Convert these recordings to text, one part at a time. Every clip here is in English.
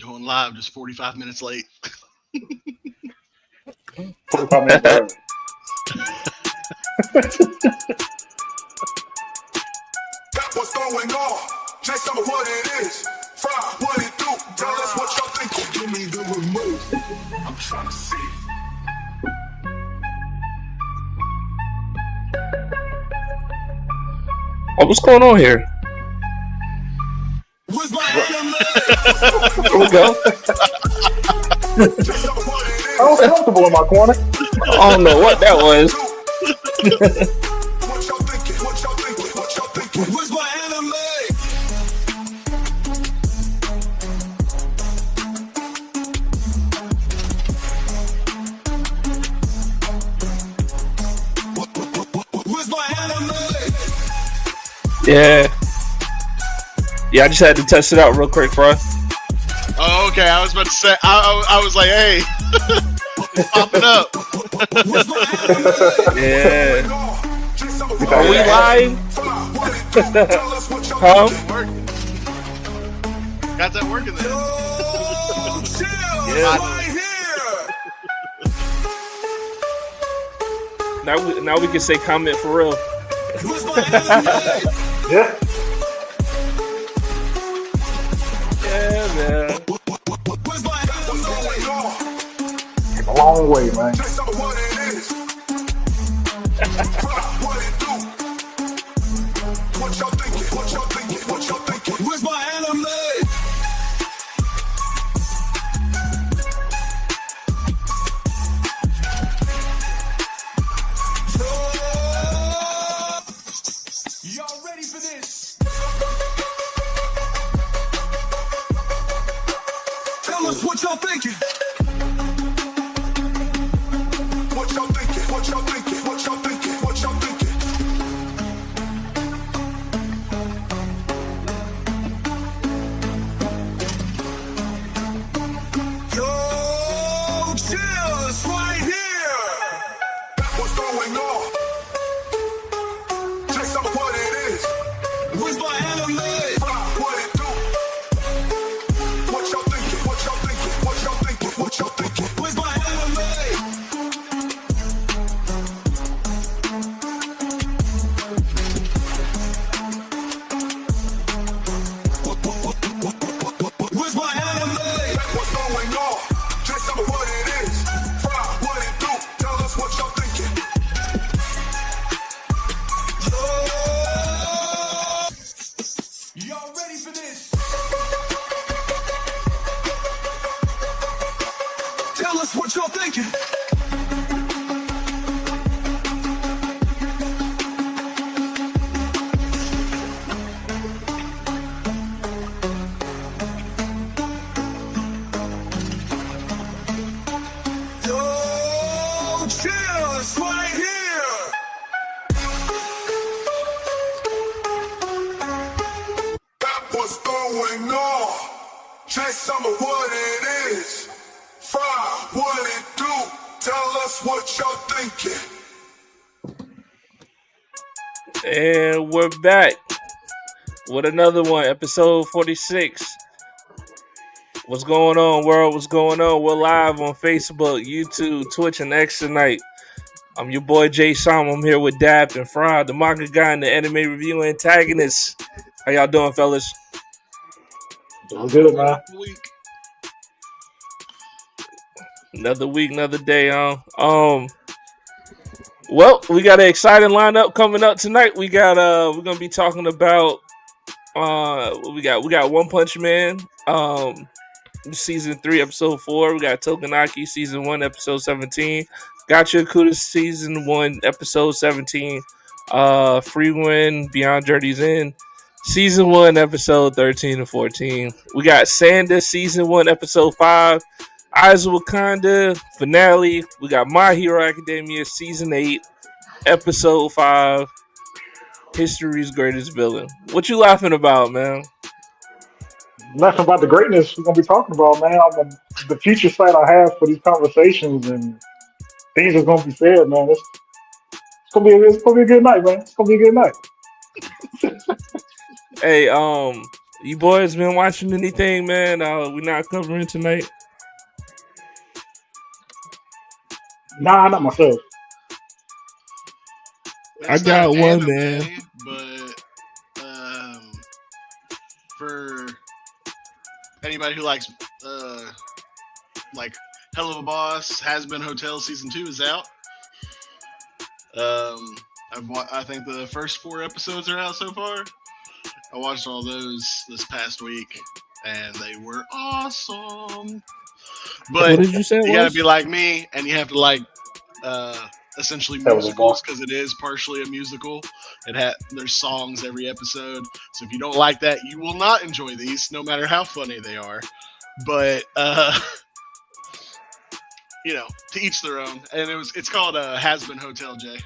Going live just 45 minutes late. 45 minutes early. Got what's going on. Just tell me what it is. Fry, what it do? Tell us what y'all think. Give me the remote. I'm trying to see. Oh, what's going on here? Where's my anime? Here we go. Just tell me what it is. I was comfortable in my corner. I don't know what that was. What y'all thinking? What y'all thinking? What y'all thinking? Where's my anime? Where's my anime? Yeah. Yeah, I just had to test it out real quick, bro. Oh, okay. I was about to say. I was like, hey, it's popping up. Yeah. Are we live? Huh? Got that working there. Yeah. Now we can say comment for real. Yeah. Yeah, man. Came a long way, man. What y'all thinking? What y'all thinking? What y'all thinking? Where's my anime? Y'all ready for this? Tell us what y'all thinking. What y'all thinking? What y'all thinking? What y'all thinking? What y'all thinking? Yo, chill, it's right here. What's going on? Just tell me what it is. Where's my anime? What it do? What y'all thinking? What y'all thinking? What y'all thinking? What y'all thinking? Where's my anime? Where's my anime? What's going on? Just tell me what it is. Fry, what it do? Tell us what y'all thinking. Y'all ready for this? Tell us what y'all thinking. Yo, chill, it's right here. That what's going on. Just tell me what it is. Fry, what it do? Tell us what y'all thinking. And we're back with another one, episode 46. What's going on, world? What's going on? We're live on Facebook, YouTube, Twitch, and X tonight. I'm your boy Jay Sam. I'm here with Dap and Fry, the manga guy and the anime review antagonist. How y'all doing, fellas? Doing good, man. Another week, another day, well, we got an exciting lineup coming up tonight. We're gonna be talking about we got One Punch Man, season 3, episode 4. We got Tokonaki season 1, episode 17. Gotcha Kuda season 1, episode 17. Free Win Beyond Journey's End season 1, episode 13 and 14. We got Sanda season 1, episode 5. Eyes of Wakanda finale. We got My Hero Academia season 8, episode 5. History's greatest villain. What you laughing about, man? Laughing about the greatness we're gonna be talking about, man. The future sight I have for these conversations and things that's gonna be said, man. It's gonna be a good night, man. It's gonna be a good night. Hey, You boys been watching anything, man? We're not covering tonight. Nah, not myself. Man, I it's not got one, man. anime, but for anybody who likes like Hell of a Boss, Has Been Hotel season 2 is out. I think the first 4 episodes are out so far. I watched all those this past week, and they were awesome. But What did you say? you gotta be like me, and you have to like essentially Hell of a musicals Boss. because it is partially a musical. There's songs every episode, so if you don't like that, you will not enjoy these, no matter how funny they are. But you know, to each their own. And it's called Has Been Hotel J.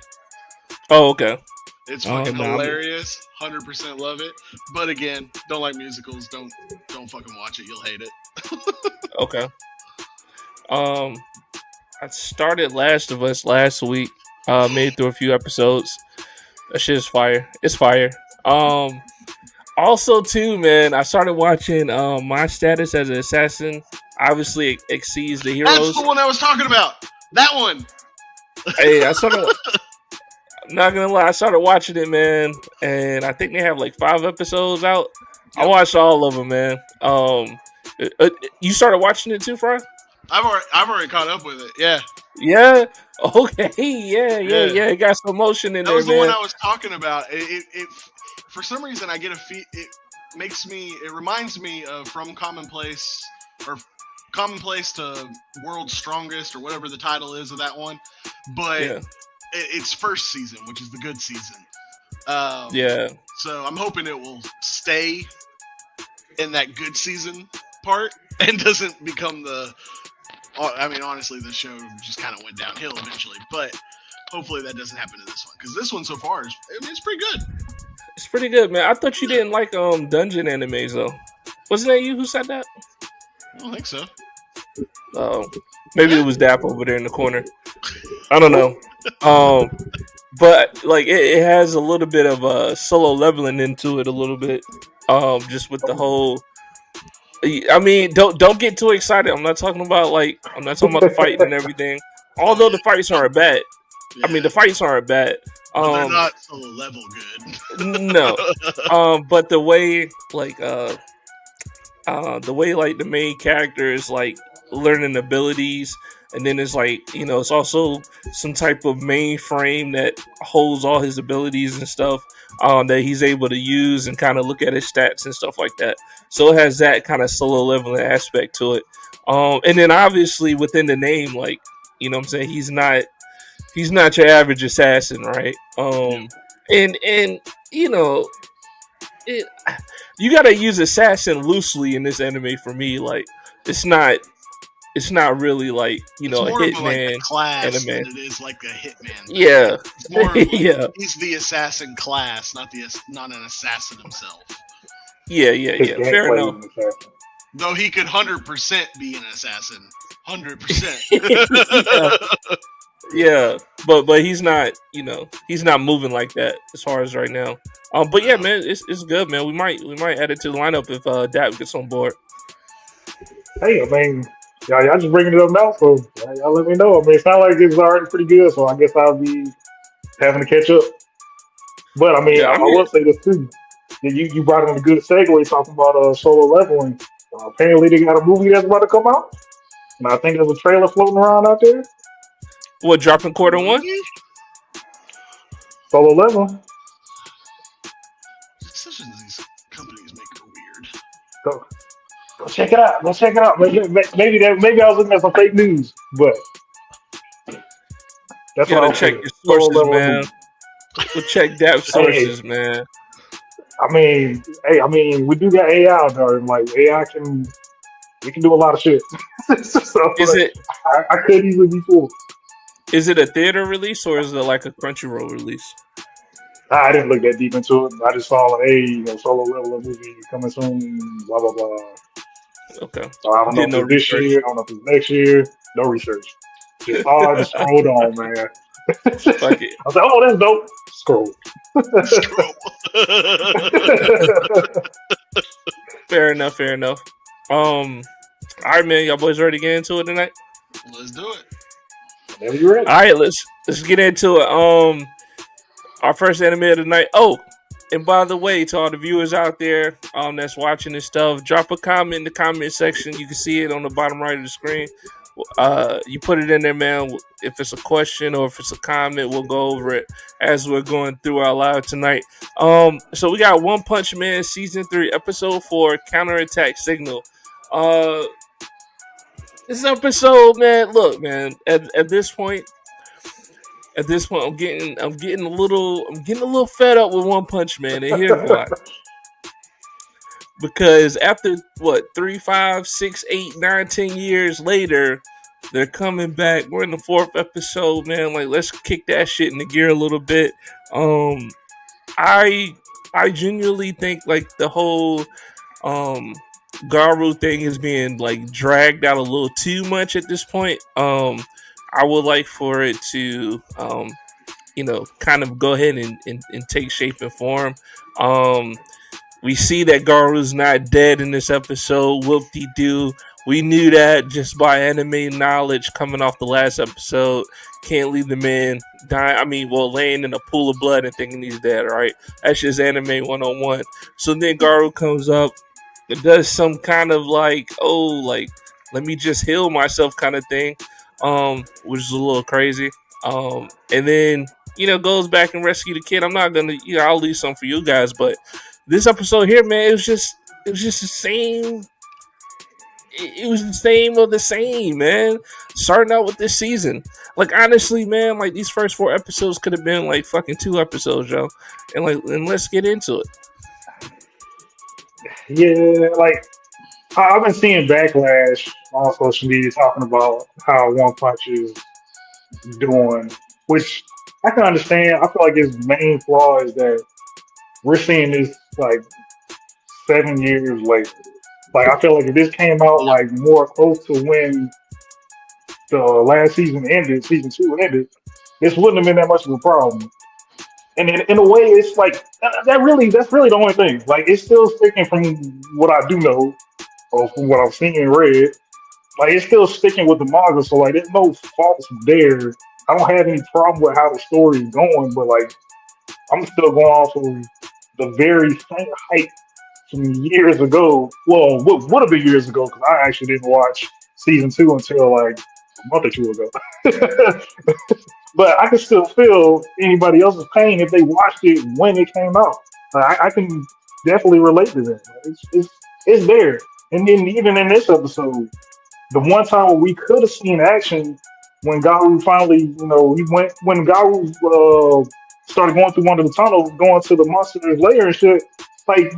Oh, okay. It's Oh, fucking nah, hilarious. 100% love it. But again, don't like musicals. Don't fucking watch it. You'll hate it. Okay. I started Last of Us last week. Made it through a few episodes. That shit is fire. It's fire. Also too, man, I started watching My Status as an Assassin. Obviously, it exceeds the That's heroes. the one I was talking about. That one. Hey, I started. Not gonna lie, I started watching it, man, and I think they have like 5 episodes out. I Yep. watched all of them, man. You started watching it too, Fry? I've already caught up with it. Yeah. Yeah. Okay. Yeah. It got some motion in That there, was the one man. I was talking about. It for some reason I get it reminds me of From Commonplace or Commonplace to World's Strongest or whatever the title is of that one, but Yeah. it's first season, which is the good season. Yeah. So I'm hoping it will stay in that good season part and doesn't become the. I mean, honestly, the show just kind of went downhill eventually, but hopefully that doesn't happen to this one because this one so far is, I mean, it's pretty good. It's pretty good, man. I thought you didn't like dungeon animes though. Wasn't that you who said that? I don't think so. Maybe it was Dap over there in the corner. I don't know. But like it has a little bit of solo leveling into it a little bit. Just with the whole. I mean, don't get too excited. I'm not talking about the fight and everything. Although the fights aren't bad. Yeah. I mean, the fights aren't bad. But they're not solo level good. No. But the way the main character is like learning abilities, and then it's like, it's also some type of mainframe that holds all his abilities and stuff that he's able to use and kind of look at his stats and stuff like that. So it has that kind of solo leveling aspect to it. And then obviously within the name, like, what I'm saying, he's not your average assassin, right? And it, you gotta use assassin loosely in this anime for me. Like, it's not really like, It's a more of like hitman a class anime. than it is like a hitman. Yeah. It's more of like, Yeah. he's the assassin class, not an assassin himself. Yeah. His Fair gameplay enough. is assassin. Though he could 100% be an assassin. 100%. Yeah, but he's not, he's not moving like that as far as right now. But yeah, man, it's good, man. We might add it to the lineup if Dap gets on board. Hey, I mean, y'all just bringing it up now, so y'all let me know. I mean, it sounds like it's already pretty good, so I guess I'll be having to catch up. But I mean, Yeah, I will say this too. You brought in a good segue talking about solo leveling. Apparently, they got a movie that's about to come out, and I think there's a trailer floating around out there. What, dropping Q1? Solo leveling. Decisions these companies make are weird. Go check it out. Go check it out. Maybe I was looking at some fake news, but that's You what gotta I'm check saying. your Solo sources, leveling man. movie. We'll check Dap's sources, man. I mean, we do got AI though. Like AI we can do a lot of shit. So, Is it I could easily be fooled. is it a theater release or is it like a Crunchyroll release? I didn't look that deep into it. I just saw like, hey, solo leveling movie coming soon. Blah blah blah. Okay. So I don't know Did if no it's this research. year. I don't know if it's next year. No research. Just saw it and scrolled on, man. Fuck it. I was like, oh, that's dope. Scroll. Fair enough. All right, man. Y'all boys ready to get into it tonight? Let's do it. Whenever you're ready. All right, let's get into it. Our first anime of the night. Oh, and by the way, to all the viewers out there that's watching this stuff, drop a comment in the comment section. You can see it on the bottom right of the screen. You put it in there, man. If it's a question or if it's a comment, we'll go over it as we're going through our live tonight. So we got One Punch Man season 3, episode 4, Counterattack Signal. This episode, man. Look, man. At this point, I'm getting a little fed up with One Punch Man, and here's why. Because after 3, 5, 6, 8, 9, 10 years later, they're coming back. We're in the 4th episode, man. Like, let's kick that shit into gear a little bit. I genuinely think like the whole Garu thing is being like dragged out a little too much at this point. I would like for it to kind of go ahead and take shape and form. We see that Garu's not dead in this episode. Whoop-de-doo. We knew that just by anime knowledge coming off the last episode. Can't leave the man dying. Laying in a pool of blood and thinking he's dead, right? That's just anime 101. So then Garu comes up and does some kind of let me just heal myself kind of thing, which is a little crazy. And then, goes back and rescue the kid. I'm not gonna, I'll leave some for you guys, but this episode here, man, it was just the same. It was the same of the same, man. Starting out with this season, like honestly, man, like these first 4 episodes could have been like fucking 2 episodes, yo. And let's get into it. Yeah, like I've been seeing backlash on social media talking about how One Punch is doing, which I can understand. I feel like his main flaw is that we're seeing this like 7 years later. Like I feel like if this came out like more close to when the last season ended, season 2 ended, this wouldn't have been that much of a problem. And in a way, it's like that's really the only thing. Like it's still sticking from what I do know, or from what I've seen and read. Like it's still sticking with the manga, so like there's no faults there. I don't have any problem with how the story is going, but like I'm still going off of the very faint hype from years ago. Well, what would have been years ago because I actually didn't watch season 2 until like a month or 2 ago. But I can still feel anybody else's pain if they watched it when it came out. I can definitely relate to that. It's there. And then even in this episode, the one time where we could have seen action when Garu finally, when Garu started going through one of the tunnels, going to the monster's lair and shit, like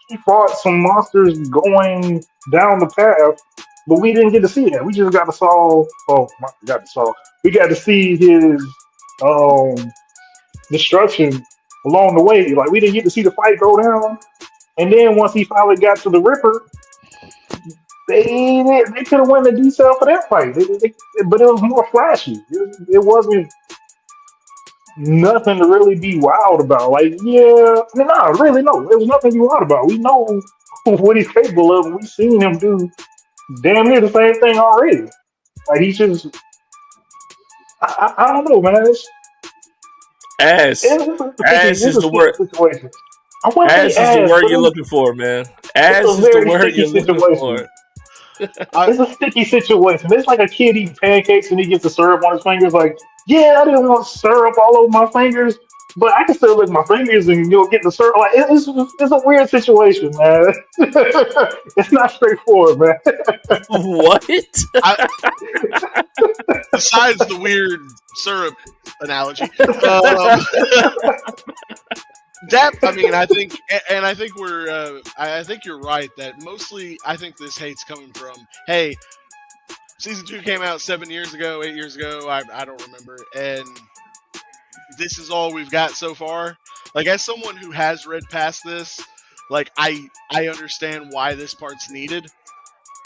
he fought some monsters going down the path, but we didn't get to see that. We just got to we got to see his destruction along the way. Like we didn't get to see the fight go down. And then once he finally got to the Ripper, they could have won the detail for that fight. But it was more flashy. It wasn't nothing to really be wild about. Like, really, no. There was nothing to be wild about. We know what he's capable of, and we've seen him do damn near the same thing already. Like, he's just... I don't know, man. Ass is the word. Situation. Ass is the word you're looking for, man. Ass is the word you're looking for. It's a sticky situation. It's like a kid eating pancakes and he gets the syrup on his fingers. Like, I didn't want syrup all over my fingers, but I can still lick my fingers and get the syrup. Like, it's a weird situation, man. It's not straightforward, man. What? Besides the weird syrup analogy, I think you're right that mostly I think this hate's coming from, hey, season 2 came out 7 years ago, 8 years ago, I don't remember, and this is all we've got so far. Like, as someone who has read past this, like, I understand why this part's needed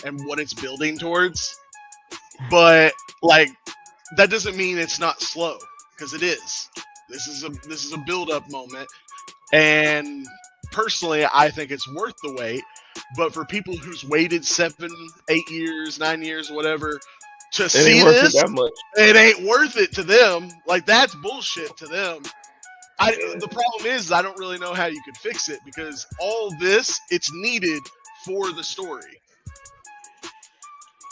and what it's building towards, but like, that doesn't mean it's not slow, because it is. This is a build-up moment. And personally, I think it's worth the wait But for people who's waited 7, 8 years, 9 years, whatever, to It see ain't worth it this, that much. it ain't worth it to them. Like, that's bullshit to them. The problem is I don't really know how you could fix it, because all this, it's needed for the story.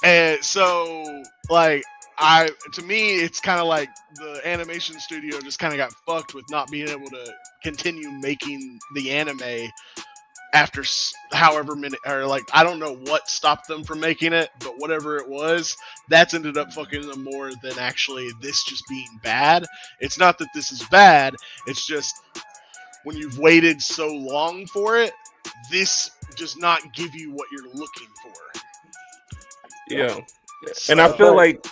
And so, like, to me, it's kind of like the animation studio just kind of got fucked with not being able to continue making the anime after however many, or like, I don't know what stopped them from making it, but whatever it was, that's ended up fucking them more than actually this just being bad. It's not that this is bad, it's just when you've waited so long for it, this does not give you what you're looking for. Yeah. So, And I feel like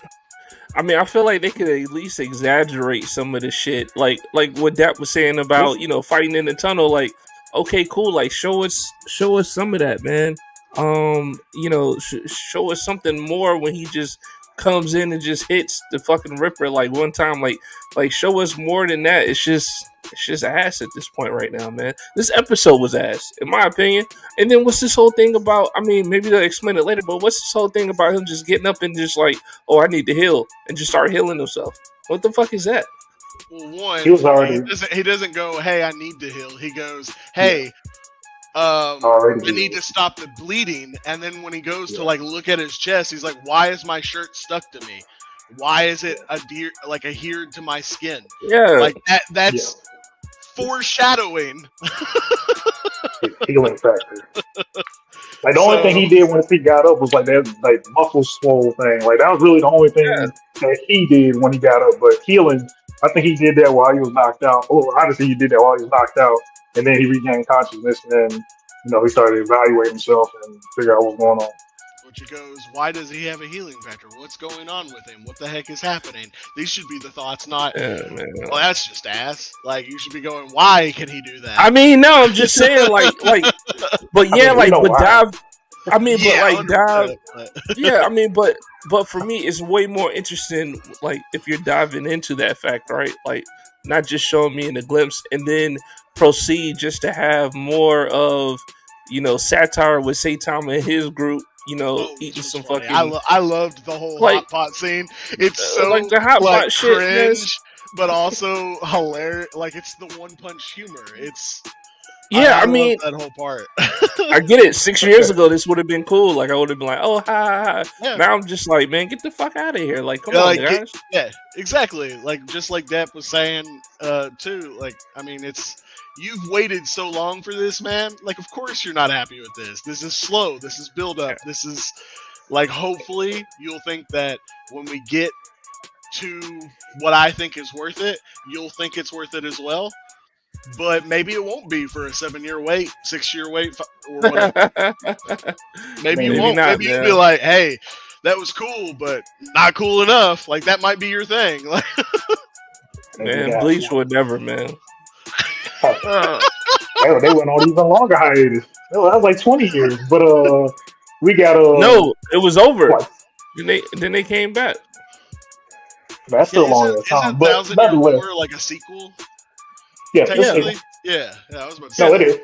they could at least exaggerate some of the shit. Like what Dap was saying about, fighting in the tunnel. Like, okay, cool. Like, show us some of that, man. Show us something more when he just comes in and just hits the fucking Ripper like one time. Like show us more than that. It's just ass at this point right now, man. This episode was ass, in my opinion. And then what's this whole thing about? I mean, maybe they'll explain it later, but what's this whole thing about him just getting up and just like, oh, I need to heal, and just start healing himself? What the fuck is that? Well, one, He was already. he doesn't go, hey, I need to heal. He goes, hey, I need to stop the bleeding. And then when he goes to like look at his chest, he's like, why is my shirt stuck to me? Why is it adhered to my skin? Yeah, like that's foreshadowing. Healing factor. Like the only thing he did once he got up was like that, like muscle swole thing. Like that was really the only thing that he did when he got up. But healing, I think he did that while he was knocked out. Well, obviously he did that while he was knocked out, and then he regained consciousness, and then he started evaluating himself and figure out what's going on. Which he goes, why does he have a healing factor? What's going on with him? What the heck is happening? These should be the thoughts, not, well, that's just ass. Like, you should be going, why can he do that? I mean, no, I'm just saying, but yeah, Dive. I mean, but Dive. Yeah, I mean, but for me, it's way more interesting, like, if you're diving into that fact, right? Like, not just showing me in a glimpse and then proceed just to have more of, satire with Saitama and his group. Eating some funny. fucking. I loved the whole hot pot scene. It's so like the hot pot shit, cringe, but also hilarious. Like, it's the one punch humor. It's I mean that whole part. I get it. 6 years ago, this would have been cool. Like, I would have been like, oh, ha. Yeah. Now I'm just like, man, get the fuck out of here. Like, come on, guys. Yeah, exactly. Like, just like Depp was saying, too. Like, I mean, you've waited so long for this, man. Like, of course you're not happy with this. This is slow. This is build up. This is, like, hopefully you'll think that when we get to what I think is worth it, you'll think it's worth it as well. But maybe it won't be for a 7-year wait, 6-year wait, or whatever. maybe you won't. Not, maybe you'll be like, hey, that was cool, but not cool enough. Like, that might be your thing. Man, Bleach would never, man. They went on even longer hiatus. That was like 20 years. But we got no, it was over. What? Then they came back. That's still a long time. But 1,000 Year War like a sequel? Yeah, technically. Yeah, I was about to say. No, it is.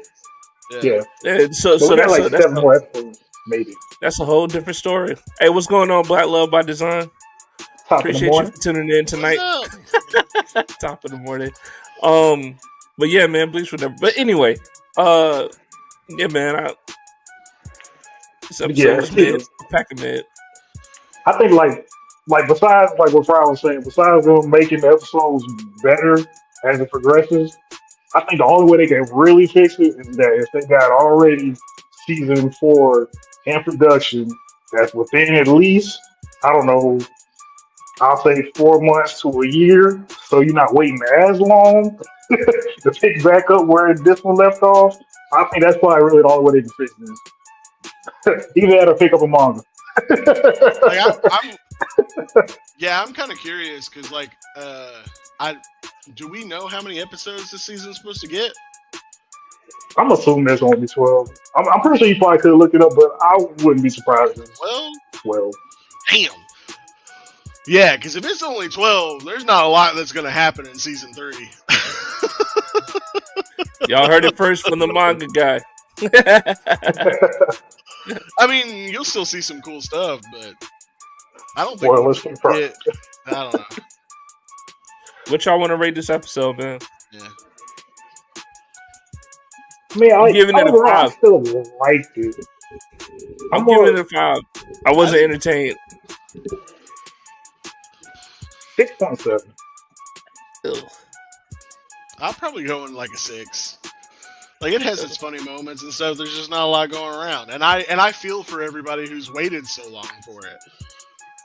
Yeah. So that's like 7 more episodes, maybe. That's a whole different story. Hey, what's going on, Black Love by Design? Appreciate you for tuning in tonight. Top of the morning. But yeah, man, Bleach would never. But anyway, yeah, man, this episode was mad. Packing mad. I think like besides like what Fry was saying, besides them making the episodes better as it progresses, I think the only way they can really fix it is that if they got already season 4 in production, that's within at least, I don't know, I'll say 4 months to a year, so you're not waiting as long to pick back up where this one left off. I think that's probably really the only way they can fix this. Either that or pick up a manga. I'm kind of curious because, like, do we know how many episodes this season's supposed to get? I'm assuming there's only 12. I'm pretty sure you probably could look it up, but I wouldn't be surprised if it's 12. Damn. Yeah, because if it's only 12, there's not a lot that's going to happen in season 3. Y'all heard it first from the manga guy. I mean, you'll still see some cool stuff, but I don't think Well, we'll let's confirm. get. I don't know. What y'all want to rate this episode, man? Yeah. I mean, I'm giving it a overall, I 5. still liked it. I'm giving it a 5. I wasn't entertained. 6.7. I'll probably go in like a 6. Like, it has its funny moments and stuff. There's just not a lot going around, and I feel for everybody who's waited so long for it.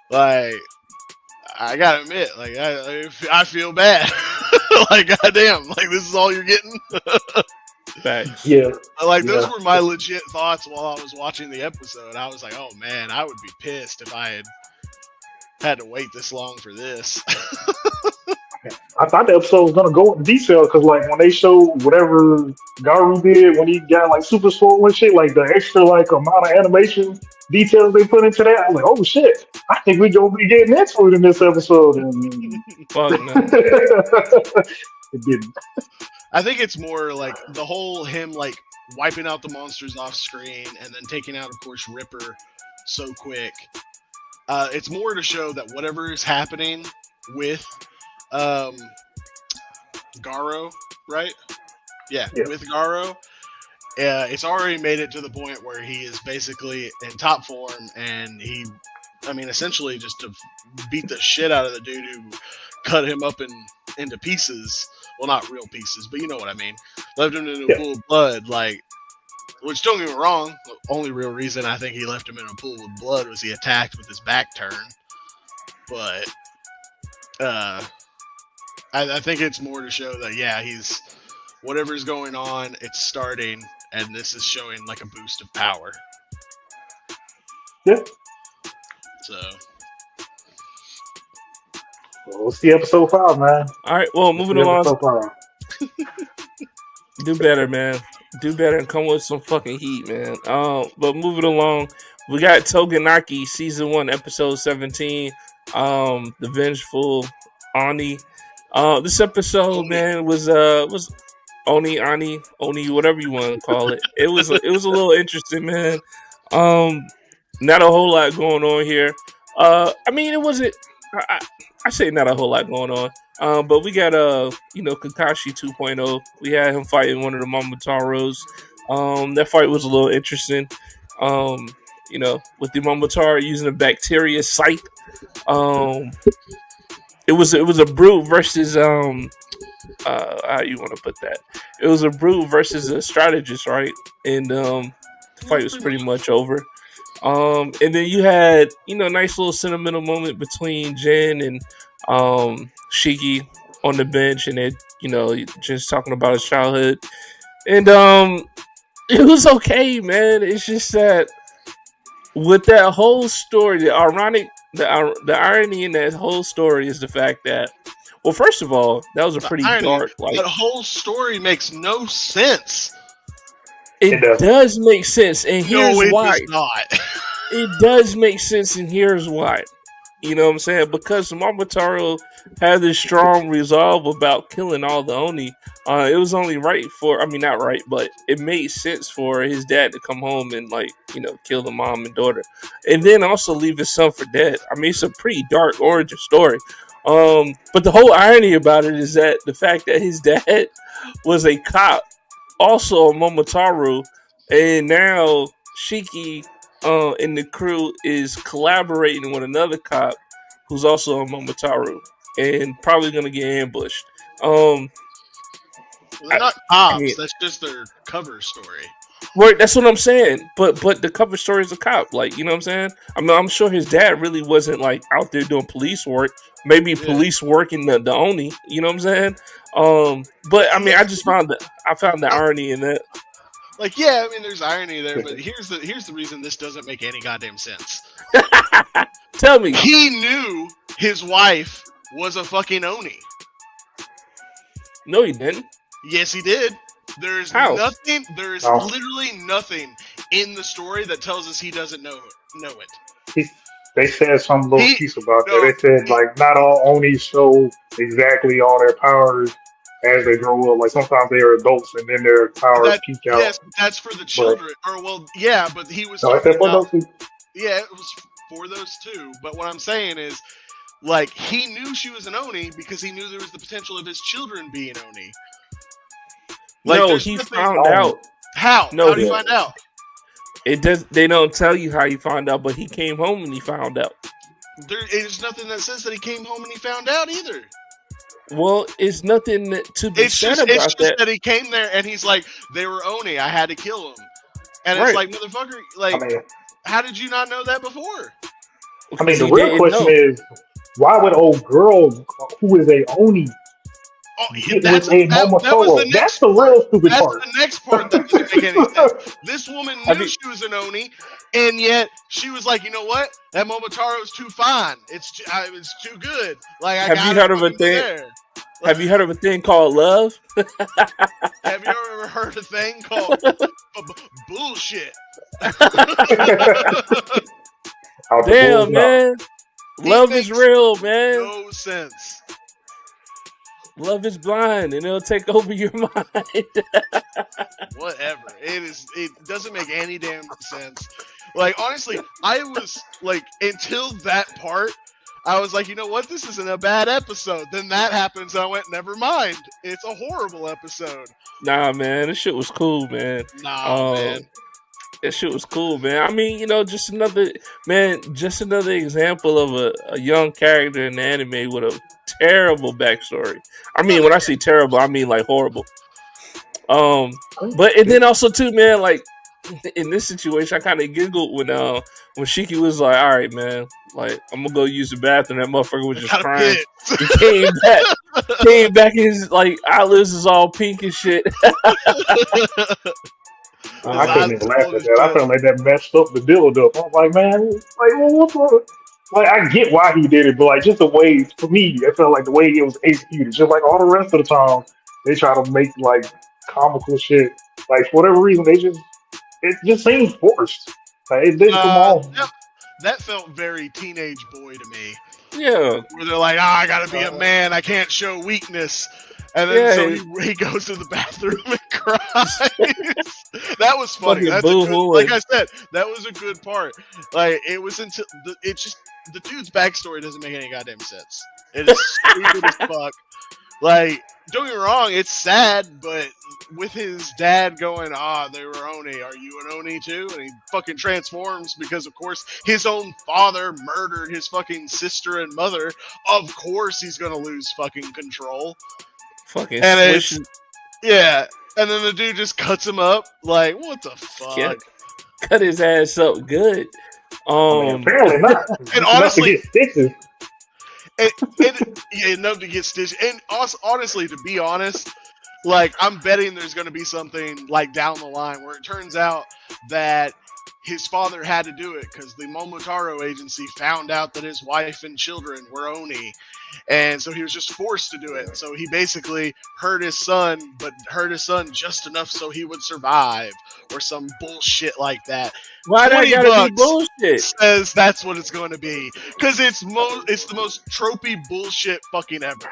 Like, I gotta admit, like I feel bad. Like, goddamn, like this is all you're getting. Facts. Yeah. Like, those were my legit thoughts while I was watching the episode. I was like, oh man, I would be pissed if I had to wait this long for this. I thought the episode was gonna go into detail because, like, when they showed whatever Garu did when he got like super swole and shit, like the extra like amount of animation details they put into that, I was like, oh shit, I think we gonna be getting into it in this episode. And Fuck no. it didn't. I think it's more like the whole him like wiping out the monsters off screen and then taking out, of course, Ripper so quick. It's more to show that whatever is happening with Garo, right? Yeah, with Garo, it's already made it to the point where he is basically in top form, and essentially just to beat the shit out of the dude who cut him up into pieces. Well, not real pieces, but you know what I mean. Left him in a pool of blood, like. Which, don't get me wrong, the only real reason I think he left him in a pool of blood was he attacked with his back turned. But I think it's more to show that, yeah, he's whatever's going on, it's starting, and this is showing like a boost of power. Yeah. So. Well, we'll see episode 5, man. All right, well, moving along. Do better, man. Do better and come with some fucking heat, man. But moving along, we got Toganaki season 1, episode 17. The Vengeful Oni. This episode, man, was Oni, whatever you want to call it. It was a little interesting, man. Not a whole lot going on here. I mean, it wasn't. I say not a whole lot going on. But we got Kakashi 2.0. We had him fighting one of the Momotaros. That fight was a little interesting. With the Momotaro using a bacteria scythe. It was a brute versus how you want to put that? It was a brute versus a strategist, right? And the fight was pretty much over. And then you had, nice little sentimental moment between Jin and Shiki on the bench, and it, just talking about his childhood. And it was okay, man. It's just that with that whole story, the irony in that whole story is the fact that, well, first of all, that was a pretty dark. That whole story makes no sense. It does make sense, and here's why. Does not. It does make sense, and here's why. You know what I'm saying? Because Momotaro had this strong resolve about killing all the Oni. It was only right not right, but it made sense for his dad to come home and, kill the mom and daughter. And then also leave his son for dead. I mean, it's a pretty dark origin story. But the whole irony about it is that the fact that his dad was a cop, also a Momotaro, and now Shiki and the crew is collaborating with another cop who's also a Momotaro and probably gonna get ambushed. They're not cops. That's just their cover story. Right, that's what I'm saying. But the cover story is a cop. Like, you know what I'm saying? I'm sure his dad really wasn't out there doing police work. Maybe police work in the Oni. You know what I'm saying? But I mean, I found the irony in that. There's irony there, but here's the reason this doesn't make any goddamn sense. Tell me. He knew his wife was a fucking Oni. No, he didn't. Yes, he did. There's nothing. There's literally nothing in the story that tells us he doesn't know it. They said some little piece about that. They said not all Oni show exactly all their powers as they grow up. Like sometimes they are adults and then their powers That peak out. yes, that's for the But children. Or well, yeah, but he was no, I talking said for about those two. yeah, it was for those two. But what I'm saying is, like, he knew she was an Oni because he knew there was the potential of his children being Oni. Like, No, there's he nothing. found out. How? No, How do you find out? It does. They don't tell you how he found out, but he came home and he found out. There's nothing that says that he came home and he found out either. Well, it's nothing to be said about It's just that. that he came there and he's like, they were Oni. I had to kill them. And Right. it's like, motherfucker, like, I mean, how did you not know that before? I mean, the He real didn't question know. is, why would old girl who is a Oni Oh, get that's, with a that was Momotaro? the That's next the part. real stupid That's part. the next part that doesn't make any sense. This woman Have knew you- she was an Oni, and yet she was like, you know what? That Momotaro's too fine. It's too good. Like, I Have you gotta heard of a fucking be thing? there. Have you heard of a thing called love? Have you ever heard a thing called bullshit? Out the Damn, bull's mouth. man. Love is makes real, man. No sense. Love is blind, and it'll take over your mind. Whatever. It doesn't make any damn sense. Like, honestly, I was like, until that part, I was like, you know what? This isn't a bad episode. Then that happens, and I went, never mind. It's a horrible episode. Nah, man, this shit was cool, man. Nah, man. That shit was cool, man. I mean, you know, just another example of a young character in the anime with a terrible backstory. I mean, when I say terrible, I mean like horrible. But and then also too, man, like in this situation, I kind of giggled when Shiki was like, "All right, man, like I'm gonna go use the bathroom." That motherfucker was just crying. He came back, and his like eyelids is all pink and shit. I couldn't even laugh at that. I felt like that messed up the build up. I was like, man, like, what the? Like, I get why he did it, but like, just the way, for me, it felt like the way it was executed. Just like all the rest of the time, they try to make like comical shit. Like, for whatever reason, it just seems forced. Like, it didn't come off. That felt very teenage boy to me. Yeah. Where they're like, I gotta be a man. I can't show weakness. And then so he goes to the bathroom and cries. That was funny. That's like I said, that was a good part. Like, it was until the dude's backstory doesn't make any goddamn sense. It is stupid as fuck. Like, don't get me wrong, it's sad, but with his dad going, they were Oni, are you an Oni too? And he fucking transforms because, of course, his own father murdered his fucking sister and mother. Of course he's gonna lose fucking control. Fucking and yeah, and then the dude just cuts him up. Like, what the fuck? Yeah. Cut his ass up good. Apparently not. And honestly, enough to get stitched. And honestly, to be honest, like, I'm betting there's going to be something like down the line where it turns out that his father had to do it because the Momotaro agency found out that his wife and children were Oni. And so he was just forced to do it. So he basically hurt his son, but hurt his son just enough so he would survive, or some bullshit like that. Why that gotta be bullshit? Says that's what it's going to be because it's the most tropey bullshit fucking ever.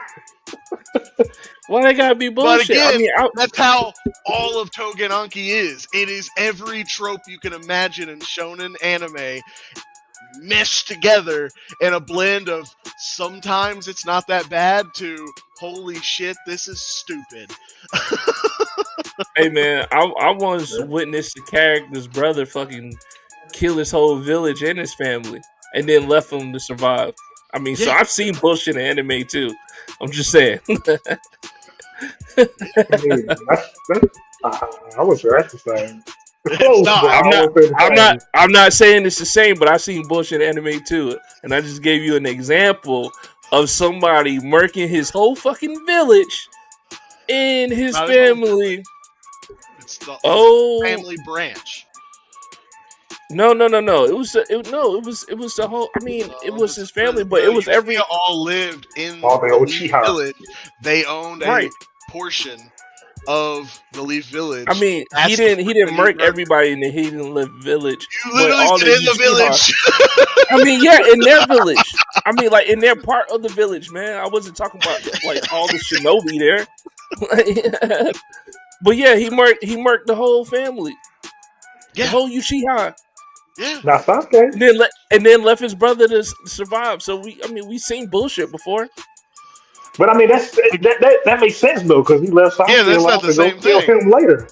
Why they gotta be bullshit? But again, that's how all of Togenanki is. It is every trope you can imagine in shonen anime meshed together in a blend of sometimes it's not that bad to holy shit, this is stupid. Hey man, I once witnessed the character's brother fucking kill his whole village and his family and then left him to survive. I mean, so I've seen bullshit in anime too. I'm just saying. I would say that's the same. I'm not saying it's the same, but I've seen bullshit anime too, and I just gave you an example of somebody murking his whole fucking village and his family. It's the family branch. No. It was the whole. I mean, it was his family, but it was every. All lived in the Leaf Village. They owned a portion of the Leaf Village. I mean, he didn't murk everybody in the Hidden Village. You literally said in the village. I mean, yeah, in their village. I mean, like in their part of the village, man. I wasn't talking about like all the shinobi there. But yeah, he murked the whole family, the Yeah, whole Uchiha, yeah. Now Sasuke, and then left his brother to survive. So we seen bullshit before. but I mean that makes sense though because he left Yeah, Sasuke that's not alive the to go same kill thing. him later.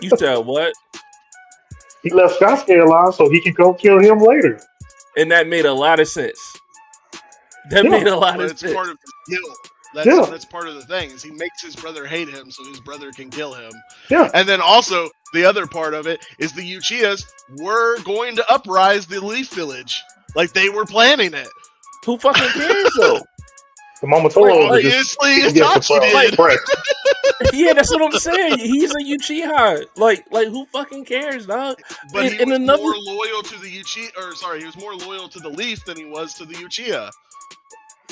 You said what? He left Sasuke alive so he can go kill him later. And that made a lot of sense. That Yeah. made a lot But of it's sense. part of his guilt. Yeah. That's part of the thing is he makes his brother hate him so his brother can kill him. Yeah. And then also the other part of it is the Uchihas were going to uprise the Leaf Village. Like they were planning it. Who fucking cares though? The Momotaro Like, just Obviously, gets Itachi did. suppressed. Yeah, that's what I'm saying. He's a Uchiha. Like who fucking cares, dog? But he And was another, more loyal to the he was more loyal to the Leaf than he was to the Uchiha.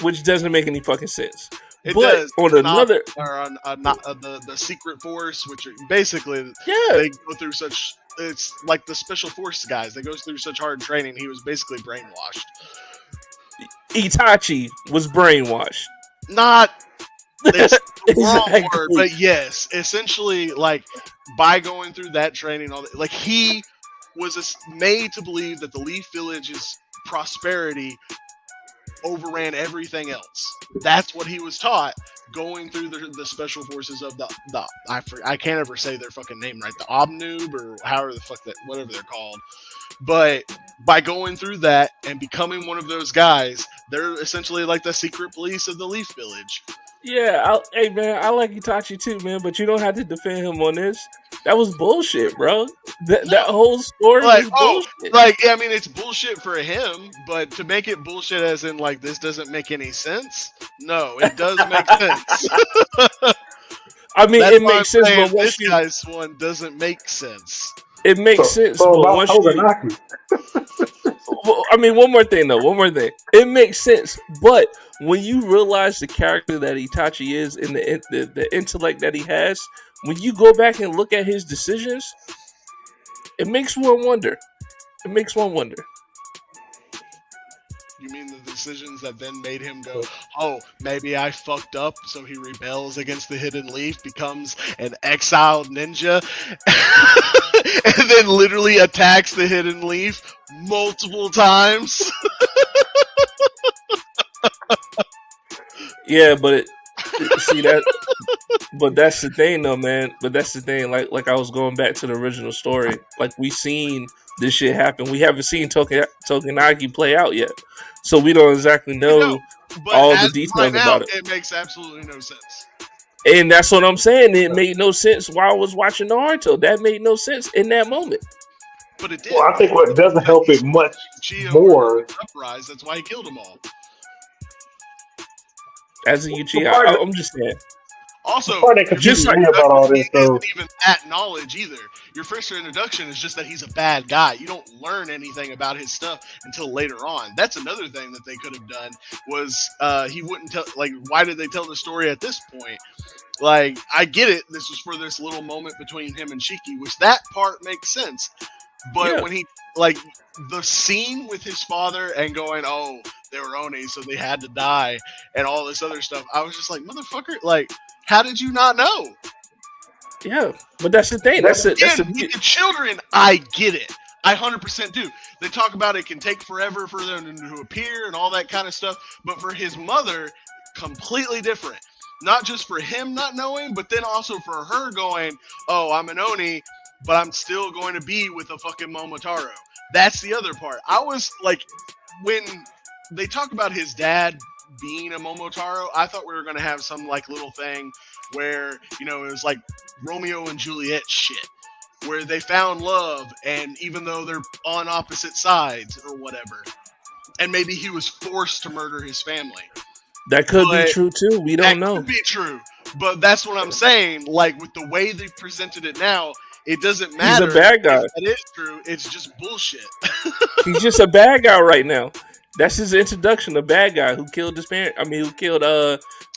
which doesn't make any fucking sense. It But does. on another, The secret force, which are basically yeah, they go through such. It's like the special force guys. They go through such hard training. He was basically brainwashed. Itachi was brainwashed. Not it's the wrong Exactly. word, but yes, essentially, like by going through that training, all that, like he was made to believe that the Leaf Village's prosperity overran everything else. That's what he was taught going through the special forces of the I can't ever say their fucking name right, the Obnoob or however the fuck that whatever they're called. But by going through that and becoming one of those guys, they're essentially like the secret police of the Leaf Village. Yeah, hey man, I like Itachi too, man, but you don't have to defend him on this. That was bullshit, bro. That whole story was bullshit. I mean, it's bullshit for him, but to make it bullshit as in like this doesn't make any sense. No, it does make sense. I mean, That's it makes sense, but this guy's one doesn't make sense. It makes sense, So but about once Toganaki. well, I mean, one more thing. It makes sense, but when you realize the character that Itachi is and the intellect that he has, when you go back and look at his decisions, it makes one wonder. It makes one wonder. You mean the decisions that then made him go, oh, maybe I fucked up, so he rebels against the Hidden Leaf, becomes an exiled ninja, and then literally attacks the Hidden Leaf multiple times? Yeah, but see that. But that's the thing, though, man. But that's the thing. Like I was going back to the original story. Like we seen this shit happen. We haven't seen Toganagi play out yet, so we don't exactly know all the details about it. It makes absolutely no sense. And that's what I'm saying. It made no sense while I was watching Naruto. That made no sense in that moment. But it did. Well, I think what doesn't help it much Gio more. Uprise, that's why he killed them all. As a Uchiha, I'm just saying. Also, part that confuses me about all this, though, isn't even that knowledge either. Your first introduction is just that he's a bad guy. You don't learn anything about his stuff until later on. That's another thing that they could have done was he wouldn't tell. Like, why did they tell the story at this point? Like, I get it. This was for this little moment between him and Shiki, which that part makes sense. But when he, like, the scene with his father and going, oh, they were Oni, so they had to die, and all this other stuff, I was just like, motherfucker, like, how did you not know? Yeah, but that's the thing. That's it. That's the children. I get it. I 100% do. They talk about it can take forever for them to appear and all that kind of stuff. But for his mother, completely different. Not just for him not knowing, but then also for her going, oh, I'm an Oni, but I'm still going to be with a fucking Momotaro. That's the other part. I was like, when they talk about his dad being a Momotaro, I thought we were going to have some like little thing where, you know, it was like Romeo and Juliet shit, where they found love, and even though they're on opposite sides or whatever, and maybe he was forced to murder his family. That could be true too. We don't know. That could be true, but that's what I'm saying. Like with the way they presented it now, it doesn't matter. He's a bad guy. If that is true. It's just bullshit. He's just a bad guy right now. That's his introduction, a bad guy who killed his parents. I mean, who killed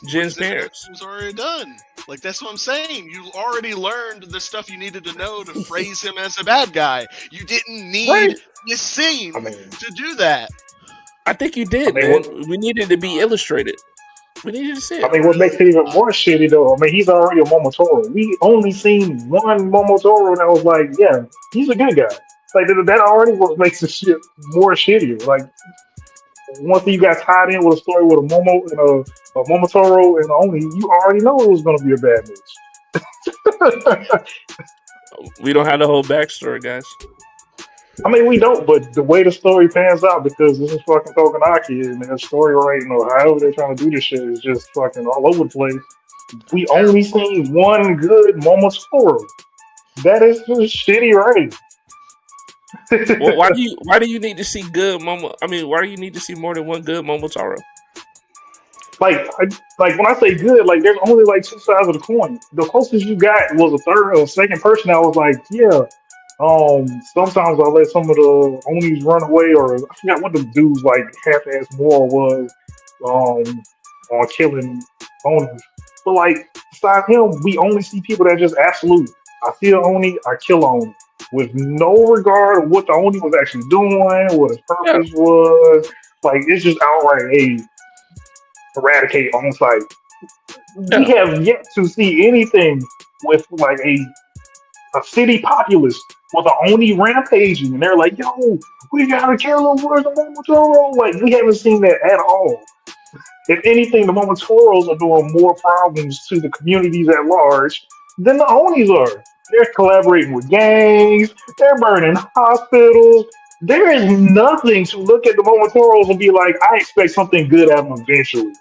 Jin's parents. It was already done. Like, that's what I'm saying. You already learned the stuff you needed to know to phrase him as a bad guy. You didn't need this scene to do that. I think you did, man. We needed to be illustrated. We needed to see I it. mean, what makes it even more shitty though, I mean, he's already a Momotaro. We only seen one Momotaro that was like, yeah, he's a good guy. Like that already what makes the shit more shittier. Like once you got tied in with a story with a Momo and a Momotaro and Oni, you already know it was gonna be a bad match. We don't have the whole backstory, guys. I mean, we don't, but the way the story pans out, because this is fucking Tokanaki, and their story writing or however they're trying to do this shit is just fucking all over the place. We only Terrible. seen one good Momotaro. That is just shitty writing. Well, why do you need to see good Momo? I mean, why do you need to see more than one good Momotaro? Like when I say good, like there's only like two sides of the coin. The closest you got was a third or second person that was like, yeah. Sometimes I let some of the Onis run away, or I forgot what the dude's like half-ass moral was on killing Onis. But like besides him, we only see people that just absolute. I see an Oni, I kill an Oni. With no regard of what the Oni was actually doing, what his Yeah, purpose was. Like it's just outright, hey, eradicate on site. We yeah, have yet to see anything with like a city populace with an Oni rampaging, and they're like, "Yo, we gotta kill him. Where's the Momotaro?" Like we haven't seen that at all. If anything, the Momotoros are doing more problems to the communities at large than the Onis are. They're collaborating with gangs. They're burning hospitals. There is nothing to look at the Momotoros and be like, "I expect something good out of them eventually."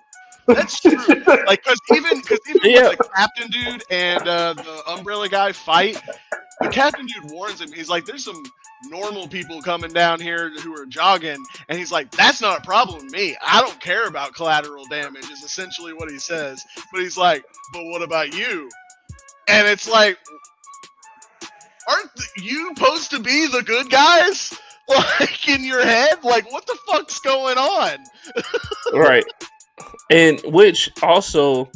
That's true. Like, cause even when yeah. the captain dude and the umbrella guy fight, the captain dude warns him. He's like, "There's some normal people coming down here who are jogging," and he's like, "That's not a problem with me. I don't care about collateral damage." Is essentially what he says. But he's like, "But what about you?" And it's like, aren't you supposed to be the good guys? Like in your head, like what the fuck's going on? Right. And which also,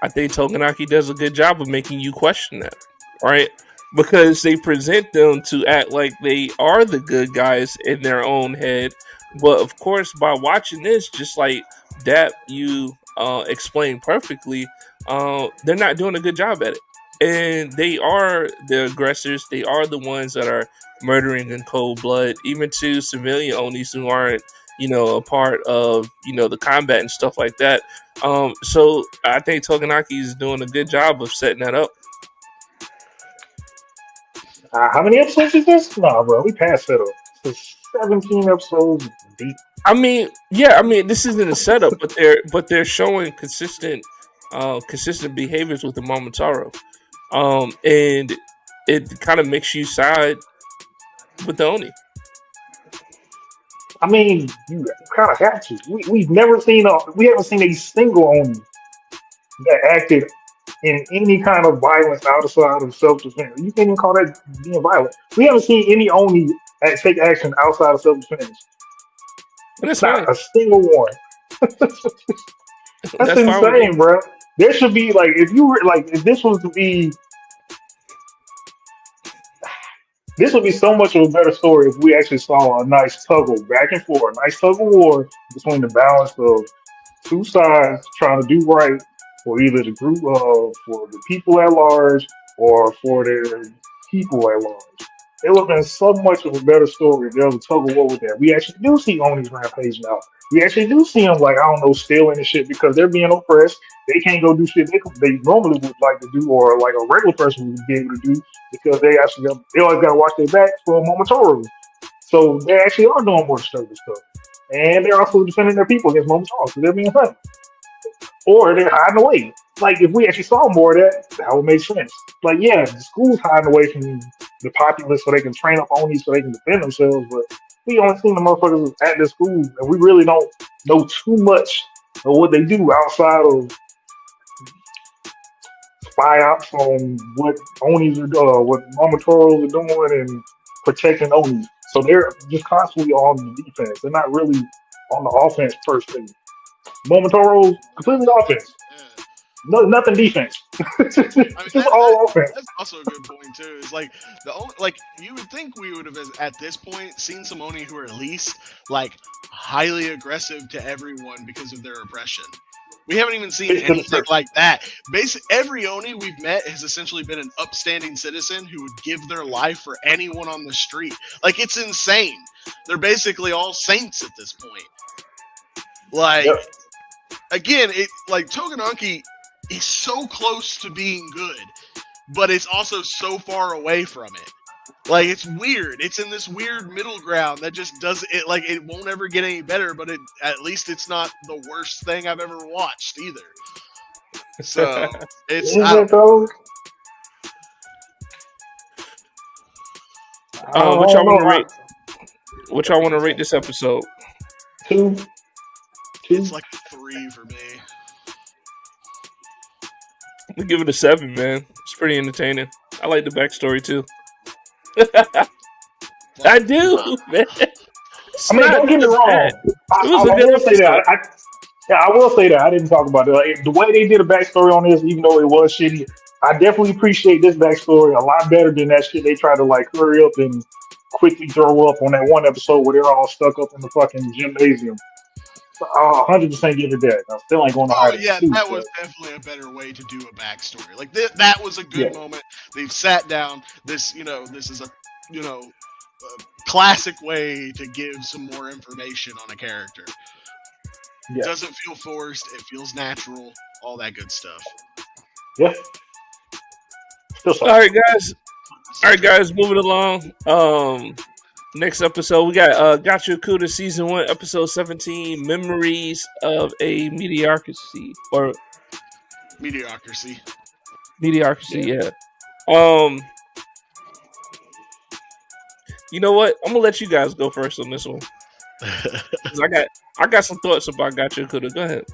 I think Tokanaki does a good job of making you question that, right? Because they present them to act like they are the good guys in their own head, but of course, by watching this, just like that, you explained perfectly, they're not doing a good job at it, and they are the aggressors. They are the ones that are murdering in cold blood, even to civilian onis who aren't a part of the combat and stuff like that. So I think Toganaki is doing a good job of setting that up. How many episodes is this? Nah, bro, we passed that up. It's 17 episodes deep. I mean, yeah, I mean this isn't a setup, but they're showing consistent behaviors with the Momotaro, and it kind of makes you side with the Oni. I mean, you kind of have to. We haven't seen a single Oni that acted in any kind of violence outside of self defense. You can't even call that being violent. We haven't seen any Oni take action outside of self defense. And that's fine. Not a single one. That's That's fine with me. insane, bro. There should be like if you were like if this was to be this would be so much of a better story if we actually saw a nice tuggle back and forth, a nice tug of war between the balance of two sides trying to do right for either the group for the people at large or for their people at large. It would have been so much of a better story if there was a tug of war with that. We actually do see Oni's rampage now. We actually do see them like I don't know stealing and shit because they're being oppressed. They can't go do shit they normally would like to do or like a regular person would be able to do because they always got to watch their back for a Momotaro. So they actually are doing more destructive stuff, and they're also defending their people against Momotaro because they're being hunted or they're hiding away. Like if we actually saw more of that, that would make sense. Like yeah, the school's hiding away from the populace so they can train up on these so they can defend themselves, but we only seen the motherfuckers at the school, and we really don't know too much of what they do outside of spy ops on what Onis are doing, what Momotoros are doing, and protecting Onis. So they're just constantly on the defense. They're not really on the offense per se. Momotoros completely offense. Yeah. No, nothing defense. I mean Just all offense. that's also a good point too. Is like like you would think we would have at this point seen some Oni who are at least like highly aggressive to everyone because of their oppression. We haven't even seen anything like that. Every Oni we've met has essentially been an upstanding citizen who would give their life for anyone on the street. Like, it's insane. They're basically all saints at this point. Like, again, Togenaki, he's so close to being good, but it's also so far away from it. Like, it's weird. It's in this weird middle ground that just doesn't, it won't ever get any better, but at least it's not the worst thing I've ever watched either. So, it's, Is it though? What y'all want to rate? What y'all want to rate this episode? 2. It's like a 3 for me. We give it a 7, man. It's pretty entertaining. I like the backstory too. I do, man. I mean, don't get me wrong. I will say that. I will say that I didn't talk about it. Like, the way they did a backstory on this, even though it was shitty, I definitely appreciate this backstory a lot better than that shit they tried to like hurry up and quickly throw up on that one episode where they're all stuck up in the fucking gymnasium. I'll 100% give it that. I still ain't going to hide it. Yeah, that was definitely a better way to do a backstory. Like, that was a good moment. They've sat down. This is a, classic way to give some more information on a character. It doesn't feel forced. It feels natural. All that good stuff. Yeah. All right, guys. Moving along. Next episode, we got Gacha Okuda Season 1, Episode 17, Memories of a Mediocrity. Mediocrity, yeah. You know what? I'm gonna let you guys go first on this one. I got some thoughts about Gacha Okuda. Go ahead.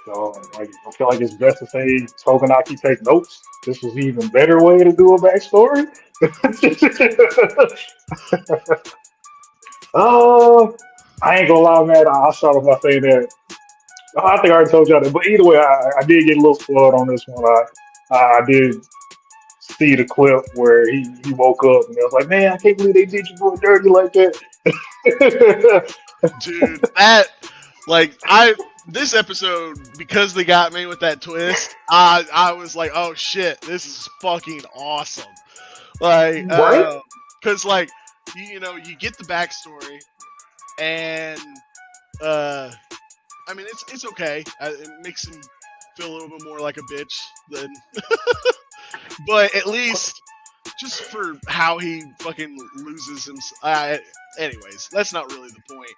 So, I feel like it's best to say Togenaki take notes. This was an even better way to do a backstory. I ain't gonna lie, man. I'll start off by saying that. I think I already told y'all that, but either way, I did get a little spoiled on this one. I did see the clip where he woke up and I was like, man, I can't believe they did you boy dirty like that. Dude, this episode, because they got me with that twist, I was like, oh shit, this is fucking awesome. Like, because you get the backstory, and I mean, it's okay. It makes him feel a little bit more like a bitch than, but at least just for how he fucking loses himself. Anyways, that's not really the point.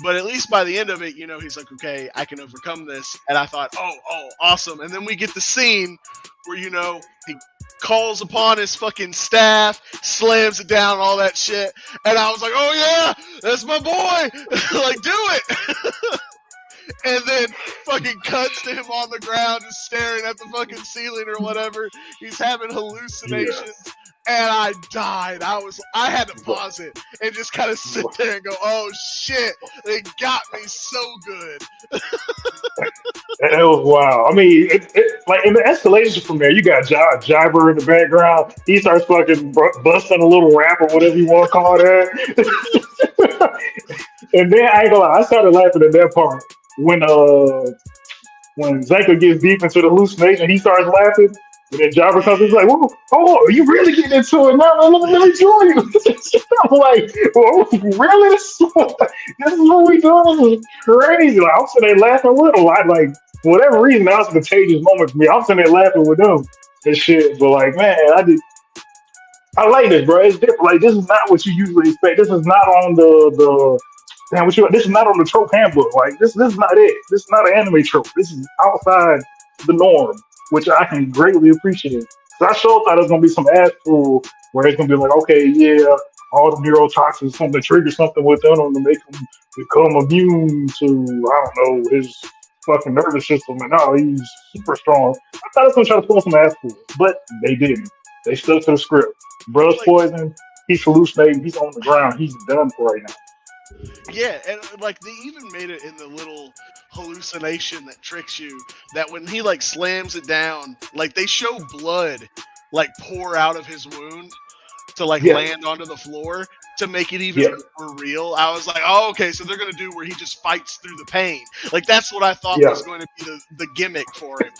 But at least by the end of it, he's like, okay, I can overcome this. And I thought, oh, awesome. And then we get the scene where, he calls upon his fucking staff, slams it down, all that shit. And I was like, oh yeah, that's my boy. Like, do it. And then fucking cuts to him on the ground and staring at the fucking ceiling or whatever. He's having hallucinations. Yeah. And I died. I had to pause it and just kind of sit there and go, oh shit, they got me so good. It was wild. I mean, like in the escalation from there, you got Jibber in the background. He starts fucking busting a little rap or whatever you want to call that. And then I ain't gonna lie, I started laughing at that part when Zanko gets deep into the hallucination, he starts laughing. And then Jabber comes, he's like, whoa, oh, you really getting into it now? Let me join you. I'm like, whoa, really? This is what we doing? This is crazy. Like, I'm sitting there laughing with them. Like, for whatever reason, that was a contagious moment for me. I'm sitting there laughing with them and shit. But like, man, I like this, bro. It's different. Like, this is not what you usually expect. This is not on this is not on the trope handbook. Like, this is not it. This is not an anime trope. This is outside the norm, which I can greatly appreciate. So I sure thought it was gonna be some ass fool where it's gonna be like, okay, yeah, all the neurotoxins, something to trigger something within them to make them become immune to, I don't know, his fucking nervous system. And no, he's super strong. I thought it was gonna try to pull some ass fool, but they didn't. They stuck to the script. Blood's poison. He's hallucinating. He's on the ground. He's done for right now. Yeah, and like they even made it in the little hallucination that tricks you, that when he like slams it down, like they show blood like pour out of his wound to like land onto the floor, to make it even more real. I was like, oh, okay, so they're gonna do where he just fights through the pain. Like that's what I thought was going to be the gimmick for him.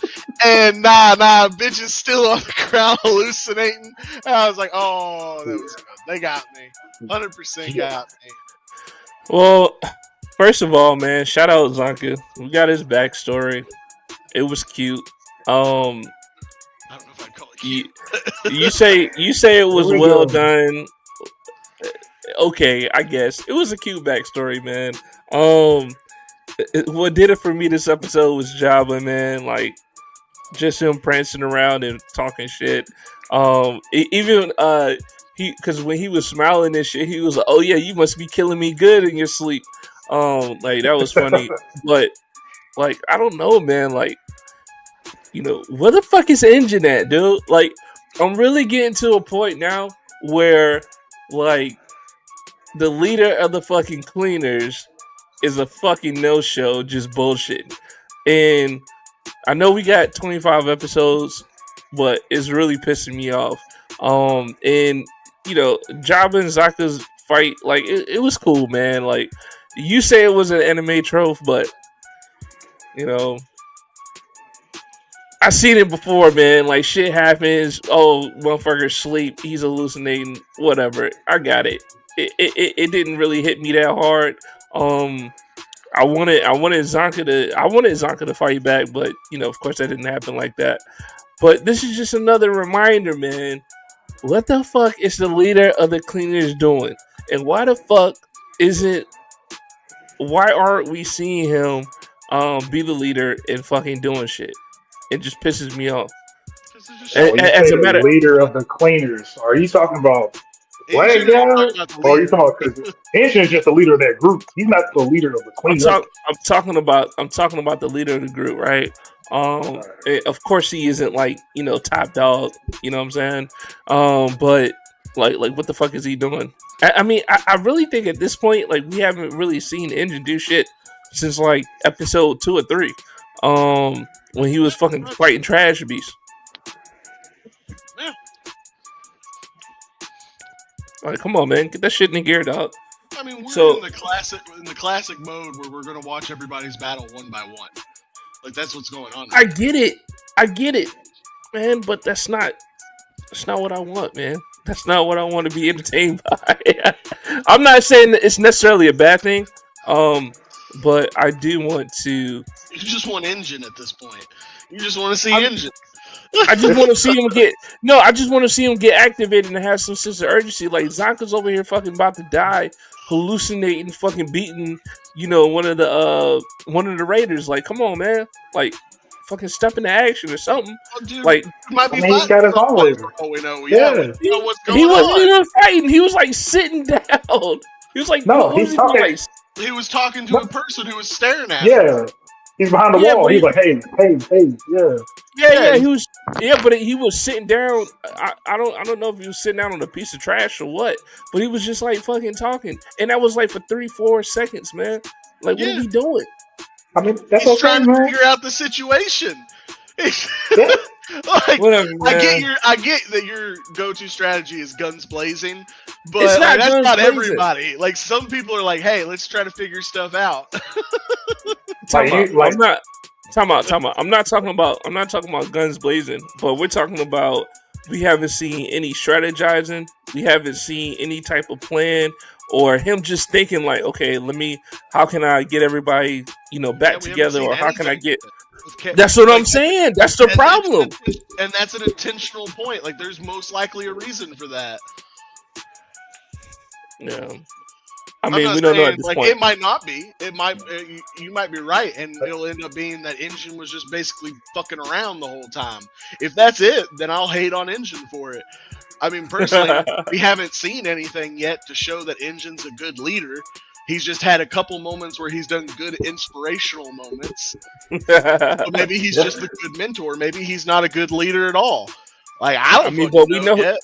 And nah, bitch is still on the ground hallucinating. And I was like, oh, that was good. They got me. 100% got me. Well, first of all, man, shout out Zanka. We got his backstory. It was cute. I don't know if I'd call it cute. You say it was well done. Okay, I guess it was a cute backstory, man. What did it for me this episode was Jabba, man. Like just him prancing around and talking shit. Because when he was smiling and shit, he was like, "Oh yeah, you must be killing me good in your sleep." Like that was funny, but like I don't know, man. Like, you know, where the fuck is Engine at, dude? Like, I'm really getting to a point now where, like, the leader of the fucking cleaners is a fucking no-show, just bullshit. And I know we got 25 episodes, but it's really pissing me off. And you know, Jabba and Zaka's fight, like it was cool, man. Like you say it was an anime trope, but you know, I seen it before, man. Like shit happens. Oh, motherfucker sleep. He's hallucinating. Whatever. I got it. It didn't really hit me that hard. I wanted Zonka to fight back, but you know, of course, that didn't happen like that. But this is just another reminder, man. What the fuck is the leader of the cleaners doing? And why the fuck why aren't we seeing him be the leader and fucking doing shit? It just pisses me off. As a matter, leader of the cleaners. Are you talking about Black guy? Or are you talking because Engine is just the leader of that group? He's not the leader of the cleaners. I'm talking about the leader of the group, right? Of course he isn't like, you know, top dog, you know what I'm saying? But like what the fuck is he doing? I mean, I really think at this point, like, we haven't really seen Engine do shit since like episode 2 or 3. When he was fucking fighting trash beasts. Yeah. Like, come on, man, get that shit in gear, dog. I mean, we're in the classic mode where we're gonna watch everybody's battle one by one. Like that's what's going on. I get it, man. But that's not what I want, man. That's not what I want to be entertained by. I'm not saying that it's necessarily a bad thing. But I do want to. You just want Engine at this point. You just want to see Engine. I just want to see him get. No, I just want to see him get activated and have some sense of urgency. Like Zonka's over here fucking about to die, hallucinating, fucking beating, you know, one of the raiders. Like, come on, man. Like, fucking step into action or something. Oh, dude, like, might be he's got his own. Oh, we know. Yeah. You know what's going he wasn't even fighting. He was like sitting down. He was like, no, he's talking. Like, he was talking to a person who was staring at him. Yeah. He's behind the wall. He's like, hey, yeah. Yeah, he was. Yeah, but he was sitting down. I don't know if he was sitting down on a piece of trash or what. But he was just like fucking talking, and that was like for 3-4 seconds, man. Like, what are we doing? I mean, that's he's trying to figure out the situation. Like, whatever, man. I get that your go-to strategy is guns blazing, but like, that's not everybody. Like, some people are like, "Hey, let's try to figure stuff out." I'm not talking about guns blazing, but we're talking about we haven't seen any strategizing. We haven't seen any type of plan or him just thinking like, okay, how can I get everybody, you know, back together, or how can I get. That's what I'm saying. That's the problem. And that's an intentional point. Like, there's most likely a reason for that. Yeah. I mean, we don't know at this point. It might not be. It might. You might be right, and it'll end up being that Engine was just basically fucking around the whole time. If that's it, then I'll hate on Engine for it. I mean, personally, we haven't seen anything yet to show that Engine's a good leader. He's just had a couple moments where he's done good inspirational moments. So maybe he's just a good mentor. Maybe he's not a good leader at all. Like, I don't know yet.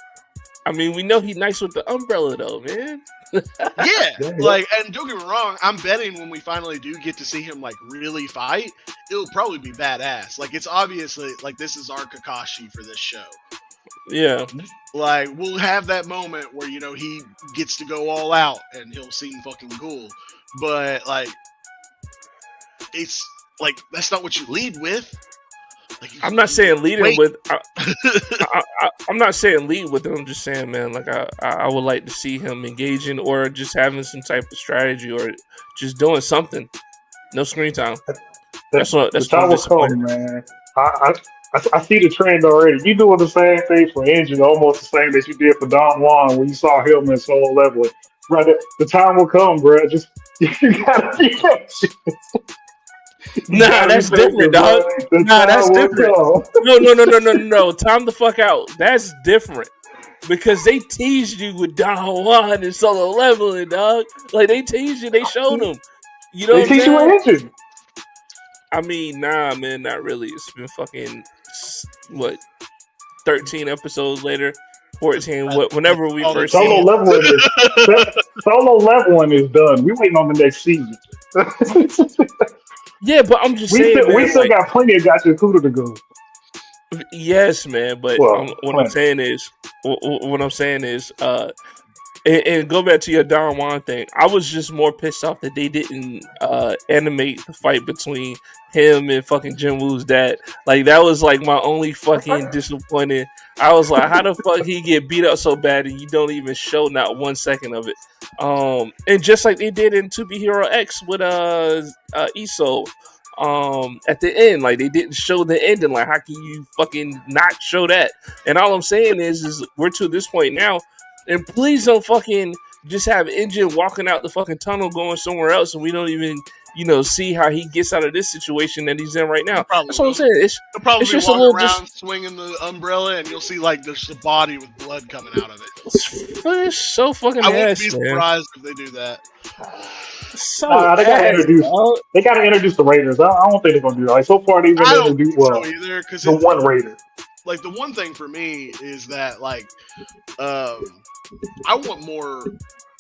I mean, we know he's nice with the umbrella, though, man. Yeah, like, and don't get me wrong, I'm betting when we finally do get to see him, like, really fight, it'll probably be badass. Like, it's obviously, like, this is our Kakashi for this show. Yeah. Like, we'll have that moment where, you know, he gets to go all out and he'll seem fucking cool. But, like, it's, like, that's not what you lead with. Like, I'm not saying lead him wait. with. I'm not saying lead with it. I'm just saying, man, like I would like to see him engaging or just having some type of strategy or just doing something. No screen time. That's The what time I'm will disappointed. come, man. I see the trend already. You doing the same thing for Engine, almost the same as you did for Don Juan when you saw him in Solo Leveling. Brother, the time will come, bro. Just you gotta be patient. You Nah, gotta be that's different, patient, dog. bro. The Nah, that's time will different. come. No. Time the fuck out. That's different. Because they teased you with Don Juan and Solo Leveling, dog. Like, they teased you. They showed them. You know They what I'm teach you saying? an Engine. I mean, nah, man, not really. It's been fucking, what, 13 episodes later? 14. Whenever we all the first seen Solo him. Leveling is Solo Leveling is done. We waiting on the next season. Yeah, but I'm just we saying, still we man, still like, got plenty of Gotcha Cuda to go. yes, man, but Well, what I'm plenty. saying is, and go back to your Don Juan thing. I was just more pissed off that they didn't animate the fight between him and fucking Jin Woo's dad. Like, that was like my only fucking disappointing. I was like, how the fuck he get beat up so bad and you don't even show not 1 second of it? And just like they did in To Be Hero X with Iso. At the end, like, they didn't show the ending. Like, how can you fucking not show that? And all I'm saying is we're to this point now. And please don't fucking just have Engine walking out the fucking tunnel going somewhere else, and we don't even, see how he gets out of this situation that he's in right He now. probably That's what I'm will. saying. He'll probably It's be just a walking little around swinging the umbrella, and you'll see like there's a body with blood coming out of it. it's so fucking I wouldn't ass, be man. surprised if they do that. So They gotta ass, introduce. dog. They gotta introduce the Raiders. I don't think they're gonna do that. Like so far, they've I don't introduced think so either, because the one Raider. like the one thing for me is that like I want more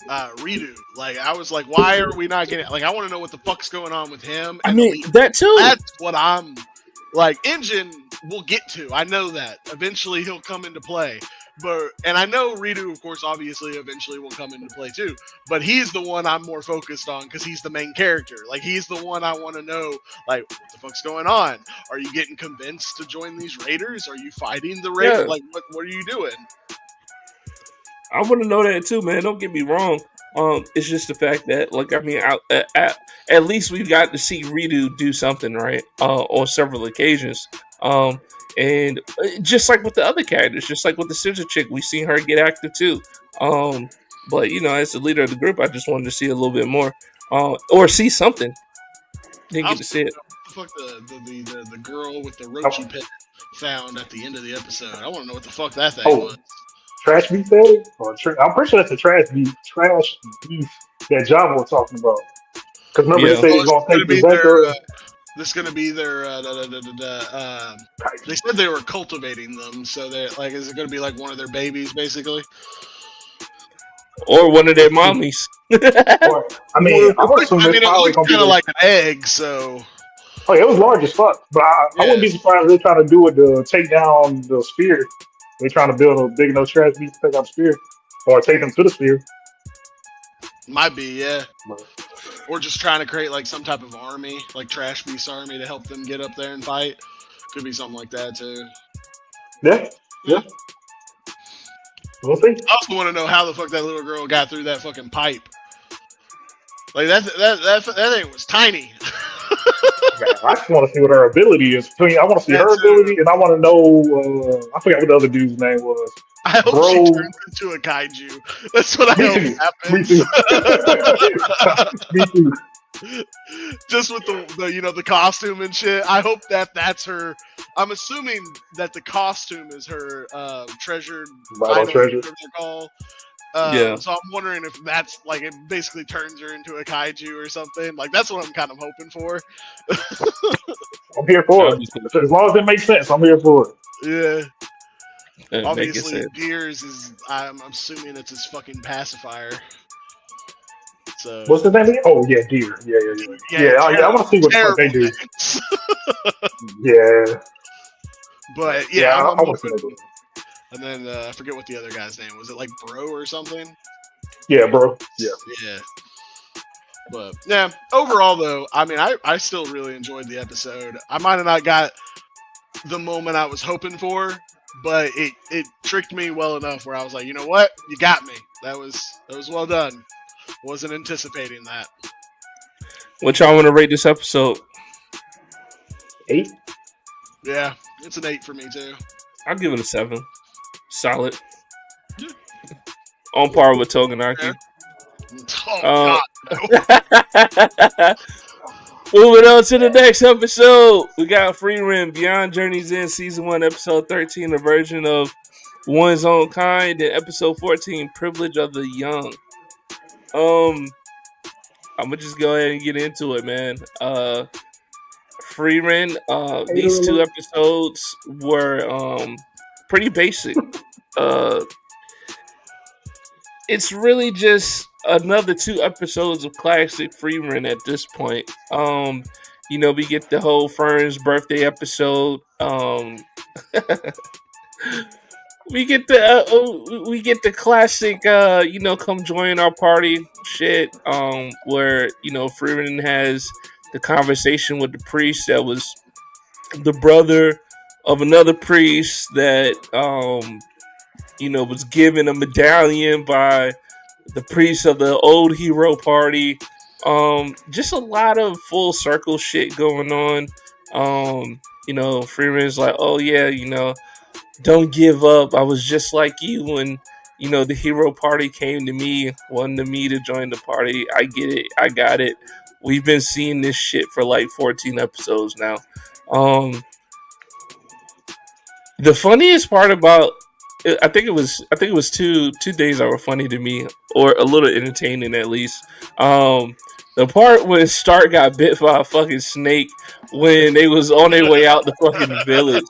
Ridu. Like, I was like, why are we not getting? Like, I want to know what the fuck's going on with him. I And mean, that too. That's what I'm like. Engine will get to. I know that eventually he'll come into play. And I know Ridu, of course, obviously, eventually will come into play too. But he's the one I'm more focused on because he's the main character. Like, he's the one I want to know. Like, what the fuck's going on? Are you getting convinced to join these raiders? Are you fighting the raiders? Yeah. Like, what are you doing? I want to know that too, man. Don't get me wrong. It's just the fact that, like, I mean, at least we got to see Ridu do something, right? On several occasions. And just like with the other characters, just like with the Scissor Chick, we seen her get active too. But as the leader of the group, I just wanted to see a little bit more, or see something. Didn't get to see it. What the fuck the girl with the roachy pit found at the end of the episode? I want to know what the fuck that thing was. Trash beef thing? I'm pretty sure that's the trash beef that Java was talking about. Because remember, he said he's going to take the Becker. This is going to be their. They said they were cultivating them, so they're like, is it going to be like one of their babies, basically? Or one of their mommies. I mean, I would assume it's probably going to be kind of like an egg, so. Oh, yeah, it was large as fuck. But I wouldn't be surprised if they're trying to do it to take down the sphere. They're trying to build a big enough trash beef to take out the sphere. Or take them to the sphere. Might be, yeah. Or just trying to create like some type of army, like Trash Beast army to help them get up there and fight. Could be something like that too. Yeah. We'll see. I also want to know how the fuck that little girl got through that fucking pipe. Like that thing was tiny. Man, I just want to see what her ability is. I want to see her ability, and I want to know. I forgot what the other dude's name was. I hope she turns into a kaiju. That's what I hope happens. Me too. Just with the costume and shit. I hope that's her. I'm assuming that the costume is her treasured vital treasure. Whatever they're called. So I'm wondering if that's like it basically turns her into a kaiju or something. Like, that's what I'm kind of hoping for. I'm here for it. As long as it makes sense, I'm here for it. Yeah. Obviously, Gears is. I'm assuming it's his fucking pacifier. So. What's the name? Oh yeah, Gear. Yeah. I want to see what the fuck they do. Yeah. But I want to see And then I forget what the other guy's name was. It like Bro or something? Yeah, bro. Yeah. Yeah. But yeah, overall though, I mean, I still really enjoyed the episode. I might have not got the moment I was hoping for, but it tricked me well enough where I was like, you know what, you got me. That was well done. Wasn't anticipating that. What y'all want to rate this episode? 8. Yeah, it's an 8 for me too. I'll give it a 7. Solid. Yeah. On par with Toganaki. Oh God, no. Moving on to the next episode, we got Frieren Beyond Journey's End Season 1, Episode 13, a version of One's Own Kind, and Episode 14, Privilege of the Young. I'm gonna just go ahead and get into it, man. Frieren, these 2 episodes were pretty basic. It's really just another 2 episodes of classic Frieren at this point. We get the whole Fern's birthday episode. We get the classic come join our party shit. Where Frieren has the conversation with the priest that was the brother of another priest that was given a medallion by the priest of the old hero party. Just a lot of full circle shit going on. Freeman's like, oh yeah, don't give up. I was just like you when, the hero party came to me, wanted me to join the party. I get it. I got it. We've been seeing this shit for like 14 episodes now. The funniest part about I think it was two days that were funny to me, or a little entertaining at least. The part when Stark got bit by a fucking snake when they was on their way out the fucking village,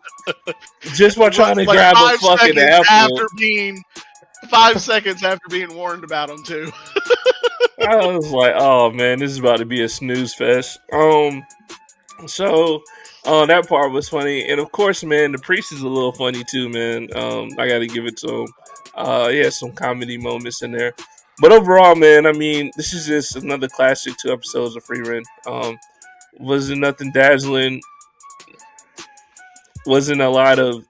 just by trying to like grab a fucking apple. 5 seconds after being warned about him too. I was like, oh man, this is about to be a snooze fest. So that part was funny, and of course, man, the priest is a little funny too, man. I got to give it to him. He has some comedy moments in there, but overall, man, I mean, this is just another classic 2 episodes of Frieren. Wasn't nothing dazzling. Wasn't a lot of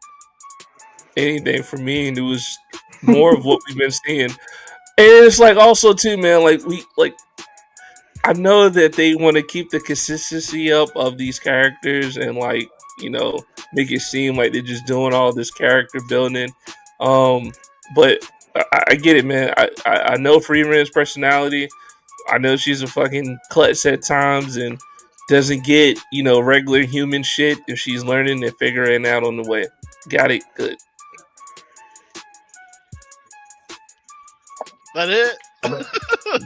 anything for me, and it was more of what we've been seeing. And it's like also too, man, I know that they want to keep the consistency up of these characters and make it seem like they're just doing all this character building. But I get it, man. I know Freeman's personality. I know she's a fucking klutz at times and doesn't get, regular human shit if she's learning and figuring it out on the way. Got it. Good. That it?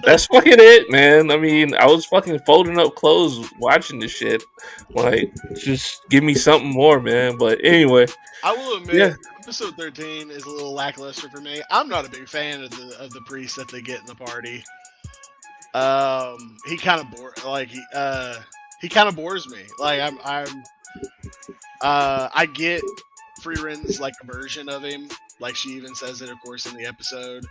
That's fucking it, man. I mean, I was fucking folding up clothes watching this shit. Like, just give me something more, man. But anyway, I will admit, episode 13 is a little lackluster for me. I'm not a big fan of the priest that they get in the party. He kind of he kind of bores me. Like I get Freeren's like a version of him. Like she even says it, of course, in the episode.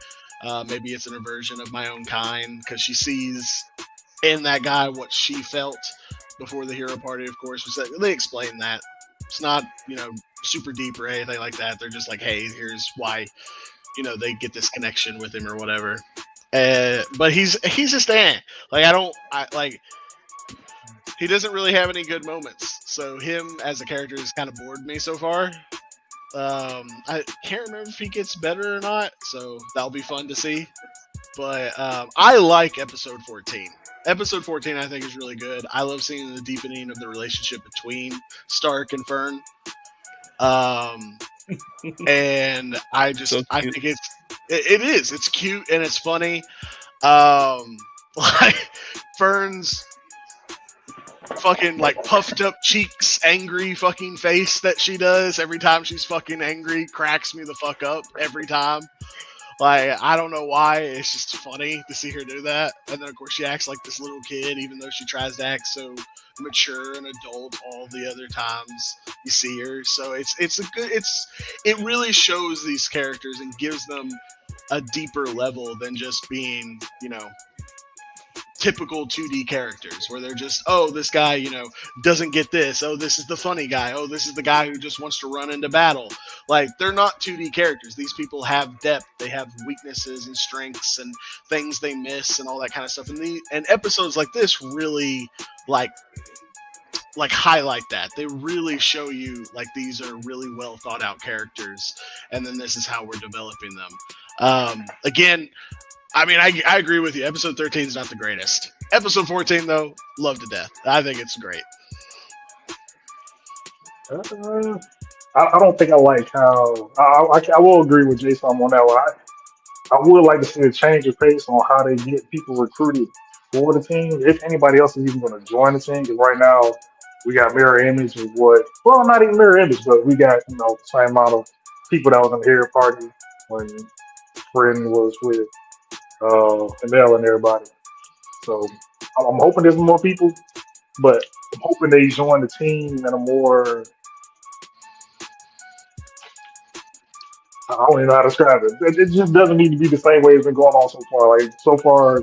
Maybe it's an aversion of my own kind because she sees in that guy what she felt before the hero party, of course. They explain that. It's not, super deep or anything like that. They're just like, hey, here's why, they get this connection with him or whatever. But he's just he doesn't really have any good moments. So him as a character has kind of bored me so far. I can't remember if he gets better or not, so that'll be fun to see. But I like episode 14. Episode 14, I think, is really good. I love seeing the deepening of the relationship between Stark and Fern. And I think it's cute and it's funny. Like Fern's fucking like puffed up cheeks, angry fucking face that she does every time she's fucking angry cracks me the fuck up every time. Like, I don't know why. It's just funny to see her do that. And then, of course, she acts like this little kid, even though she tries to act so mature and adult all the other times you see her. So it really shows these characters and gives them a deeper level than just being, typical 2D characters where they're just, oh, this guy, doesn't get this. Oh, this is the funny guy. Oh, this is the guy who just wants to run into battle. Like, they're not 2D characters. These people have depth. They have weaknesses and strengths and things they miss and all that kind of stuff. And episodes like this really like highlight that. They really show you like these are really well thought out characters, and then this is how we're developing them. Again, I mean, I agree with you. Episode 13 is not the greatest. Episode 14, though, love to death. I think it's great. I don't think I like how. I will agree with Jason on that one. I would like to see a change of pace on how they get people recruited for the team. If anybody else is even going to join the team, because right now we got mirror image of what. Well, not even mirror image, but we got the same amount of people that was in the hair party when Friend was with Mel and everybody. So I'm hoping there's more people, but I'm hoping they join the team in a more. I don't even know how to describe it. It just doesn't need to be the same way it's been going on so far. Like so far,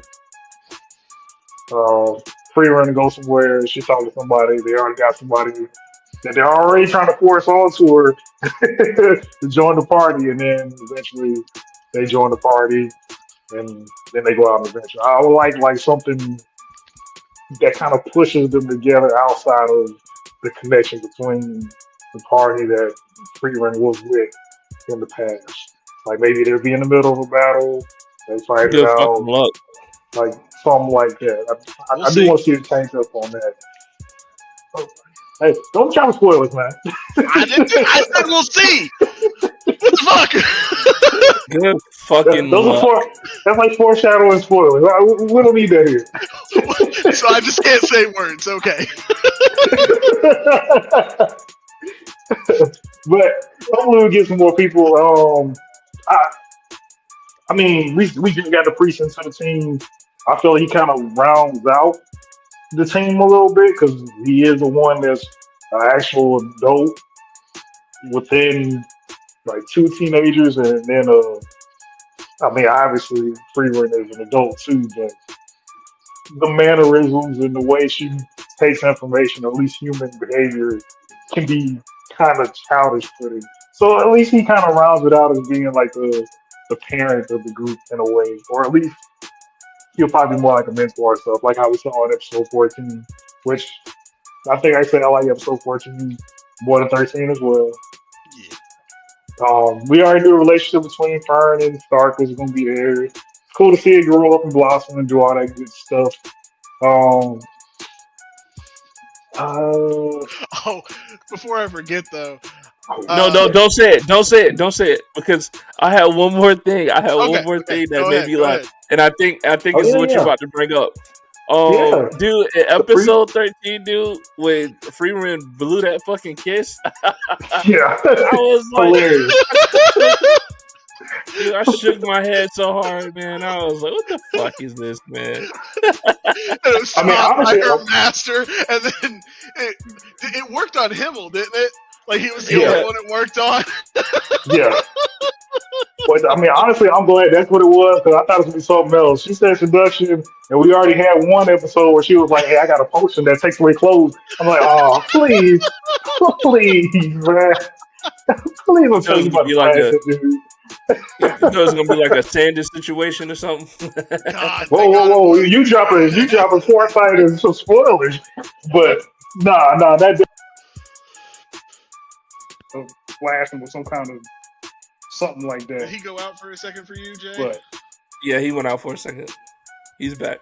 Free Run to go somewhere. She talked to somebody. They already got somebody that they're already trying to force onto her to join the party, and then eventually they join the party, and then they go out on an adventure. I would like something that kind of pushes them together outside of the connection between the party that Free Run was with in the past. Like maybe they'll be in the middle of a battle, they fight it Good out, fucking luck. like something like that. I do want to see it change up on that. Oh, hey, don't try to spoil it, man. I said we'll see. What the fuck? Good fucking Those luck. are that's like foreshadowing spoilers. We don't need that here. So I just can't say words. Okay. But hopefully we get some more people. I mean, we just got the priest into the team. I feel like he kind of rounds out the team a little bit because he is the one that's an actual adult within like two teenagers, and then I mean, obviously, Freeland is an adult too, but the mannerisms and the way she takes information, at least human behavior, can be kind of childish footing. So at least he kind of rounds it out as being like the parent of the group in a way, or at least he'll probably be more like a mentor and stuff, like how we saw in episode 14, which I think I said I like episode 14 more than 13 as well. Yeah. We already knew a relationship between Fern and Stark was going to be there. It's cool to see it grow up and blossom and do all that good stuff. Oh, before I forget though. No, don't say it. Don't say it because I have one more thing. I have one more thing that made me laugh, and I think it's what you're about to bring up. Dude, in episode 13, dude, when Freeman blew that fucking kiss, yeah, I was like, hilarious. Dude, I shook my head so hard, man. I was like, "What the fuck is this, man?" It was honestly, like her master, and then it worked on Himmel, didn't it? Like he was the only one it worked on. Yeah. But I mean, honestly, I'm glad that's what it was because I thought it was gonna be something else. She said seduction, and we already had one episode where she was like, "Hey, I got a potion that takes away clothes." I'm like, "Oh, please, please, man, please don't tell me about dude." You know it's gonna be like a Sanders situation or something. God, whoa! You dropping foresight and some spoilers, but nah, that flashing with some kind of something like that. Did he go out for a second for you, Jay? But yeah, he went out for a second. He's back.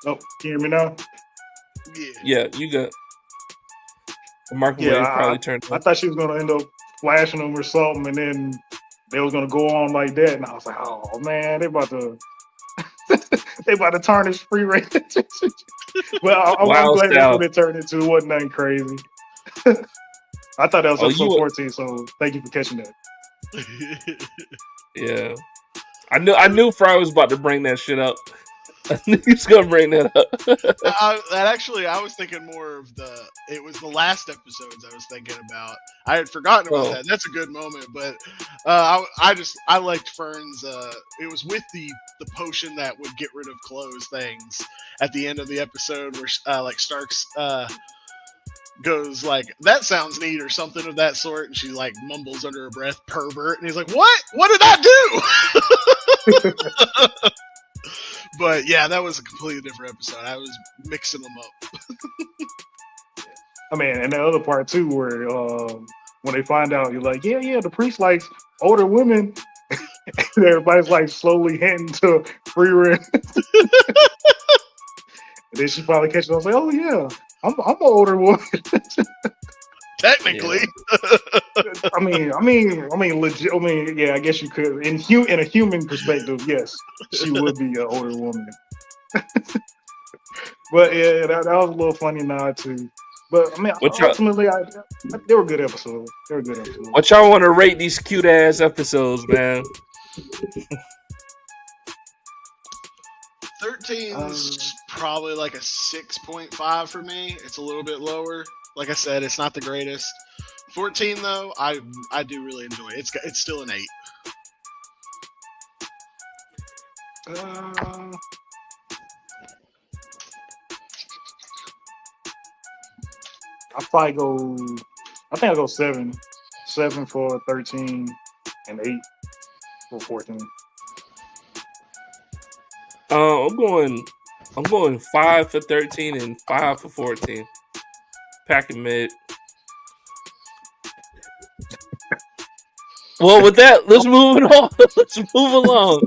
Oh, can you hear me now? Yeah, you got. The microwave probably turned on. I thought she was gonna end up flashing them or something, and then they was gonna go on like that, and I was like, "Oh man, they about to tarnish Free Range." Well, I'm glad that's what it turned into. It wasn't nothing crazy. I thought that was episode 14, so thank you for catching that. Yeah. I knew Fry was about to bring that shit up. I knew he was gonna bring that up. I was thinking more of it was the last episodes I was thinking about. I had forgotten about that. That's a good moment, but I liked Fern's. It was with the potion that would get rid of clothes things at the end of the episode where like Starks goes like, that sounds neat or something of that sort, and she like mumbles under her breath, pervert, and he's like, what did I do? But yeah, that was a completely different episode. I was mixing them up. I mean, and the other part too, where when they find out, you're like, yeah, the priest likes older women. And everybody's like slowly heading to free rent. And then she finally catches. I was like, oh yeah, I'm an older woman. Technically, I mean, legit. I mean, yeah, I guess you could. In a human perspective, yes, she would be an older woman. But yeah, that was a little funny nod too. But I mean, ultimately, they were good episodes. What y'all want to rate these cute ass episodes, man? 13's probably like a 6.5 for me. It's a little bit lower. Like I said, it's not the greatest. 14 though, I do really enjoy it. It's still an 8. I think I'll go 7. 7 for 13 and 8 for 14. I'm going 5 for 13 and 5 for 14. Packing mid. Well, with that, let's move it on. Let's move along.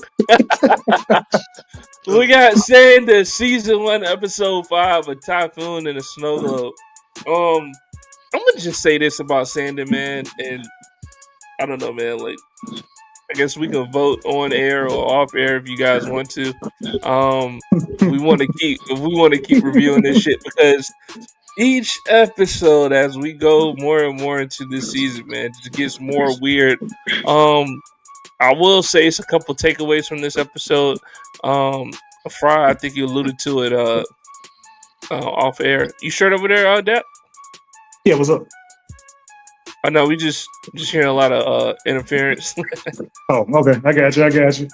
We got Sanda season 1, episode 5, a typhoon and a snow globe. I'm gonna just say this about Sanda, man, and I don't know, man. Like, I guess we can vote on air or off air if you guys want to. We want to keep reviewing this shit because each episode, as we go more and more into this season, man, just gets more weird. I will say it's a couple takeaways from this episode. Fry, I think you alluded to it off air. You shirt over there, Dap? Yeah, what's up? I know we just hearing a lot of interference. Oh, okay. I got you.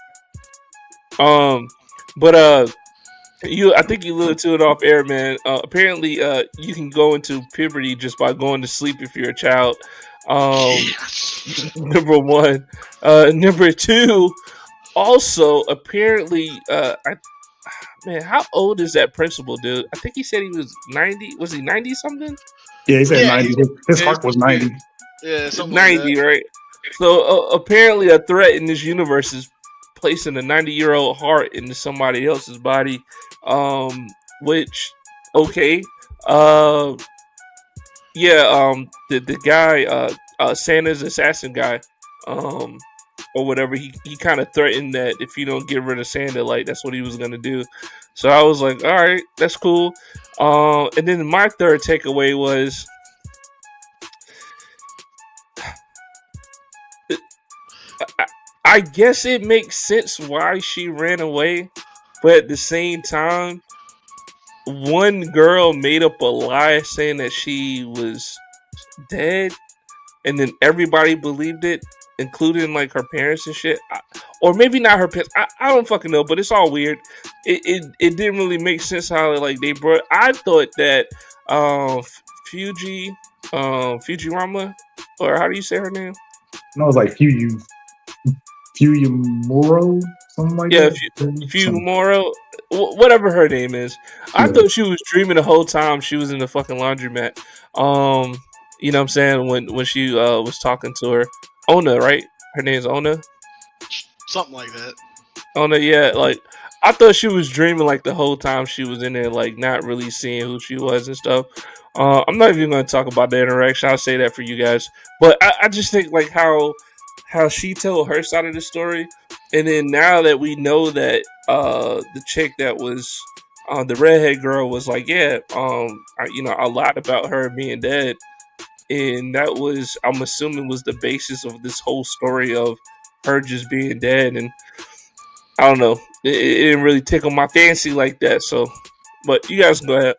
But I think you alluded to it off air, man. Apparently, you can go into puberty just by going to sleep if you're a child. Number 1. Number 2. Also, apparently, man, how old is that principal, dude? I think he said he was 90. Was he 90 something? Yeah, he said 90. His heart was 90. Yeah, 90, like right? So apparently, a threat in this universe is placing a 90-year-old heart into somebody else's body. Which, okay, yeah, the guy, Santa's assassin guy, or whatever, he kind of threatened that if you don't get rid of Santa, like that's what he was gonna do. So I was like, all right, that's cool. And then my third takeaway was, I guess it makes sense why she ran away, but at the same time, one girl made up a lie saying that she was dead, and then everybody believed it, including like her parents and shit, or maybe not her parents. I don't fucking know, but it's all weird. It didn't really make sense how like they brought. I thought that Fujirama, or how do you say her name? No, it's like Fuyumuro, something like that. Yeah, Fuyumuro, whatever her name is. I thought she was dreaming the whole time she was in the fucking laundromat. You know what I'm saying? When she was talking to her. Ona, right? Her name's Ona? Something like that. Ona, yeah. Like, I thought she was dreaming like the whole time she was in there, like not really seeing who she was and stuff. I'm not even going to talk about the interaction. I'll say that for you guys. But I just think like how she told her side of the story, and then now that we know that the chick that was the redhead girl was like, yeah, I lied about her being dead, and that was, I'm assuming, was the basis of this whole story of her just being dead. And I don't know. It didn't really tickle my fancy like that. So, but you guys go ahead.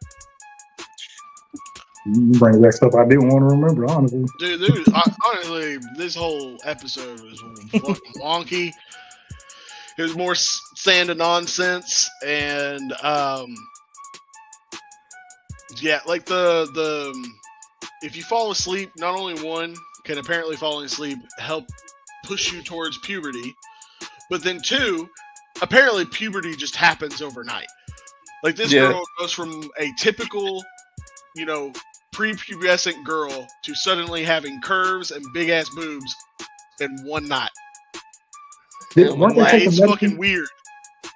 You bring back stuff I didn't want to remember, honestly. Dude, honestly, this whole episode was fucking wonky. It was more sand and nonsense, and yeah, like the if you fall asleep, not only one can apparently falling asleep help push you towards puberty, but then two, apparently puberty just happens overnight. Like this girl goes from a typical, prepubescent girl to suddenly having curves and big ass boobs in one night. It's fucking weird.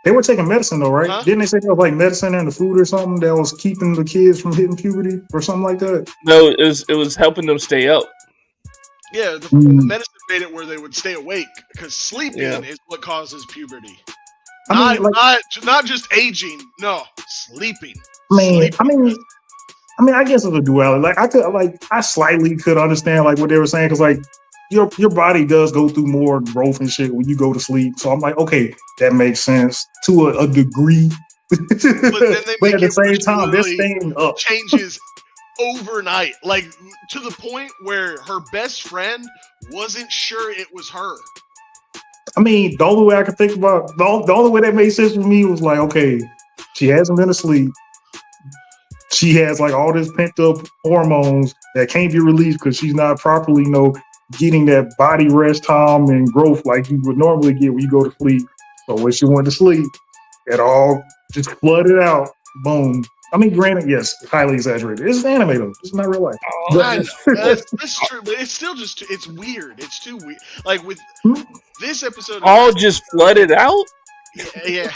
They were taking medicine though, right? Huh? Didn't they say there was like medicine in the food or something that was keeping the kids from hitting puberty or something like that? No, it was helping them stay up. Yeah, the medicine made it where they would stay awake because sleeping is what causes puberty. Not just aging. No, sleeping. I guess it's a duality. Like I slightly could understand like what they were saying because like your body does go through more growth and shit when you go to sleep. So I'm like, okay, that makes sense to a degree. But at the same time, this thing changes overnight, like to the point where her best friend wasn't sure it was her. I mean, the only way I could think about the only way that made sense for me was like, okay, she hasn't been asleep. She has like all this pent up hormones that can't be released because she's not properly, getting that body rest time and growth like you would normally get when you go to sleep. So when she went to sleep, it all just flooded out. Boom. I mean, granted, yes, highly exaggerated. It's anime though. It's not real life. That's true, but it's still it's weird. It's too weird. Like with this episode, all just flooded out. Yeah.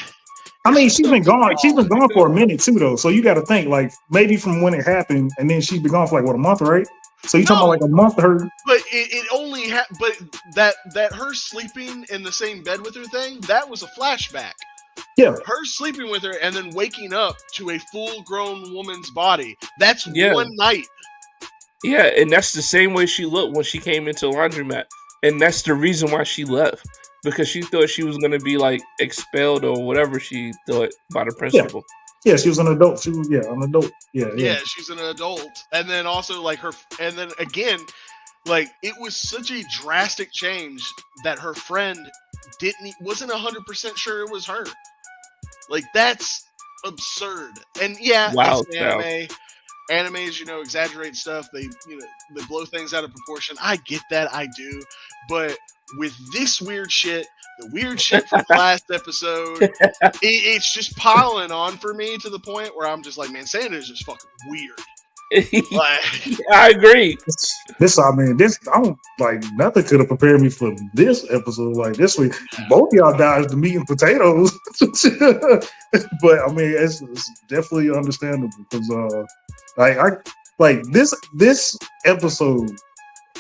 I mean, she's been gone. She's been gone for a minute too, though. So you got to think, like, maybe from when it happened, and then she's been gone for like a month, right? So you talking about like a month? Her, but it only but that her sleeping in the same bed with her thing, that was a flashback. Yeah, her sleeping with her and then waking up to a full-grown woman's body. That's one night. Yeah, and that's the same way she looked when she came into the laundromat, and that's the reason why she left. Because she thought she was going to be like expelled or whatever she thought by the principal. Yeah, she was an adult. She was an adult. Yeah, she's an adult. And then also like and then again, like it was such a drastic change that her friend wasn't 100% sure it was her. Like that's absurd. And wow, it's anime. Animes, exaggerate stuff. They blow things out of proportion. I get that, I do. But with this weird shit, the weird shit from last episode, it's just piling on for me to the point where I'm just like, man, Santa is just fucking weird. I agree. I don't like nothing could have prepared me for this episode. Like this week, both y'all dodged the meat and potatoes. But I mean, it's definitely understandable because this episode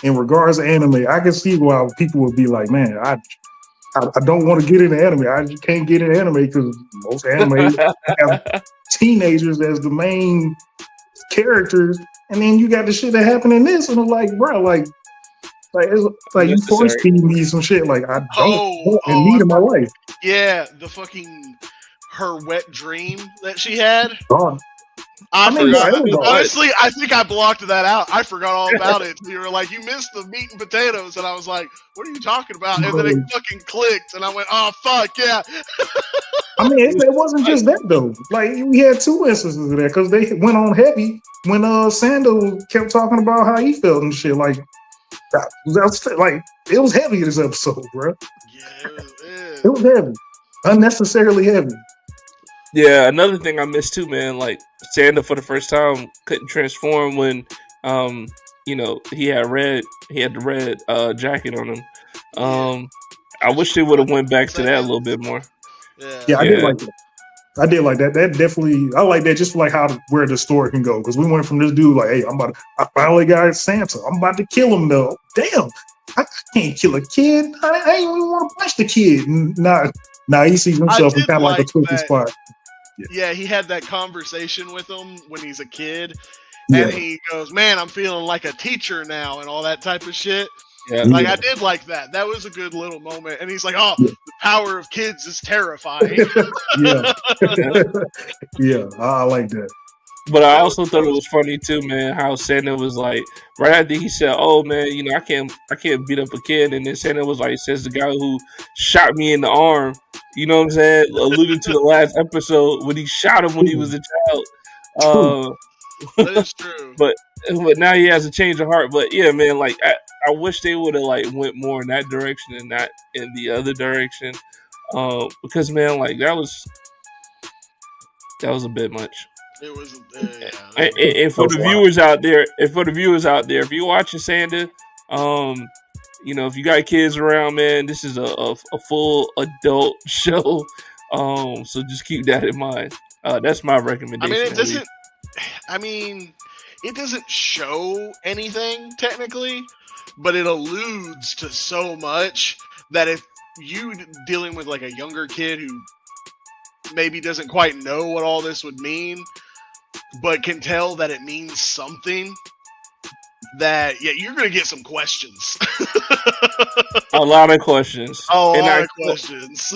in regards to anime, I can see why people would be like, man, I don't want to get into anime. I just can't get into anime because most anime have teenagers as the main characters, and then you got the shit that happened in this, and I'm like, bro, like it's like you force feeding me some shit like I don't want and need in my life. Yeah, the fucking her wet dream that she had. God. Honestly, I think I blocked that out. I forgot all about it. You were like, you missed the meat and potatoes, and I was like, what are you talking about? And then it fucking clicked, and I went, oh fuck yeah. I mean, it wasn't just that though. Like we had two instances of that because they went on heavy when Sando kept talking about how he felt and shit. Like that was like it was heavy this episode, bro. Yeah, it was heavy, unnecessarily heavy. Yeah, another thing I missed too, man. Like Sanda for the first time couldn't transform when, he had the red jacket on him. I wish they would have went back to that a little bit more. Yeah, I did like that. I did like that. That definitely, I like that. Just like where the story can go, because we went from this dude like, hey, I finally got Santa. I'm about to kill him though. Damn, I can't kill a kid. I ain't even want to punch the kid. Nah, he sees himself in kind of like a twisted spot. Yeah, he had that conversation with him when he's a kid, and he goes, "Man, I'm feeling like a teacher now," and all that type of shit. Yeah. Like, I did like that. That was a good little moment. And he's like, oh, the power of kids is terrifying. Yeah, Yeah. yeah, I like that. But I That also was- thought that it was- was funny too, man. How Santa was like, right after he said, "Oh man, you know, I can't beat up a kid," and then Santa was like, "Says the guy who shot me in the arm." You know what I'm saying? Alluding to the last episode when he shot him when he was a child. True. That is true. But now he has a change of heart. But yeah, man, like I wish they would have like went more in that direction and not in the other direction. Because man, like that was a bit much. It was, And for the viewers out there, if you're watching Santa, you know, if you got kids around, man, this is a full adult show. So just keep that in mind. That's my recommendation. It doesn't show anything technically, but it alludes to so much that if you dealing with like a younger kid who maybe doesn't quite know what all this would mean, but can tell that it means something, that you're gonna get some questions. A lot of questions. Questions.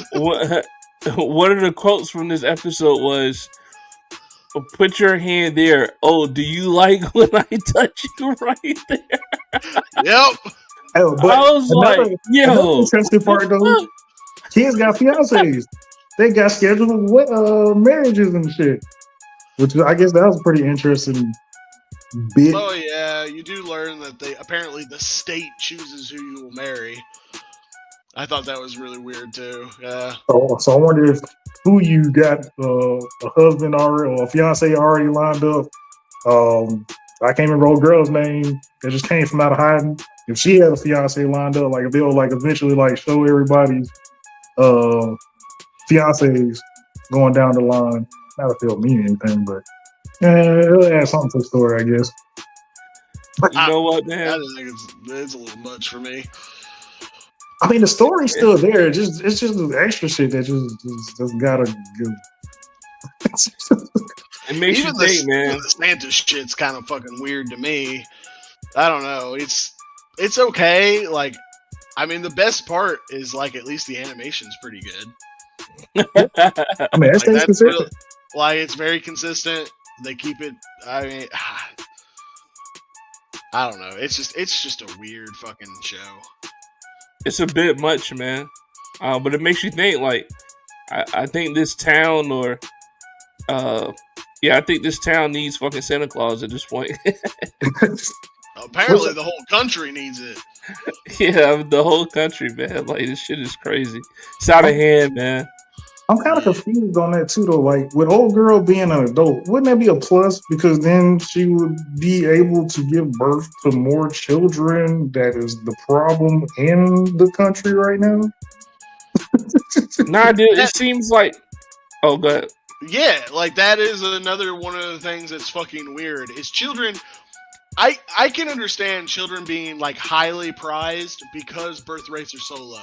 One of the quotes from this episode was, "Put your hand there. Oh, do you like when I touch you right there?" Yep. Oh, but I was like, yo, another interesting part though, kids got fiancés. They got scheduled marriages and shit. Which I guess that was a pretty interesting bit. Oh yeah, you do learn that apparently the state chooses who you will marry. I thought that was really weird too. Yeah. So I wonder if who you got a husband already or a fiance already lined up. I can't remember old girl's name that just came from out of hiding. If she had a fiance lined up, like if they'll like eventually like show everybody's fiancés going down the line. Not if they'll mean anything, but it'll add something to the story, I guess. You know what, I man? just think it's a little much for me. I mean, the story's still there. It's just the extra shit that just gotta give. It makes Even you think, man. The Santa shit's kind of fucking weird to me. I don't know. It's okay. Like, I mean, the best part is like at least the animation's pretty good. I mean, that's consistent. Really, like, it's very consistent. They keep it. I mean, I don't know. It's just a weird fucking show. It's a bit much, man. But it makes you think. Like, I think this town, I think this town needs fucking Santa Claus at this point. Apparently, the whole country needs it. Yeah, the whole country, man. Like, this shit is crazy. It's out of hand, man. I'm kind of confused on that too, though. Like, with old girl being an adult, wouldn't that be a plus? Because then she would be able to give birth to more children. That is the problem in the country right now. Nah, dude, it seems like. Oh, go ahead. Yeah, like that is another one of the things that's fucking weird. Is children. I can understand children being like highly prized because birth rates are so low.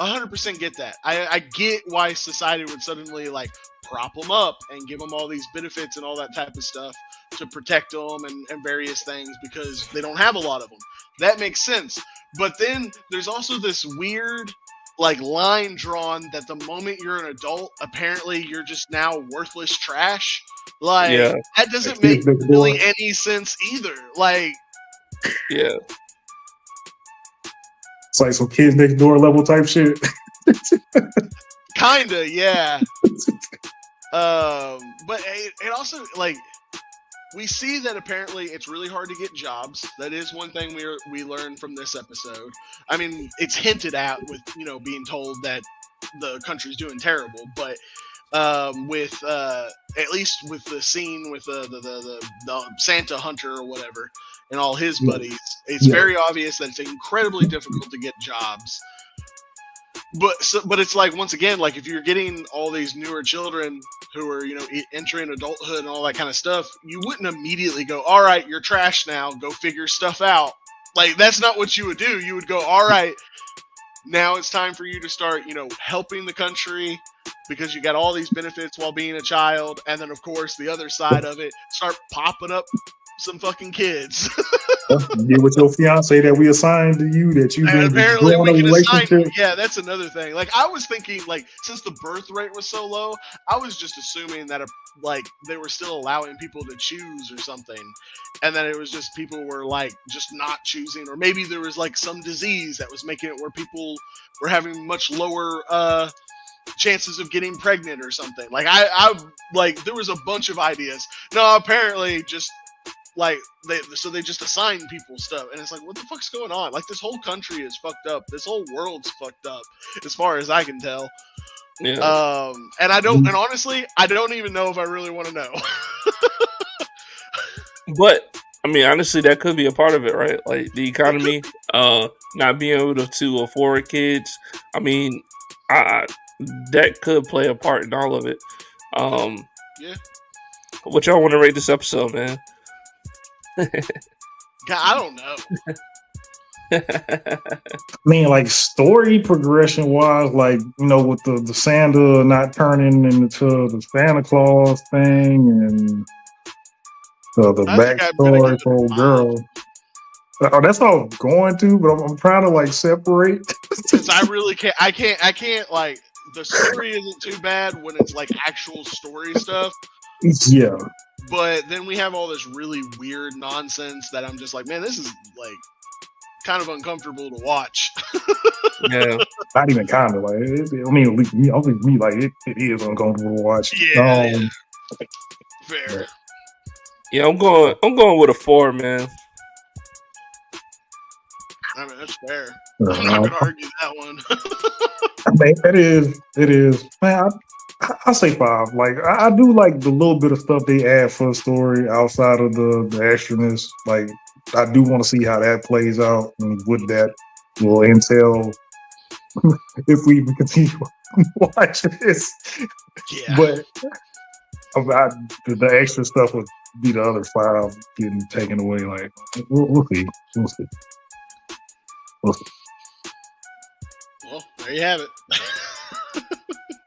100% get that. I get why society would suddenly like prop them up and give them all these benefits and all that type of stuff to protect them and various things because they don't have a lot of them. That makes sense. But then there's also this weird like line drawn that the moment you're an adult, apparently you're just now worthless trash. Like, that doesn't make really any sense either. Like, yeah. It's like some kids next door level type shit. Kinda, yeah. But it also, like, we see that apparently it's really hard to get jobs. That is one thing we learned from this episode. I mean, it's hinted at with, being told that the country's doing terrible, but with at least with the scene with the Santa hunter or whatever and all his buddies, it's very obvious that it's incredibly difficult to get jobs. But it's like, once again, like if you're getting all these newer children who are, entering adulthood and all that kind of stuff, you wouldn't immediately go, all right, you're trash now, go figure stuff out. Like, that's not what you would do. You would go, all right, now it's time for you to start, helping the country because you got all these benefits while being a child. And then, of course, the other side of it, start popping up some fucking kids. Get with your fiance that we assigned to you that you've And been apparently growing we a can assign. relationship. Yeah, that's another thing. Like I was thinking, like since the birth rate was so low, I was just assuming that like they were still allowing people to choose or something, and then it was just people were like just not choosing, or maybe there was like some disease that was making it where people were having much lower chances of getting pregnant or something. Like I like there was a bunch of ideas. No, apparently just like they just assign people stuff, and it's like, what the fuck's going on? Like this whole country is fucked up. This whole world's fucked up, as far as I can tell. Yeah. And I don't, and honestly, I don't even know if I really want to know. But I mean, honestly, that could be a part of it, right? Like the economy, not being able to afford kids. I mean, I that could play a part in all of it. Yeah. What y'all want to rate this episode, man? God, I don't know. I mean, like story progression wise, like with the Santa not turning into the Santa Claus thing and the I think I'm gonna backstory give it for a old 5. girl. Oh, that's all I'm going to, but I'm trying to like separate. Because I really can't. I can't like the story isn't too bad when it's like actual story stuff. Yeah. But then we have all this really weird nonsense that I'm just like, man, this is like kind of uncomfortable to watch. Yeah. Not even kind of like. I mean, at least me, like it is uncomfortable to watch. Yeah. Fair. Yeah, I'm going with a 4, man. I mean, that's fair. I'm not gonna argue that one. I mean, it is. Man, I say 5. Like I do like the little bit of stuff they add for the story outside of the extraness. Like I do want to see how that plays out and what that will entail if we even continue watching this. Yeah. But the extra stuff would be the other 5 getting taken away. Like we'll see. We'll see. Well, there you have it.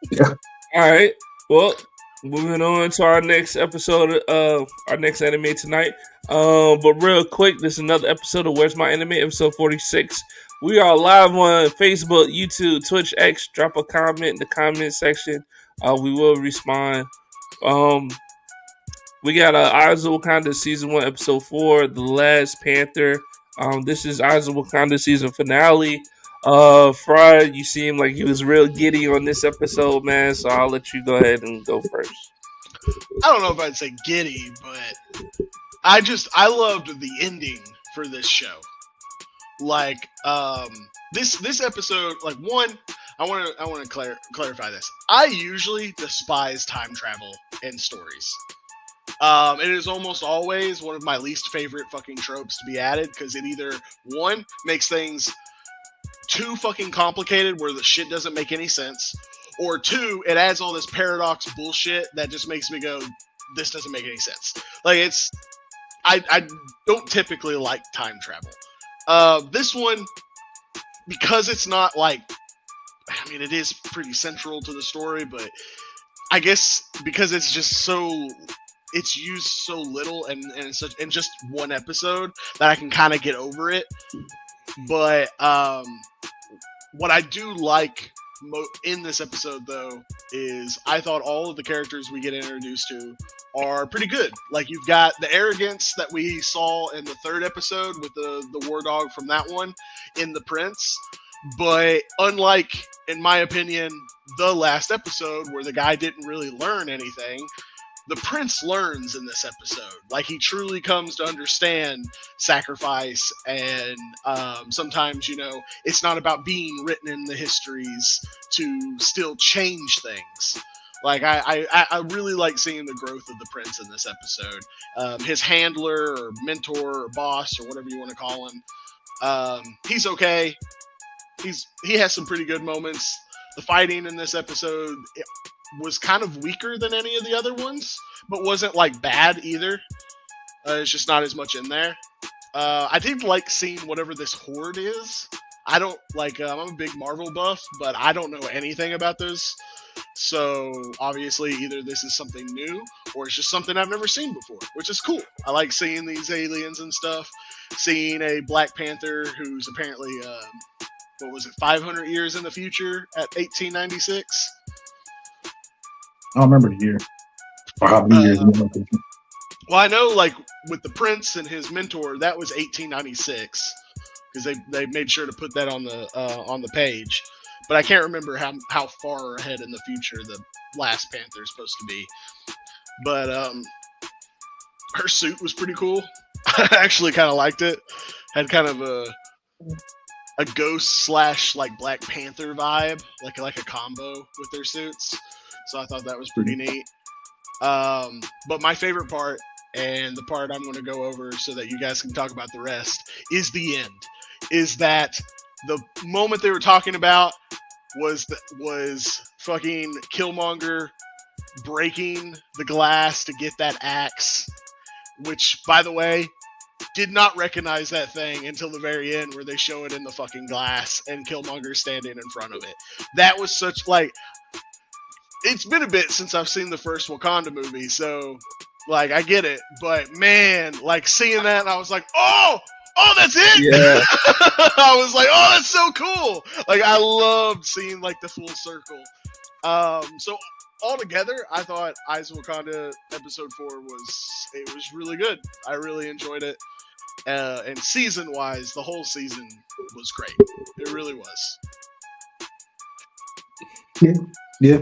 Yeah. All right. Well, moving on to our next episode of our next anime tonight. But real quick, this is another episode of Where's My Anime, episode 46. We are live on Facebook, YouTube, Twitch, X. Drop a comment in the comment section. We will respond. We got Eyes of Wakanda season 1, episode 4, The Last Panther. This is Eyes of Wakanda season finale. Fry, you seem like you was real giddy on this episode, man. So I'll let you go ahead and go first. I don't know if I'd say giddy, but I loved the ending for this show. Like this episode, like one, I want to clarify this. I usually despise time travel in stories. It is almost always one of my least favorite fucking tropes to be added because it either one makes things too fucking complicated where the shit doesn't make any sense, or 2, it adds all this paradox bullshit that just makes me go, this doesn't make any sense. Like I don't typically like time travel. This one, because it's not like, I mean, it is pretty central to the story, but I guess because it's just it's used so little and in just one episode that I can kind of get over it. But what I do like in this episode, though, is I thought all of the characters we get introduced to are pretty good. Like, you've got the arrogance that we saw in the 3rd episode with the war dog from that one in the Prince. But unlike, in my opinion, the last episode where the guy didn't really learn anything, the Prince learns in this episode. Like, he truly comes to understand sacrifice, and sometimes, it's not about being written in the histories to still change things. Like, I really like seeing the growth of the Prince in this episode. His handler or mentor or boss or whatever you want to call him, he's okay. He has some pretty good moments. The fighting in this episode was kind of weaker than any of the other ones, but wasn't like bad either. It's just not as much in there. I did like seeing whatever this horde is. I don't like. I'm a big Marvel buff, but I don't know anything about this. So obviously, either this is something new or it's just something I've never seen before, which is cool. I like seeing these aliens and stuff. Seeing a Black Panther who's apparently, what was it, 500 years in the future at 1896. I don't remember the year or how many years. Well, I know, like with the prince and his mentor, that was 1896 because they made sure to put that on the page. But I can't remember how far ahead in the future the last Panther is supposed to be. But her suit was pretty cool. I actually kind of liked it. Had kind of a ghost / like Black Panther vibe, like a combo with their suits. So I thought that was pretty neat. But my favorite part, and the part I'm going to go over so that you guys can talk about the rest, is the end. Is that the moment they were talking about was fucking Killmonger breaking the glass to get that axe, which, by the way, did not recognize that thing until the very end where they show it in the fucking glass and Killmonger standing in front of it. That was such, like, it's been a bit since I've seen the first Wakanda movie, so, like, I get it, but man, like, seeing that, and I was like, oh, that's it? Yeah. I was like, oh, that's so cool. Like, I loved seeing, like, the full circle. So altogether, I thought Eyes of Wakanda episode 4 was really good. I really enjoyed it. And season-wise, the whole season was great. It really was. Yeah.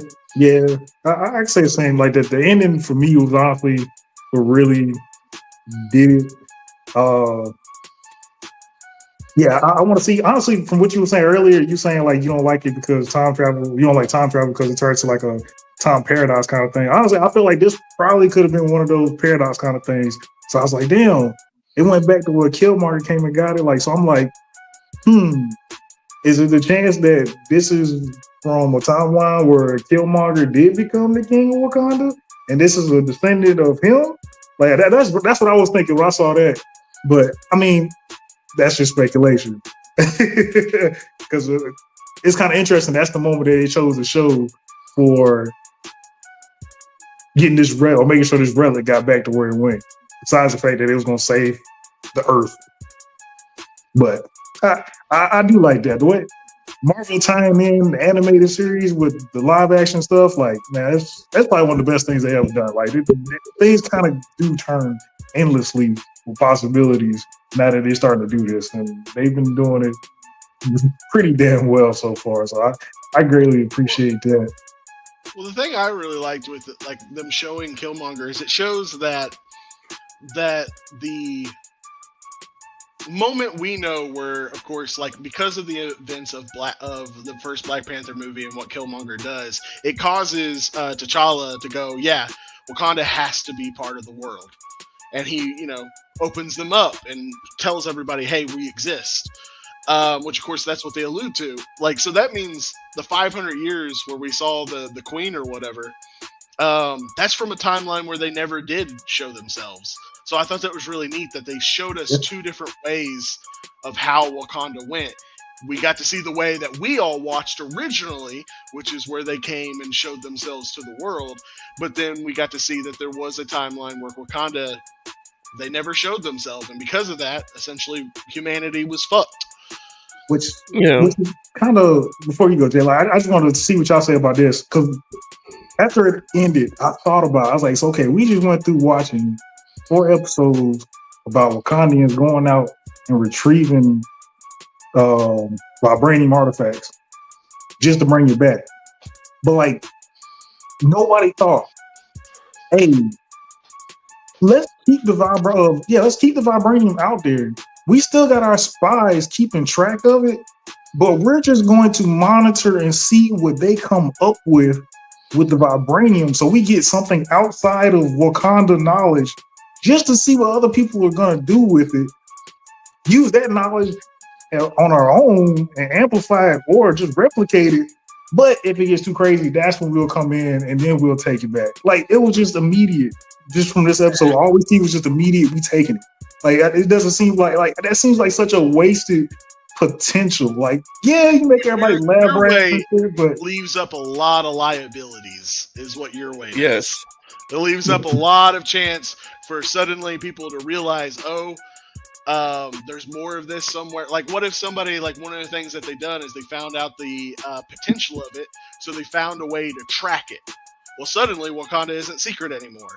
I say the same. Like that, the ending for me was honestly what really did it. Yeah, I want to see, honestly, from what you were saying earlier, you saying like you don't like it because time travel, you don't like time travel because it turns to like a time paradox kind of thing. Honestly, I feel like this probably could have been one of those paradox kind of things. So I was like, damn, it went back to where Killmonger came and got it. Like, so I'm like, is it the chance that this is from a timeline where Killmonger did become the king of Wakanda? And this is a descendant of him? Like, that's what I was thinking when I saw that. But, I mean, that's just speculation. Because it's kind of interesting. That's the moment that they chose to show for getting this relic, or making sure this relic got back to where it went. Besides the fact that it was going to save the Earth. But I do like that. The way Marvel tying in the animated series with the live action stuff, like, man, that's probably one of the best things they ever done. Like, things kind of do turn endlessly with possibilities now that they're starting to do this, and they've been doing it pretty damn well so far. So I greatly appreciate that. Well, the thing I really liked with it, like them showing Killmonger, is it shows that the moment we know where, of course, like because of the events of the first Black Panther movie and what Killmonger does, it causes T'Challa to go, yeah, Wakanda has to be part of the world. And he, opens them up and tells everybody, hey, we exist. Which, of course, that's what they allude to. Like, so that means the 500 years where we saw the queen or whatever, that's from a timeline where they never did show themselves. So I thought that was really neat that they showed us two different ways of how Wakanda went. We got to see the way that we all watched originally, which is where they came and showed themselves to the world. But then we got to see that there was a timeline where Wakanda, they never showed themselves. And because of that, essentially, humanity was fucked. Which kind of, before you go, Jay, like, I just wanted to see what y'all say about this. Because after it ended, I was like, so, okay, we just went through watching 4 episodes about Wakandians going out and retrieving vibranium artifacts just to bring it back. But like, nobody thought, hey, let's keep the vibranium out there. We still got our spies keeping track of it, but we're just going to monitor and see what they come up with the vibranium, so we get something outside of Wakanda knowledge, just to see what other people are going to do with it. Use that knowledge on our own and amplify it or just replicate it. But if it gets too crazy, that's when we'll come in and then we'll take it back. Like, it was just immediate. Just from this episode, all we see was just immediate, we taking it. Like, it doesn't seem like that seems like such a wasted potential. Like, yeah, you make everybody lab Your rats way and shit, but leaves up a lot of liabilities, is what your way Yes. does. It leaves up a lot of chance for suddenly people to realize, there's more of this somewhere. Like, what if somebody, like, one of the things that they done is they found out the potential of it, so they found a way to track it. Well, suddenly Wakanda isn't secret anymore.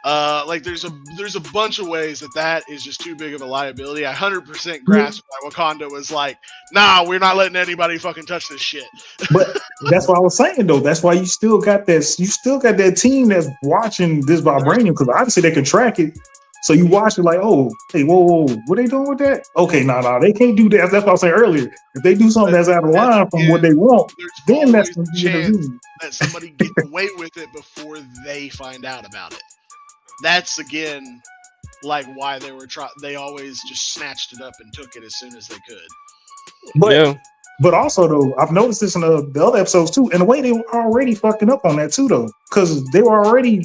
Like, there's a bunch of ways that is just too big of a liability. I 100% grasp why Wakanda was like, nah, we're not letting anybody fucking touch this shit. But that's what I was saying though. That's why you still got that team that's watching this vibranium, because obviously they can track it. So you watch it like, oh, hey, whoa, what are they doing with that? Okay, no, they can't do that. That's what I was saying earlier. If they do something that's out of line from what they want, then that's always a chance that somebody gets away with it before they find out about it. That's again like why they always just snatched it up and took it as soon as they could. But also though, I've noticed this in the other episodes too. In a way, they were already fucking up on that too though, because they were already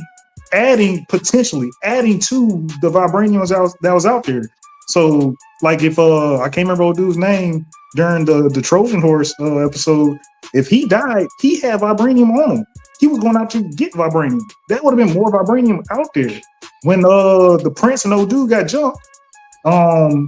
potentially adding to the vibranium that was out there. So like if I can't remember old dude's name during the Trojan horse episode, if he died, he had vibranium on him. He was going out to get vibranium. That would have been more vibranium out there. When the prince and old dude got jumped, hell,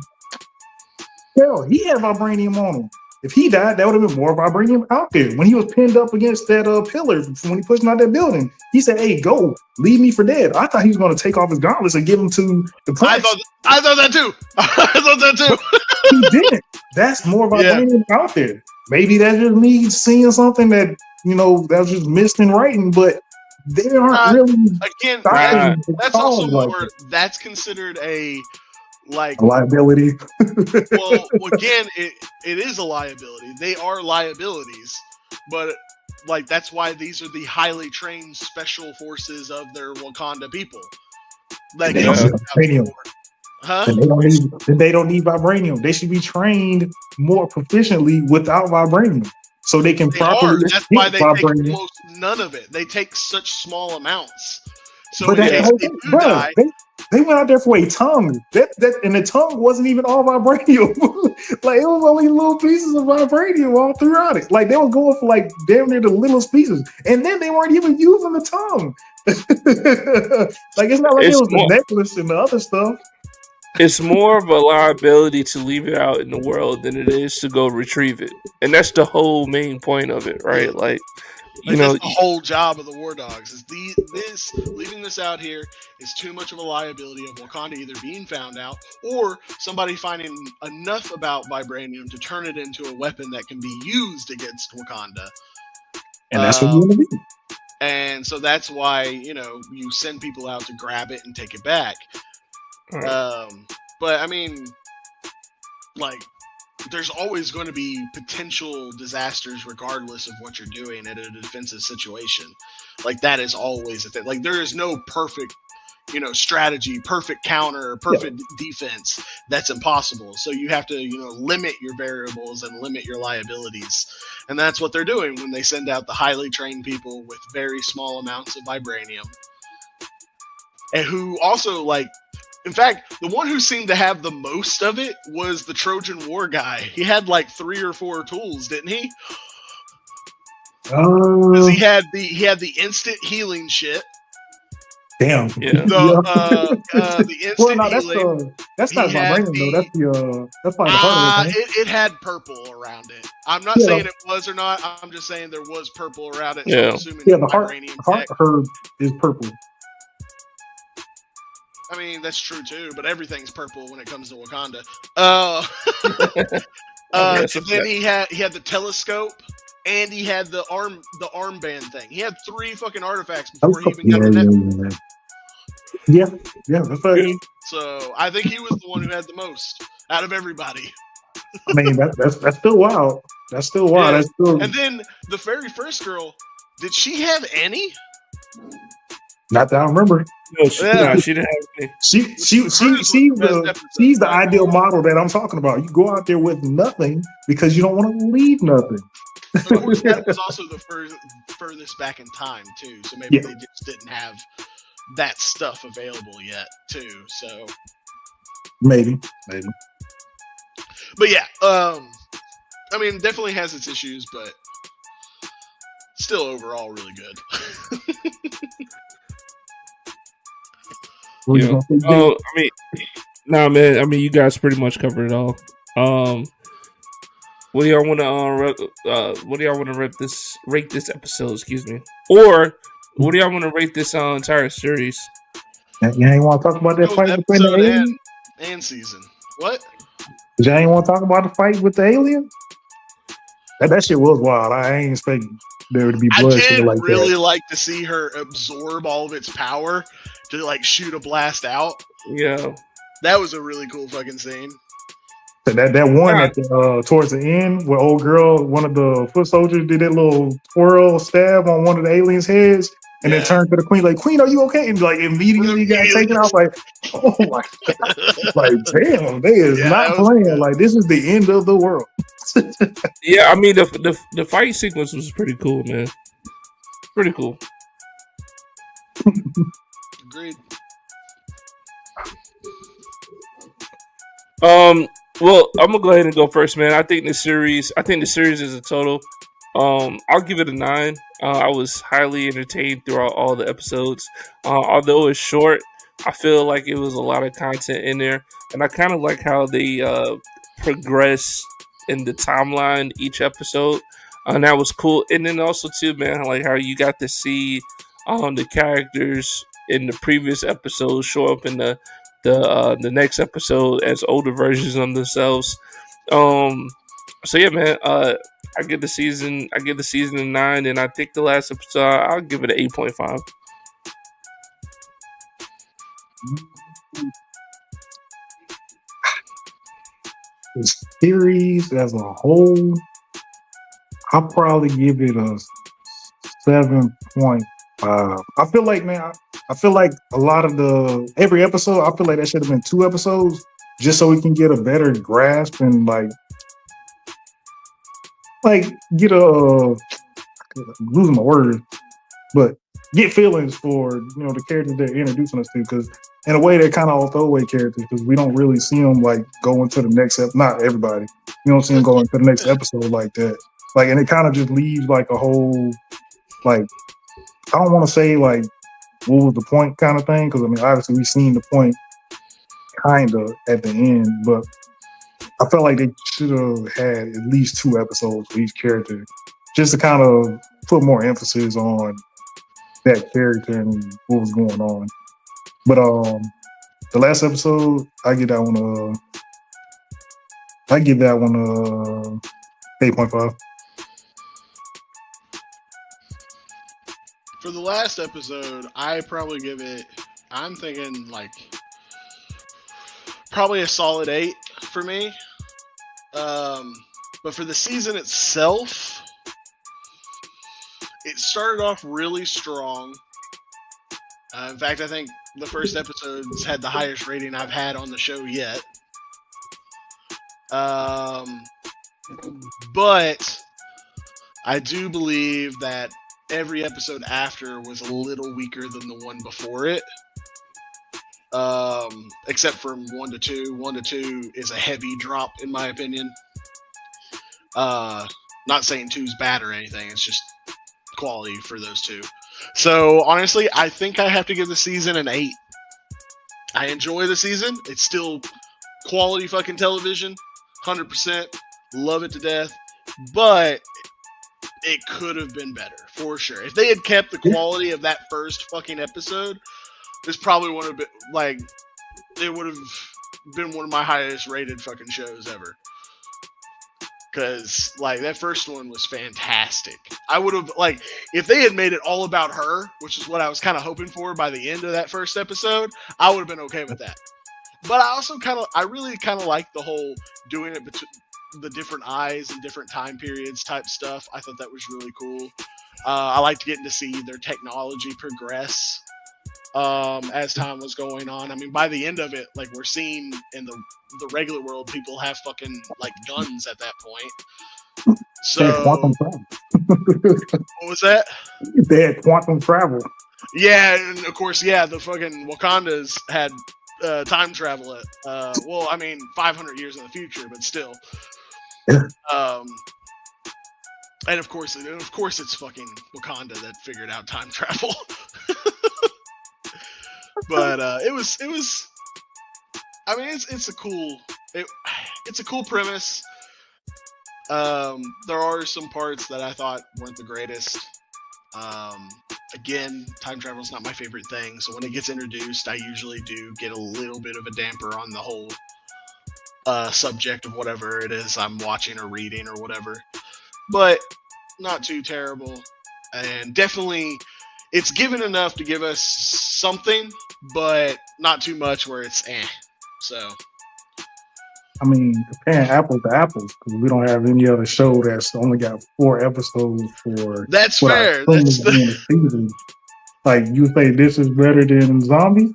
he had vibranium on him. If he died, that would have been more vibranium out there. When he was pinned up against that pillar, when he pushed him out that building, he said, "Hey, go, leave me for dead." I thought he was going to take off his gauntlets and give them to the prince. I thought that too. I thought that too. He didn't. That's more vibranium out there. Maybe that's just me seeing something that that was just missed in writing, but they aren't really. Again, that's also more. That's considered a liability. Well, again, it is a liability. They are liabilities, but like that's why these are the highly trained special forces of their Wakanda people. Like they don't need vibranium. Huh? They don't need vibranium. They should be trained more proficiently without vibranium, so they can properly. That's why they take almost none of it. They take such small amounts. So but they went out there for a tongue. And the tongue wasn't even all vibranium. Like it was only little pieces of vibranium all throughout it. Like they were going for like damn near the littlest pieces, and then they weren't even using the tongue. Like it's not like it was the necklace and the other stuff. It's more of a liability to leave it out in the world than it is to go retrieve it, and that's the whole main point of it, right? Like that's the whole job of the War Dogs is leaving this out here is too much of a liability of Wakanda either being found out or somebody finding enough about vibranium to turn it into a weapon that can be used against Wakanda. And that's what you want to do. And so that's why you send people out to grab it and take it back. Right. But I mean, like, there's always going to be potential disasters regardless of what you're doing in a defensive situation. Like that is always a thing. Like there is no perfect, strategy, perfect counter, perfect defense. That's impossible. So you have to, limit your variables and limit your liabilities. And that's what they're doing when they send out the highly trained people with very small amounts of vibranium. And who also in fact, the one who seemed to have the most of it was the Trojan War guy. He had like 3 or 4 tools, didn't he? Because he had the instant healing shit. Damn. Yeah. The instant healing. That's not vibranium though. That's probably the part of it. It had purple around it. I'm not saying it was or not. I'm just saying there was purple around it. So I'm assuming the heart herb is purple. I mean, that's true too, but everything's purple when it comes to Wakanda. And then he had the telescope, and he had the armband thing. He had 3 fucking artifacts before he even got the necklace. Yeah, that's right. So I think he was the one who had the most out of everybody. I mean, that's still wild. That's still wild. Yeah. That's still. And then the very first girl, did she have any? Not that I remember. No, she didn't have any. She's the ideal model that I'm talking about. You go out there with nothing because you don't want to leave nothing. Of course, that was also the furthest back in time too. So maybe they just didn't have that stuff available yet too. So maybe. But yeah, I mean, definitely has its issues, but still overall really good. What you Yeah. gonna say, Jay? I mean, nah, man. I mean, you guys pretty much covered it all. What do y'all want to what do y'all want to rate this episode? Excuse me, or what do y'all want to rate this entire series? You ain't want to talk about that Go with fight between the episode aliens? and season. What? You ain't want to talk about the fight with the alien? That shit was wild. I ain't expect there to be I bloodshed did like really that. like to see her absorb all of its power to like shoot a blast out. Yeah. That was a really cool fucking scene. That one Nah. at the towards the end where old girl, one of the foot soldiers, did that little twirl stab on one of the aliens' heads, and then turned to the queen like, "Queen, are you okay?" And like immediately got taken out. Like, oh my god! Like, damn, they is Yeah, not that was playing. good. Like, this is the end of the world. Yeah, I mean the fight sequence was pretty cool, man. Pretty cool. Agreed. Well, I'm gonna go ahead and go first, man. I think the series is a total. I'll give it a 9. I was highly entertained throughout all the episodes. Although it's short, I feel like it was a lot of content in there, and I kind of like how they progress in the timeline each episode. And that was cool. And then also too, man, like how you got to see the characters in the previous episodes show up in the next episode as older versions of themselves. So yeah, man. I give the season a 9, and I think the last episode I'll give it an 8.5. The series as a whole, I'll probably give it a 7.5. I feel like, man, I feel like a lot of every episode, I feel like that should have been 2 episodes just so we can get a better grasp and like get losing my words, but get feelings for the characters they're introducing us to, because in a way they're kind of all throwaway characters because we don't really see them like go into the next not everybody, you don't see them go into the next episode like that, like, and it kind of just leaves like a whole, like, I don't want to say like what was the point kind of thing, because I mean obviously we've seen the point kind of at the end, but I felt like they should have had at least 2 episodes for each character just to kind of put more emphasis on that character and what was going on. But the last episode, I give that one 8.5. For the last episode, I probably give it. I'm thinking like probably a solid 8 for me. But for the season itself, it started off really strong. In fact, I think the first episodes had the highest rating I've had on the show yet. But I do believe that every episode after was a little weaker than the one before it. Except from 1 to 2. 1 to 2 is a heavy drop in my opinion. Not saying 2's bad or anything. It's just quality for those 2. So honestly, I think I have to give the season an 8. I enjoy the season. It's still quality fucking television, 100%. Love it to death, but it could have been better for sure. If they had kept the quality of that first fucking episode, this probably would have been like, it would have been one of my highest rated fucking shows ever. Because like that first one was fantastic. I would have like, if they had made it all about her, which is what I was kind of hoping for by the end of that first episode, I would have been okay with that. But I really kind of like the whole doing it between the different eyes and different time periods type stuff. I thought that was really cool. I liked getting to see their technology progress as time was going on. I mean, by the end of it, like we're seeing in the regular world, people have fucking like guns at that point. They had quantum So travel. what was that? They had quantum travel. Yeah, and of course, yeah, the fucking Wakandas had time travel it. Well, I mean, 500 years in the future, but still. Yeah. And of course, it's fucking Wakanda that figured out time travel. But it was. I mean, it's a cool. It's a cool premise. There are some parts that I thought weren't the greatest. Again, time travel is not my favorite thing, so when it gets introduced, I usually do get a little bit of a damper on the whole subject of whatever it is I'm watching or reading or whatever. But not too terrible, and definitely it's given enough to give us something, but not too much where it's eh. So I mean, comparing apples to apples, because we don't have any other show that's only got 4 episodes for that's what fair. I assume is being a season. Like, you say this is better than Zombies?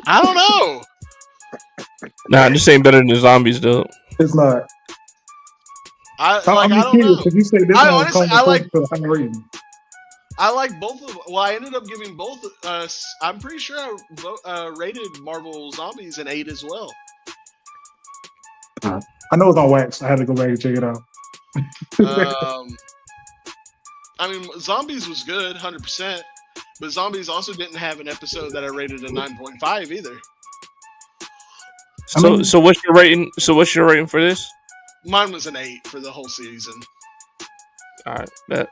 I don't know. Nah, this ain't better than Zombies, though. It's not. I I'm don't curious, know. because you say this I one honestly, comes I like close to high rating. I like both of. Well, I ended up giving both. I'm pretty sure I rated Marvel Zombies an 8 as well. I know it's on Wax. I had to go back and check it out. I mean, Zombies was good, 100%, but Zombies also didn't have an episode that I rated a 9.5 either. So what's your rating? So what's your rating for this? Mine was an 8 for the whole season. All right, bet.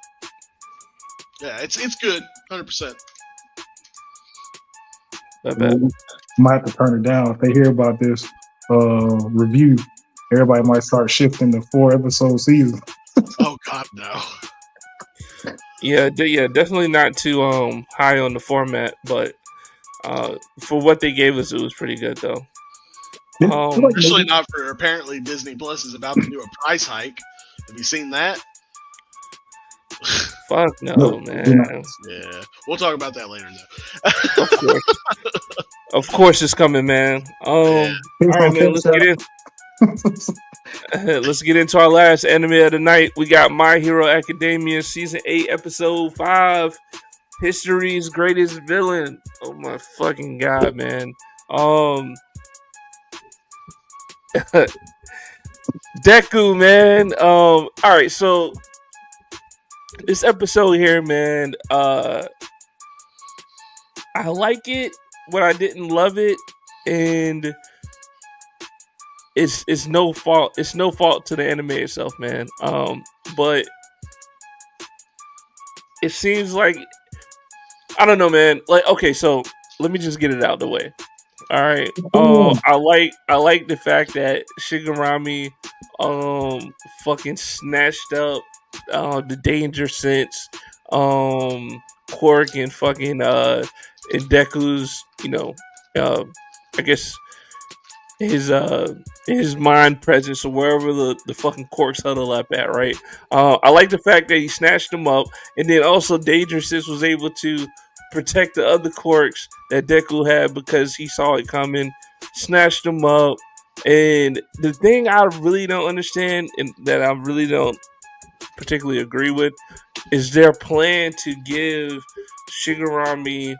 Yeah, it's good, 100%. I bet. Might have to turn it down if they hear about this review. Everybody might start shifting to 4-episode season. Oh God, no. Yeah, definitely not too high on the format, but for what they gave us, it was pretty good though. Especially not for apparently Disney Plus is about to do a price hike. Have you seen that? Fuck no, man. Yeah, we'll talk about that later though. Of course. Of course it's coming, man. All right, man, let's get in. Let's get into our last anime of the night. We got My Hero Academia Season 8, Episode 5, History's Greatest Villain. Oh my fucking god, man. Deku, man. Alright, so this episode here, man, I like it, but I didn't love it, and it's no fault. It's no fault to the anime itself, man. But it seems like, I don't know, man. Like, okay, so let me just get it out of the way. All right. I like the fact that Shigarami fucking snatched up the danger sense quirk and fucking in Deku's, I guess his mind presence or wherever the fucking corks huddle up at, right? I like the fact that he snatched them up, and then also Danger Sense was able to protect the other corks that Deku had because he saw it coming, snatched them up. And the thing I really don't understand and that I really don't particularly agree with is their plan to give Shigarami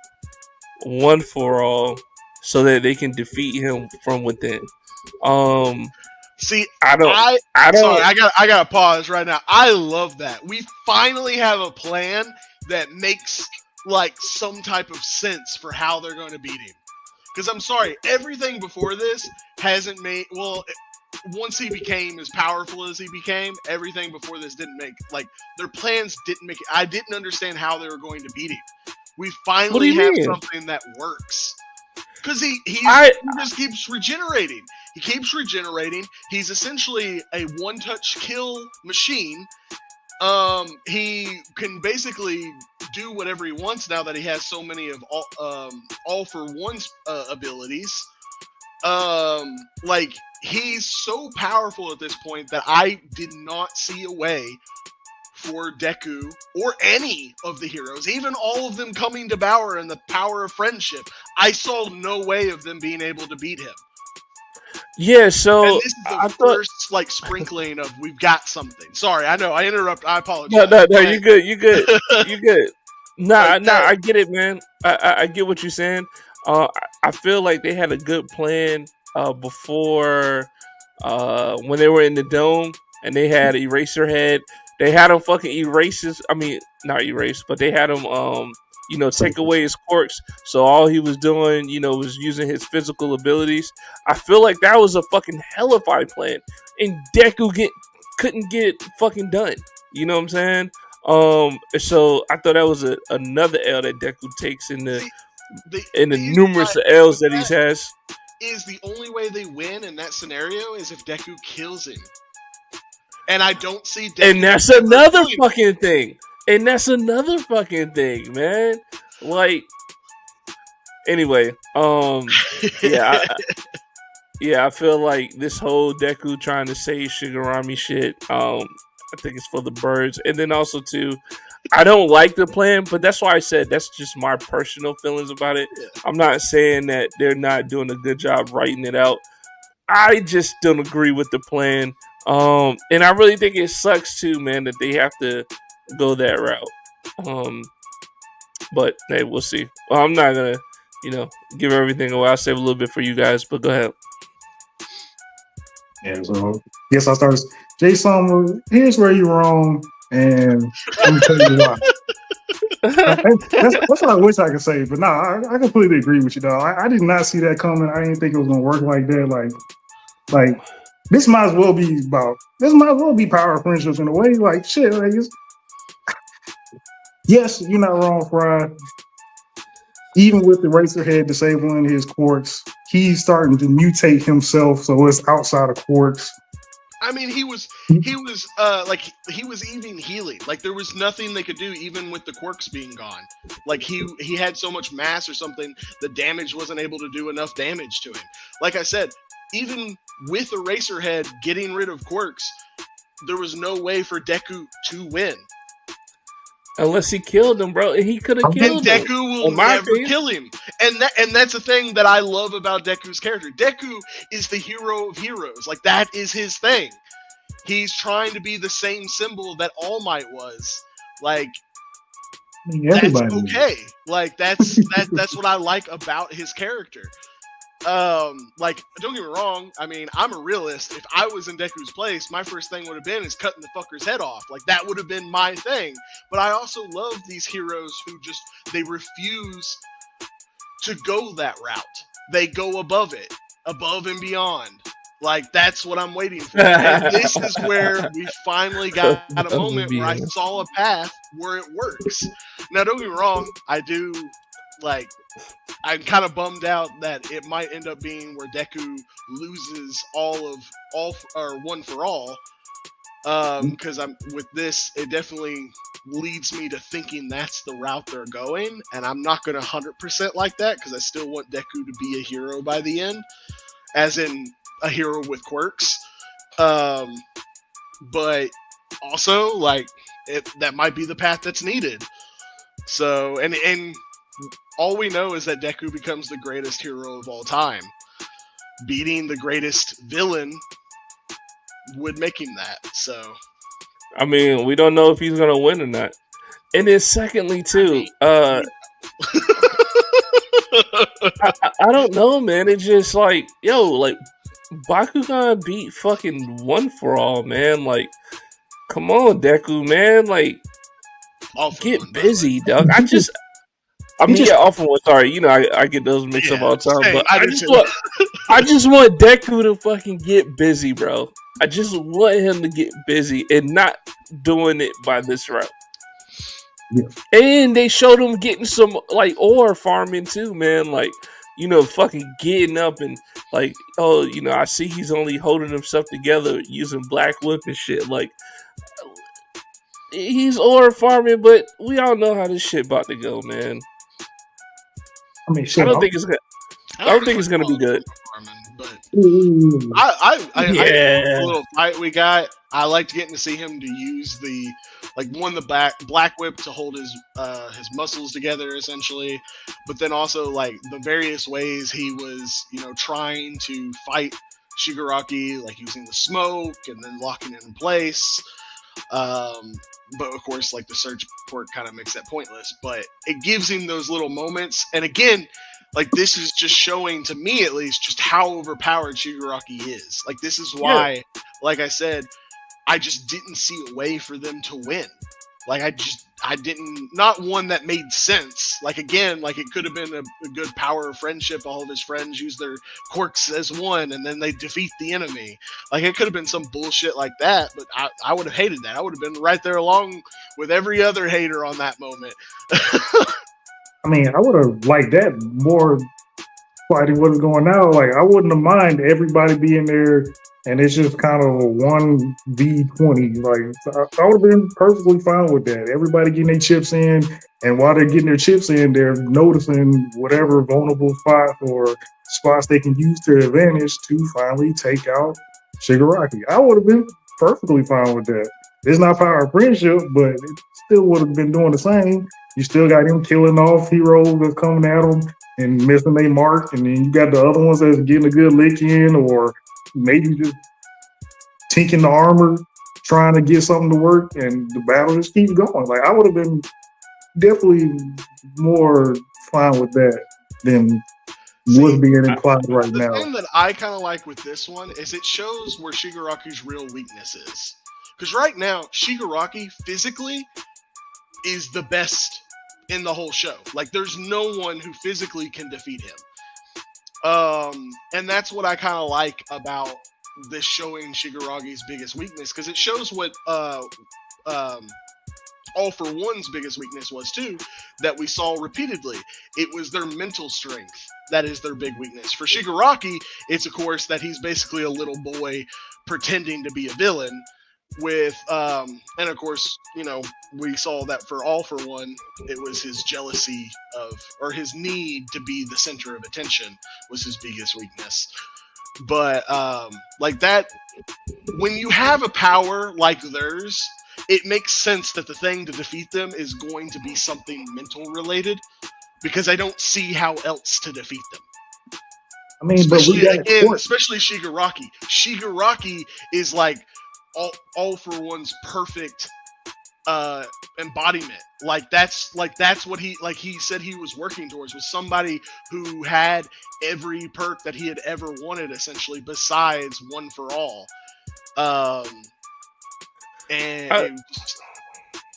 one for all so that they can defeat him from within. See, I don't. Sorry, I gotta pause right now. I love that we finally have a plan that makes like some type of sense for how they're going to beat him. Because I'm sorry, everything before this hasn't made. Well, once he became as powerful as he became, everything before this didn't make, like, their plans didn't make it. I didn't understand how they were going to beat him. We finally have something that works. Because he just keeps regenerating. He keeps regenerating. He's essentially a one-touch kill machine. He can basically do whatever he wants now that he has so many of all for one's abilities. Like, he's so powerful at this point that I did not see a way for Deku or any of the heroes, even all of them coming to power and the power of friendship. I saw no way of them being able to beat him. Yeah, And so this is the I thought first like sprinkling of we've got something. Sorry, I know I interrupt. I no, apologize. no, no. But You good. You good. You good. like Nah, nah. that, I get it, man. I get what you're saying. I feel like they had a good plan before when they were in the dome and they had Eraserhead. They had him fucking erases. I mean, not erase, but they had him take away his quirks. So all he was doing, was using his physical abilities. I feel like that was a fucking hellified plan, and Deku couldn't get it fucking done. You know what I'm saying? So I thought that was another L that Deku takes see the in the the issue numerous I have L's with that he that has. is the only way they win in that scenario is if Deku kills him, and I don't see And Deku that's ever another doing fucking thing. And that's another fucking thing, man. Like, anyway, yeah, that. yeah, I feel like this whole Deku trying to save Shigarami shit, I think it's for the birds. And then also too, I don't like the plan, but that's why I said that's just my personal feelings about it. I'm not saying that they're not doing a good job writing it out. I just don't agree with the plan. And I really think it sucks too, man, that they have to go that route. But hey, we'll see. Well, I'm not gonna, give everything away. I'll save a little bit for you guys, but go ahead. Yeah, so yes, I started. Jason, here's where you're wrong, and let me tell you why. That's what I wish I could say, but I completely agree with you, though. I did not see that coming. I didn't think it was gonna work like that. Like this might as well be power friendships in a way. Like shit, yes, you're not wrong, Fry. Even with the Racerhead disabling his quirks, he's starting to mutate himself, so it's outside of quirks. I mean, he was like he was even healing. Like there was nothing they could do, even with the quirks being gone. Like he had so much mass or something, the damage wasn't able to do enough damage to him. Like I said, even with Eraserhead getting rid of quirks, there was no way for Deku to win. Unless he killed him, bro. He could have And killed him. Deku will In my never opinion. kill him. And that's the thing that I love about Deku's character. Deku is the hero of heroes. Like that is his thing. He's trying to be the same symbol that All Might was. Like that's Everybody. okay. Like that's what I like about his character. Like don't get me wrong, I mean I'm a realist. If I was in Deku's place, my first thing would have been is cutting the fucker's head off. Like that would have been my thing. But I also love these heroes who just they refuse to go that route. They go above it, above and beyond. Like that's what I'm waiting for. And this is where we finally got a moment where I saw a path where it works. Now don't get me wrong, I'm kind of bummed out that it might end up being where Deku loses all or one for all. Because I'm with this, it definitely leads me to thinking that's the route they're going, and I'm not going to 100% like that because I still want Deku to be a hero by the end, as in a hero with quirks. But also that might be the path that's needed. So and all we know is that Deku becomes the greatest hero of all time. Beating the greatest villain would make him that. So, I mean, we don't know if he's gonna win or not. And then secondly, too, I don't know, man. It's just like, Bakugan beat fucking One for All, man. Like, come on, Deku, man. Like, get busy, dog. Off of one. Sorry, I get those mixed up all the time. But I just want Deku to fucking get busy, bro. I just want him to get busy and not doing it by this route. Yeah. And they showed him getting some ore farming too, man. Like, fucking getting up and I see he's only holding himself together using Black Whip and shit. Like, he's ore farming, but we all know how this shit about to go, man. I mean, shit. I don't think it's gonna be good. But Yeah. I the little fight we got. I liked getting to see him to use the Black Whip to hold his muscles together essentially, but then also the various ways he was trying to fight Shigaraki like using the smoke and then locking it in place. But of course, like the surge port kind of makes that pointless. But it gives him those little moments. And again, like this is just showing to me at least just how overpowered Shigaraki is. Like this is why, like I said, I just didn't see a way for them to win. Like I didn't, not one that made sense. Like again, like it could have been a good power of friendship. All of his friends use their quirks as one, and then they defeat the enemy. Like it could have been some bullshit like that, but I would have hated that. I would have been right there along with every other hater on that moment. I mean, I would have liked that more fighting what's going now. Like I wouldn't have mind everybody being there and it's just kind of a 1v20. Like I would have been perfectly fine with that. Everybody getting their chips in, and while they're getting their chips in, they're noticing whatever vulnerable spot or spots they can use to their advantage to finally take out Shigaraki. I would have been perfectly fine with that. It's not power of friendship, but it still would have been doing the same. You still got him killing off heroes that's coming at him and missing their mark, and then you got the other ones that's getting a good lick in, or maybe just tinking the armor, trying to get something to work, and the battle just keeps going. Like I would have been definitely more fine with that than what's being implied right now. The thing that I kind of like with this one is it shows where Shigaraki's real weakness is. Because right now, Shigaraki physically is the best in the whole show. Like there's no one who physically can defeat him. And that's what I kind of like about this showing Shigaraki's biggest weakness, because it shows what All For One's biggest weakness was too, that we saw repeatedly. It was their mental strength that is their big weakness. For Shigaraki, it's of course that he's basically a little boy pretending to be a villain. With and of course, you know, we saw that for All For One, it was his jealousy of, or his need to be the center of attention was his biggest weakness. But like that, when you have a power like theirs, it makes sense that the thing to defeat them is going to be something mental related, because I don't see how else to defeat them. I mean, especially, but we got again, especially Shigaraki. Shigaraki is like all For One's perfect embodiment. Like that's what he said he was working towards, was somebody who had every perk that he had ever wanted, essentially, besides One For All. And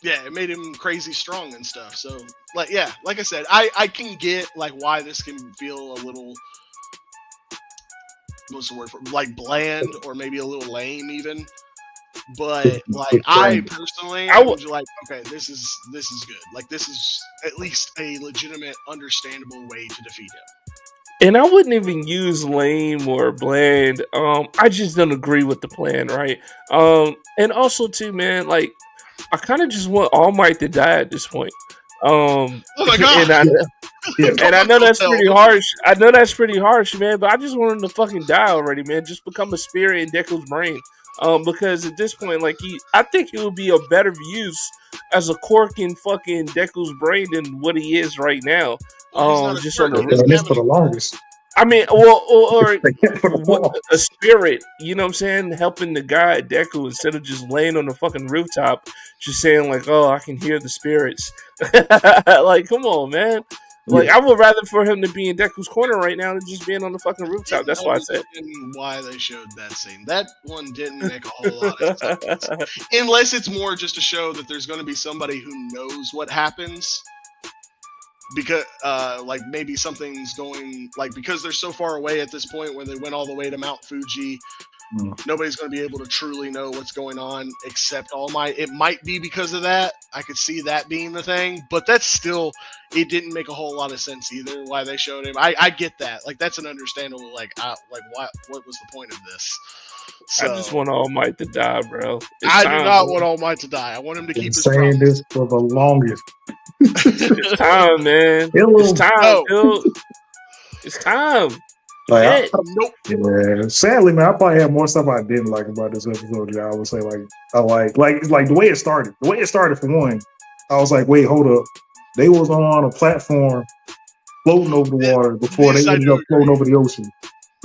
it made him crazy strong and stuff. So like I said, I can get like why this can feel a little, what's the word for, like bland or maybe a little lame even. But like I personally, I would like, okay, this is good. Like this is at least a legitimate, understandable way to defeat him. And I wouldn't even use lame or bland. I just don't agree with the plan, right? And also too, man, like I kind of just want All Might to die at this point. Oh my god! And I know that's pretty harsh. I know that's pretty harsh, man. But I just want him to fucking die already, man. Just become a spirit in Deku's brain. Because at this point, like I think he would be a better use as a cork in fucking Deku's brain than what he is right now. Just on the for the longest. I mean, or a spirit, you know what I'm saying, helping the guy at Deku instead of just laying on the fucking rooftop, just saying like, "Oh, I can hear the spirits." Like, come on, man. Like, I would rather for him to be in Deku's corner right now than just being on the fucking rooftop. That's why I said. Why they showed that scene. That one didn't make a whole lot of sense. Unless it's more just to show that there's going to be somebody who knows what happens. Because, like, maybe something's going, like, because they're so far away at this point where they went all the way to Mount Fuji, nobody's going to be able to truly know what's going on except All Might. It might be because of that. I could see that being the thing, but that's still, it didn't make a whole lot of sense either why they showed him. I get that. Like, that's an understandable, like what was the point of this? So, I just want All Might to die, bro. I do not want All Might to die. I want him to keep his saying promise. This for the longest. It's time, man. It's time, dude. It's time. Like, yeah. Sadly, man, I probably had more stuff I didn't like about this episode. Yeah, I would say I like the way it started. The way it started, for one, I was like, wait, hold up. They was on a platform floating over the water before they ended up floating over the ocean.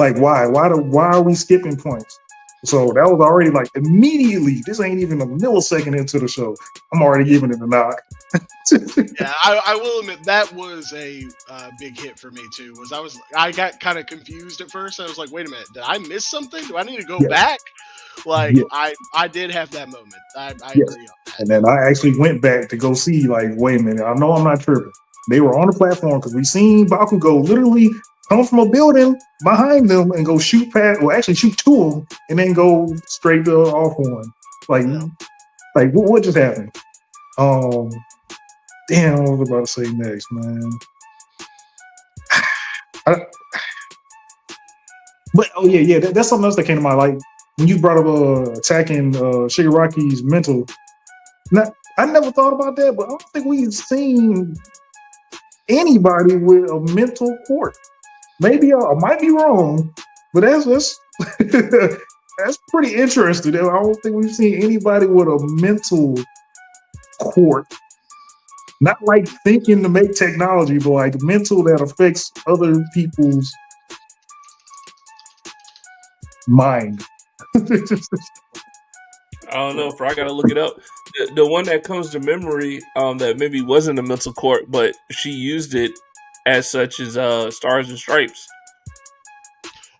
Like, why? Why are we skipping points? So that was already like immediately. This ain't even a millisecond into the show. I'm already giving it a knock. Yeah, I will admit that was a big hit for me too. I got kind of confused at first. I was like, wait a minute, did I miss something? Do I need to go Yes. back? Like Yes. I did have that moment. I Yes. agree on that. And then I actually went back to go see, like, wait a minute, I know I'm not tripping. They were on the platform because we seen Bakugo literally come from a building behind them and go shoot past, or actually shoot to them, and then go straight to off one. Like, Yeah. like what just happened? Damn, what was I about to say next, man? But oh yeah, that's something else that came to mind. Like when you brought up attacking Shigaraki's mental. Now, I never thought about that, but I don't think we've seen anybody with a mental quirk. Maybe I might be wrong, but that's that's pretty interesting. I don't think we've seen anybody with a mental quirk. Not like thinking to make technology, but like mental that affects other people's mind. I don't know, I gotta look it up. The one that comes to memory, that maybe wasn't a mental quirk, but she used it as such as Stars and Stripes.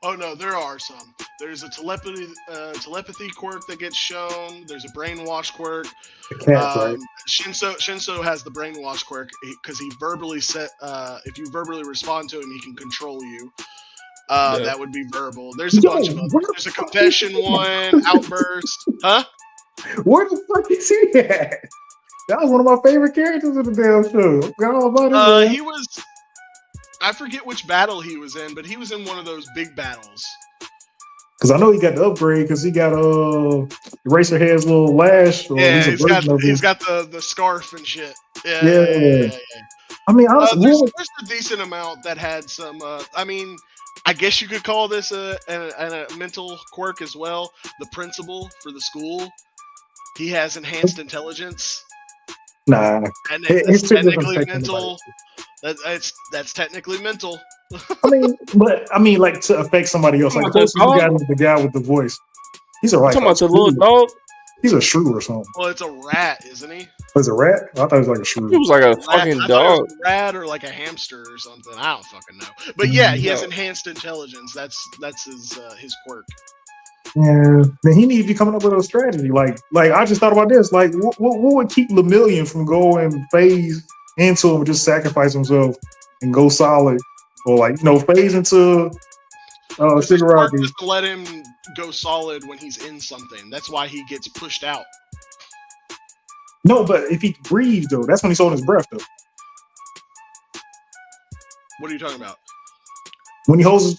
Oh no, there are some. There's a telepathy quirk that gets shown. There's a brainwash quirk. Right? Shinso has the brainwash quirk because he verbally if you verbally respond to him, he can control you. That would be verbal. There's a bunch of others. There's a confession one, outburst. Huh? Where the fuck is he at? That was one of my favorite characters of the damn show. Forgot all about it. He was. I forget which battle he was in, but he was in one of those big battles. Because I know he got the upgrade because he got Eraserhead's little lash. Yeah, he's got the scarf and shit. Yeah. I mean, honestly, there's a decent amount that had some. I mean, I guess you could call this a mental quirk as well. The principal for the school, he has enhanced intelligence. Nah, and it's technically mental. That's technically mental. I mean, like to affect somebody else. Like the guy with the voice. He's a right. Talking about the little dog. He's a shrew or something. Well, it's a rat, isn't he? Was it a rat? I thought it was like a shrew. He was like a fucking dog. A rat or like a hamster or something. I don't fucking know. But yeah, he has enhanced intelligence. That's his quirk. Yeah, then he needs to be coming up with a strategy. Like I just thought about this. Like, what would keep Lemillion from going phase into him, just sacrifice himself and go solid, or like phase into Shigaraki? Just to let him go solid when he's in something. That's why he gets pushed out. No, but if he breathes though, that's when he's holding his breath though. What are you talking about? When he holds his,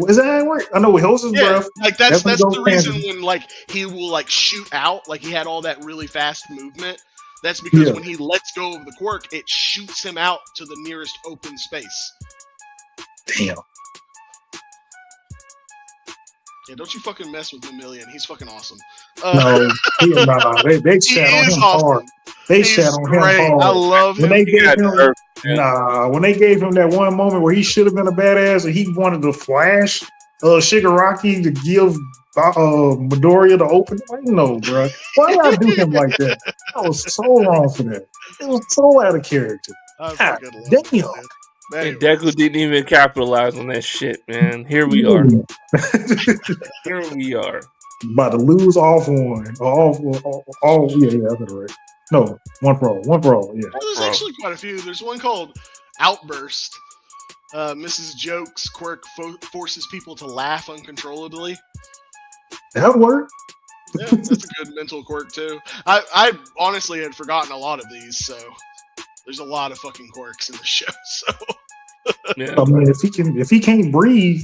is that how it works? I know he holds his breath. Like that's the reason when like he will like shoot out, like he had all that really fast movement. That's because when he lets go of the quirk, it shoots him out to the nearest open space. Damn. Yeah, don't you fucking mess with Lemillion. He's fucking awesome. They shat on him hard. They shat on him hard. I love him. When they gave him that one moment where he should have been a badass and he wanted to flash Shigaraki to give Midoriya the open. Like, no, bro. Why y'all do him like that? I was so wrong for that. It was so out of character. Damn. And Deku didn't even capitalize on that shit, man. Here we are. Here we are. About to lose off one. Yeah, that's right. No, one for all. Yeah. Well, there's actually quite a few. There's one called Outburst. Mrs. Joke's quirk forces people to laugh uncontrollably. That work. Yeah, that's a good mental quirk too. I honestly had forgotten a lot of these, so there's a lot of fucking quirks in the show. So yeah. I mean, if he can't breathe,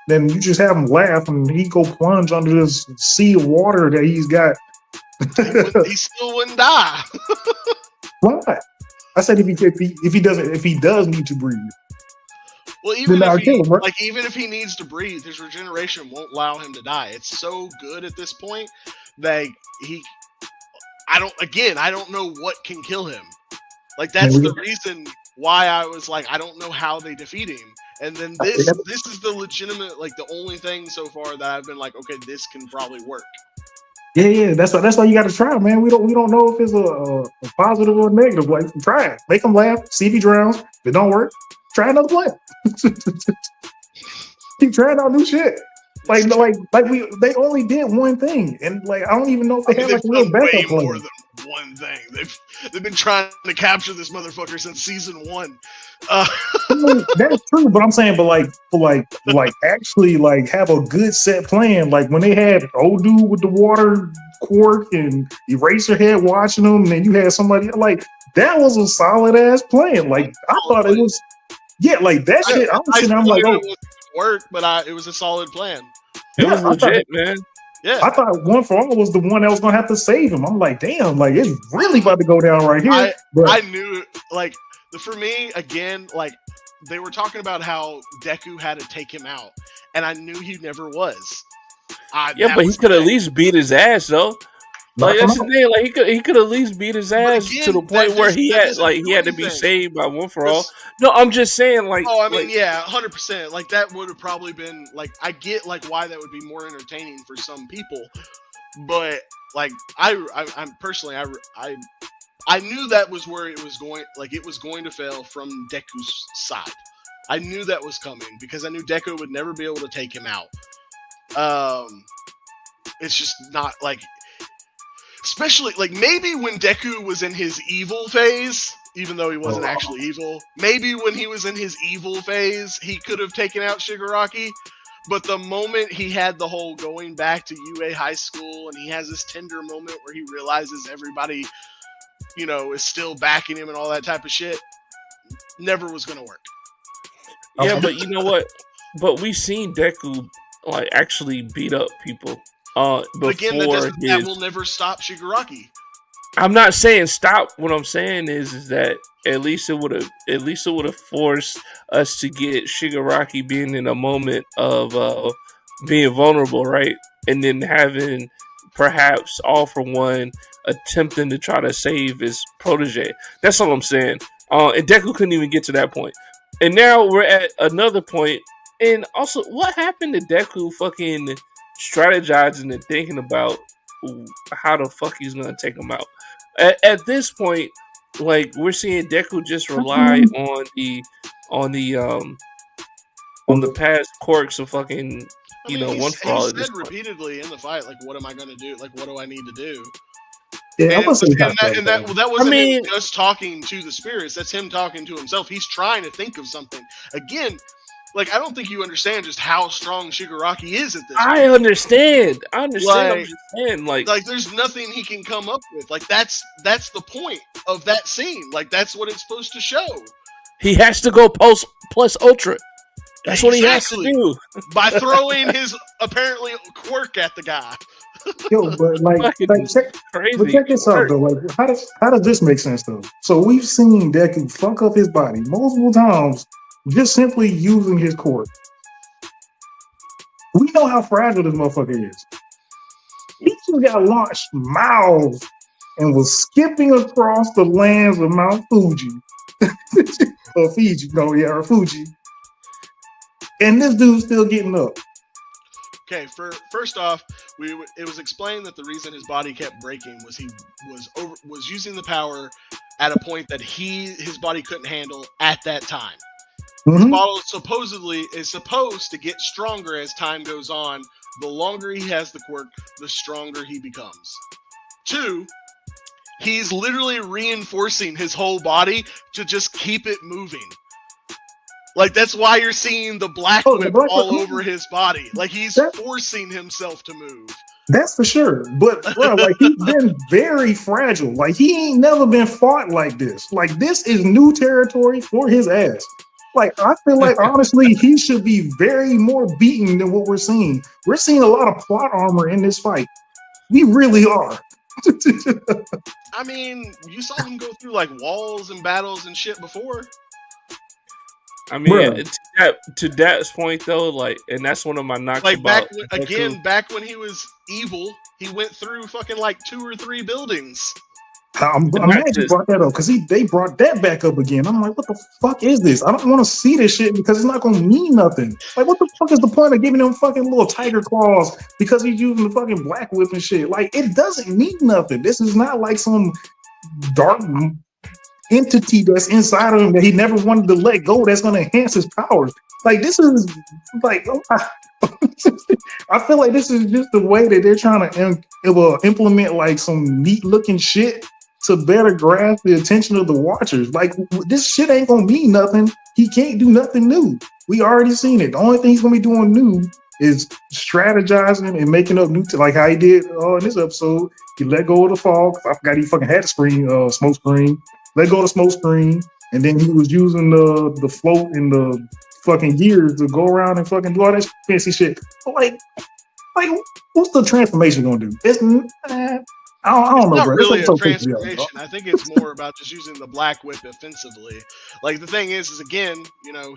then you just have him laugh and he go plunge under this sea of water that he's got. he still wouldn't die. Why? I said if he does need to breathe. Well, even if he needs to breathe, his regeneration won't allow him to die. It's so good at this point that I don't know what can kill him. Like that's the reason why I was like, I don't know how they defeat him, And then this is the legitimate, like the only thing so far that I've been like, okay, this can probably work. Yeah. That's why you got to try, man. We don't know if it's a positive or a negative. Like, try it, make them laugh, see if he drowns. If it don't work, try another plan. Keep trying out new shit. Like they only did one thing, and like I don't even know if they had like a real backup plan. More than one thing. They've been trying to capture this motherfucker since season 1. I mean, that's true, but I'm saying, but actually, like have a good set plan. Like when they had old dude with the water quirk and Eraserhead watching them, and then you had somebody like that was a solid ass plan. Like I thought it was, like that shit. I'm like, oh. Work, but it was a solid plan. It was legit, man. Yeah, I thought One for All was the one that was gonna have to save him. I'm like, damn, like it's really about to go down right here. I knew, like, for me again, like they were talking about how Deku had to take him out, and I knew he never was. But he could at least beat his ass though. Like that's the thing. Like he could at least beat his ass to the point where he had to be saved by One for All. No, I'm just saying like. Oh, I mean, yeah, 100%. Like that would have probably been like I get like why that would be more entertaining for some people, but like I'm personally I knew that was where it was going. Like it was going to fail from Deku's side. I knew that was coming because I knew Deku would never be able to take him out. It's just not like. Especially, like, maybe when Deku was in his evil phase, even though he wasn't actually evil, maybe when he was in his evil phase, he could have taken out Shigaraki. But the moment he had the whole going back to UA high school and he has this tender moment where he realizes everybody, you know, is still backing him and all that type of shit, never was going to work. Yeah, but you know what? But we've seen Deku, like, actually beat up people. But again, that will never stop Shigaraki. I'm not saying stop. What I'm saying is that at least it would have forced us to get Shigaraki being in a moment of being vulnerable, right? And then having perhaps All for One attempting to try to save his protege. That's all I'm saying. And Deku couldn't even get to that point. And now we're at another point. And also, what happened to Deku fucking strategizing and thinking about how the fuck he's gonna take him out? At this point, like we're seeing Deku just rely on the past quirks of fucking One for All. He said repeatedly in the fight, like, "What am I gonna do? Like, what do I need to do?" Yeah, that wasn't him just talking to the spirits. That's him talking to himself. He's trying to think of something. Again, like, I don't think you understand just how strong Shigaraki is at this point. I understand. Like, I'm just saying, like, there's nothing he can come up with. Like, that's the point of that scene. Like, that's what it's supposed to show. He has to go plus ultra. That's what he has to do. By throwing his apparently quirk at the guy. Yo, but check this out though. Like, how does this make sense though? So we've seen Deku fuck up his body multiple times just simply using his quirk. We know how fragile this motherfucker is. He just got launched miles and was skipping across the lands of Mount Fuji. Or Fiji. No, yeah, or Fuji. And this dude's still getting up. Okay, first off, it was explained that the reason his body kept breaking was he was using the power at a point that his body couldn't handle at that time. The bottle supposedly is supposed to get stronger as time goes on. The longer he has the quirk, the stronger he becomes. 2, he's literally reinforcing his whole body to just keep it moving. Like, that's why you're seeing the black whip all over his body. Like, he's forcing himself to move. That's for sure. But, bro, like, he's been very fragile. Like, he ain't never been fought like this. Like, this is new territory for his ass. Like, I feel like, honestly, he should be very more beaten than what we're seeing. We're seeing a lot of plot armor in this fight. We really are. I mean, you saw him go through, like, walls and battles and shit before. I mean, to that point though, like, and that's one of my knocks. Like, back when he was evil, he went through fucking like 2 or 3 buildings. I'm mad you brought that up because they brought that back up again. I'm like, what the fuck is this? I don't want to see this shit because it's not gonna mean nothing. Like, what the fuck is the point of giving him fucking little tiger claws because he's using the fucking black whip and shit? Like, it doesn't mean nothing. This is not like some dark entity that's inside of him that he never wanted to let go that's gonna enhance his powers. Like, this is like I feel like this is just the way that they're trying to implement like some neat looking shit to better grasp the attention of the watchers. Like, this shit ain't gonna mean nothing. He can't do nothing new. We already seen it. The only thing he's gonna be doing new is strategizing and making up new, like how he did in this episode. He let go of the fog. I forgot he fucking had the smoke screen. Let go of the smoke screen, and then he was using the float and the fucking gears to go around and fucking do all that fancy shit. But like, what's the transformation gonna do? It's I don't know, not bro. really a transformation. I think it's more about just using the black whip offensively. Like, the thing is again, you know,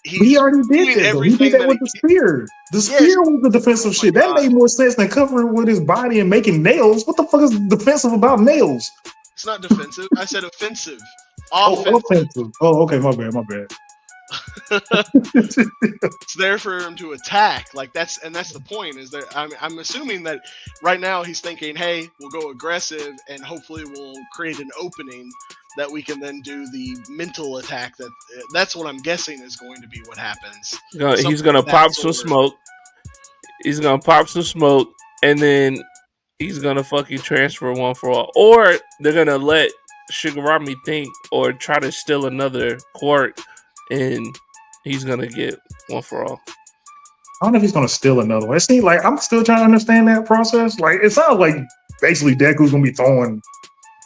he already did that. Though. He did that with the spear. The spear was the defensive shit. That made more sense than covering it with his body and making nails. What the fuck is defensive about nails? It's not defensive. I said offensive. Offensive. Oh, okay. My bad. It's there for him to attack. Like, that's the point. Is that I'm assuming that right now he's thinking, hey, we'll go aggressive and hopefully we'll create an opening that we can then do the mental attack. That's what I'm guessing is going to be what happens. He's gonna pop some smoke. He's gonna pop some smoke, and then he's gonna fucking transfer one for all, or they're gonna let Shigarami think or try to steal another quirk, and he's gonna get one for all. I don't know if he's gonna steal another one. It seems like I'm still trying to understand that process. Like, it sounds like basically Deku's gonna be throwing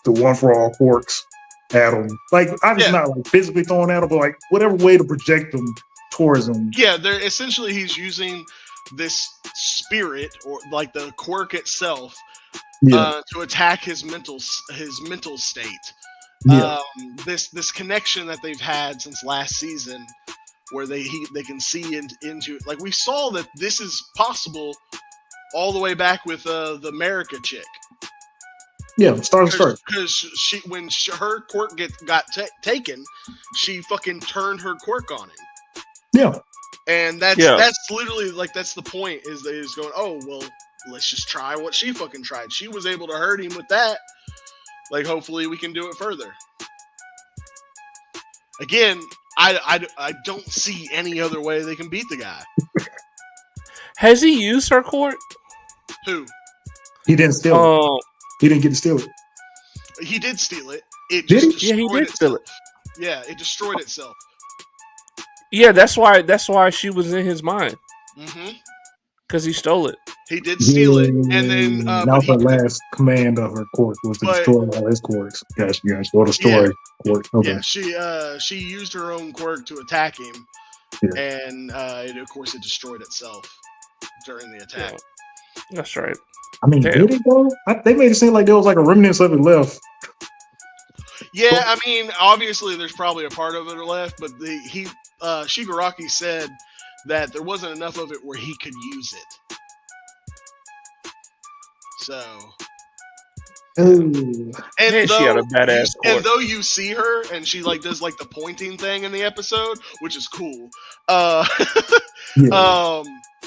the one for all quirks at him. Like, obviously not like physically throwing at him, but like whatever way to project them towards him. Yeah, they're essentially he's using this spirit or like the quirk itself to attack his mental state. Yeah. This connection that they've had since last season, where they can see into like we saw that this is possible all the way back with the America chick. Yeah, start. Because when her quirk got taken, she fucking turned her quirk on him. Yeah. And that's literally like that's the point is they just going, oh well, let's just try what she fucking tried. She was able to hurt him with that. Like, hopefully we can do it further. Again, I don't see any other way they can beat the guy. Has he used her quirk? Who? He didn't steal it. He didn't get to steal it. He did steal it. It just he did steal it. Yeah, it destroyed itself. Yeah, that's why she was in his mind. Mm-hmm. Because he stole it. He did steal it, and then that was the last command of her quirk was to destroy all his quirks. Yes, go destroy quirk. Okay. Yeah, she used her own quirk to attack him, and of course it destroyed itself during the attack. Yeah. That's right. I mean, did it though? They made it seem like there was like a remnants of it left. Yeah, I mean, obviously there's probably a part of it left, but Shigaraki said that there wasn't enough of it where he could use it. So, and she had a badass quirk. And though you see her and she like does like the pointing thing in the episode, which is cool.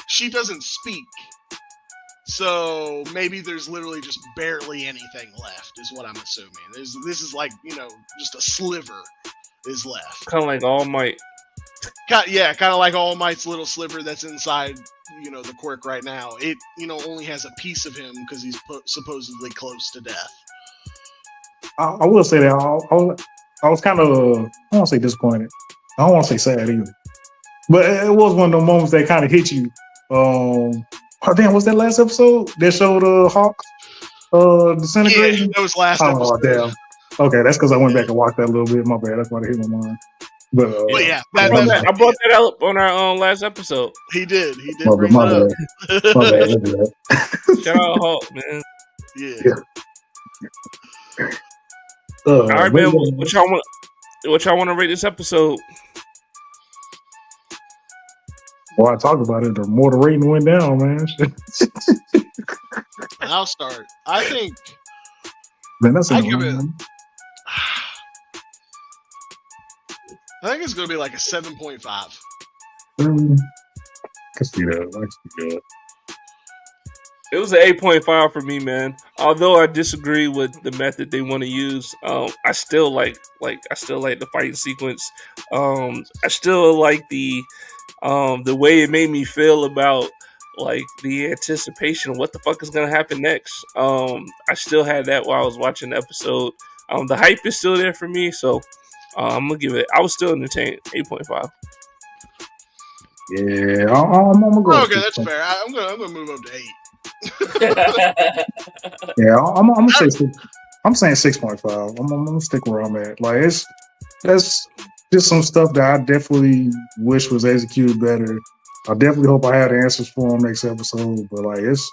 She doesn't speak. So maybe there's literally just barely anything left, is what I'm assuming. This is like, just a sliver is left. Kind of like All Might. Kind of like All Might's little sliver that's inside, the quirk right now. It, only has a piece of him because he's supposedly close to death. I will say that I was kind of, I don't want to say disappointed. I don't want to say sad either. But it was one of the moments that kind of hit you. Oh damn! What's that last episode that showed Hawk disintegrating? Yeah, that was last episode. Damn. Okay, that's because I went back and watched that a little bit. My bad. That's why they hit my mind. But yeah, I brought that up on our last episode. He did bring it up. My bad. Shout out Hawk, man. Yeah. All right, man. What y'all want to rate this episode? Well, I talked about it. The more the rating went down, man. I'll start. I think Man, that's I give it. annoying. I think it's gonna be like a 7.5. Can see that. I can see that. It was an 8.5 for me, man. Although I disagree with the method they want to use, I still like the fighting sequence. I still like the way it made me feel about like the anticipation of what the fuck is gonna happen next. I still had that while I was watching the episode. The hype is still there for me, so I'm gonna give it. I was still entertained. 8.5. Yeah, I'm gonna go. Okay, that's fair. I'm gonna move up to 8. Yeah, I'm gonna say I'm saying 6.5. I'm gonna stick where I'm at. Like that's just some stuff that I definitely wish was executed better. I definitely hope I have the answers for them next episode. But like it's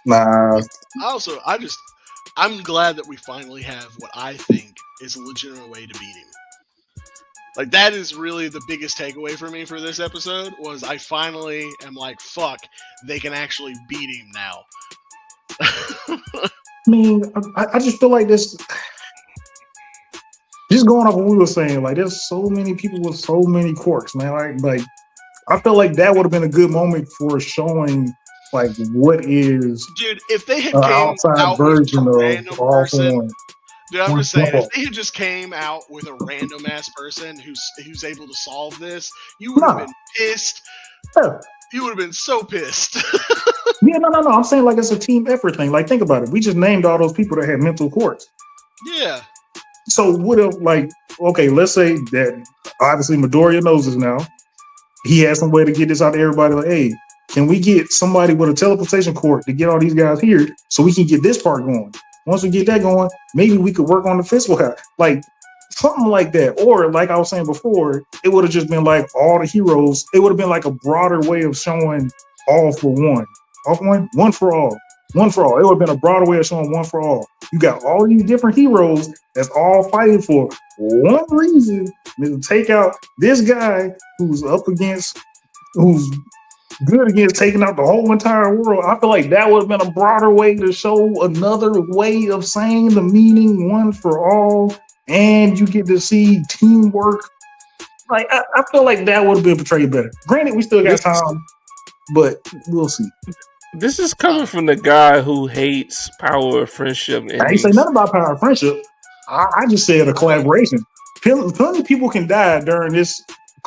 nah. I'm glad that we finally have what I think is a legitimate way to beat him. Like, that is really the biggest takeaway for me for this episode, was I finally am like, fuck, they can actually beat him now. I mean, I just feel like this. Just going off what we were saying, like there's so many people with so many quirks, man. Like I feel like that would have been a good moment for showing like what is Dude, if they had an came outside out with version a of random all person, four. dude, I'm just saying, if they had just came out with a random ass person who's able to solve this, you would have been pissed. Yeah. You would have been so pissed. Yeah, no. I'm saying like it's a team effort thing. Like think about it. We just named all those people that had mental quirks. Yeah. So would have like okay, let's say that obviously Midoriya knows this now. He has some way to get this out to everybody. Like, hey, can we get somebody with a teleportation cord to get all these guys here so we can get this part going? Once we get that going, maybe we could work on the physical health. Like something like that. Or like I was saying before, it would have just been like all the heroes. It would have been like a broader way of showing all for one. All for one? One for all. One for all. It would have been a broader way of showing one for all. You got all these different heroes that's all fighting for one reason, is to take out this guy who's good against taking out the whole entire world. I feel like that would have been a broader way to show another way of saying the meaning one for all, and you get to see teamwork. Like I feel like that would have been portrayed better. Granted, we still got time, but we'll see. This is coming from the guy who hates Power of Friendship. I ain't say nothing about Power of Friendship. I just said a collaboration. Plenty of people can die during this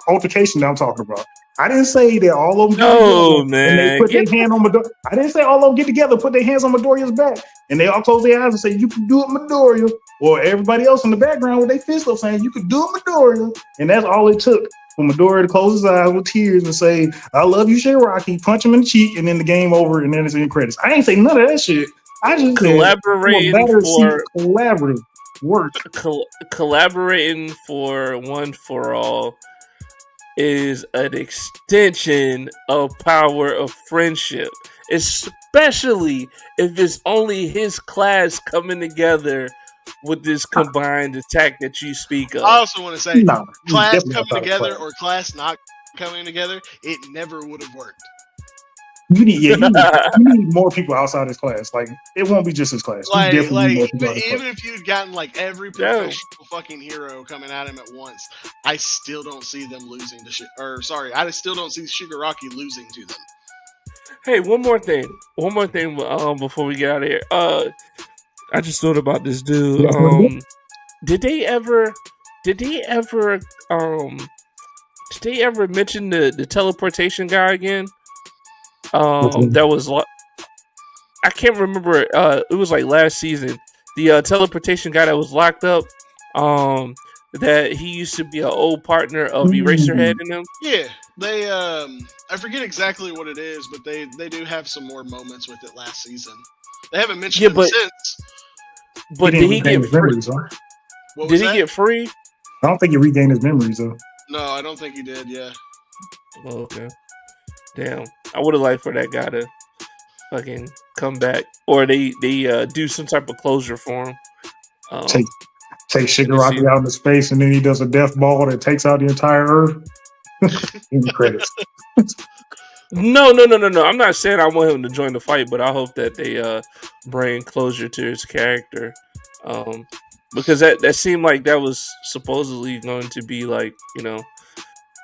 altercation that I'm talking about. I didn't say that all of them get together man. and they put their hand on Midoriya. I didn't say all of them get together, put their hands on Midoriya's back, and they all close their eyes and say, "You can do it, Midoriya." Or everybody else in the background with their fist up saying, "You can do it, Midoriya." And that's all it took for Midoriya to close his eyes with tears and say, "I love you, Shigaraki." Punch him in the cheek, and then the game over, and then it's in credits. I ain't say none of that shit. I just collaborating for collaborative work. Collaborating for one for all is an extension of Power of Friendship, especially if it's only his class coming together with this combined attack that you speak of. I also want to say, class coming together or class not coming together, it never would have worked. You need more people outside his class. Like it won't be just his class. Even if you'd gotten like every professional fucking hero coming at him at once, I still don't see them losing to shit. Or sorry, I still don't see Shigaraki losing to them. Hey, one more thing. Before we get out of here. I just thought about this dude. Did they ever mention the teleportation guy again? That was I can't remember. It was like last season. The teleportation guy that was locked up. That he used to be an old partner of Eraserhead and them. Yeah, they. I forget exactly what it is, but they do have some more moments with it last season. They haven't mentioned it since. But did he get free? Memories, huh? Did he get free? I don't think he regained his memories though. No, I don't think he did. Yeah. Oh, okay. Damn, I would have liked for that guy to fucking come back, or they do some type of closure for him. Take Shigaraki out into space, and then he does a death ball that takes out the entire Earth. In the credits. No. I'm not saying I want him to join the fight, but I hope that they bring closure to his character. Because that seemed like that was supposedly going to be like,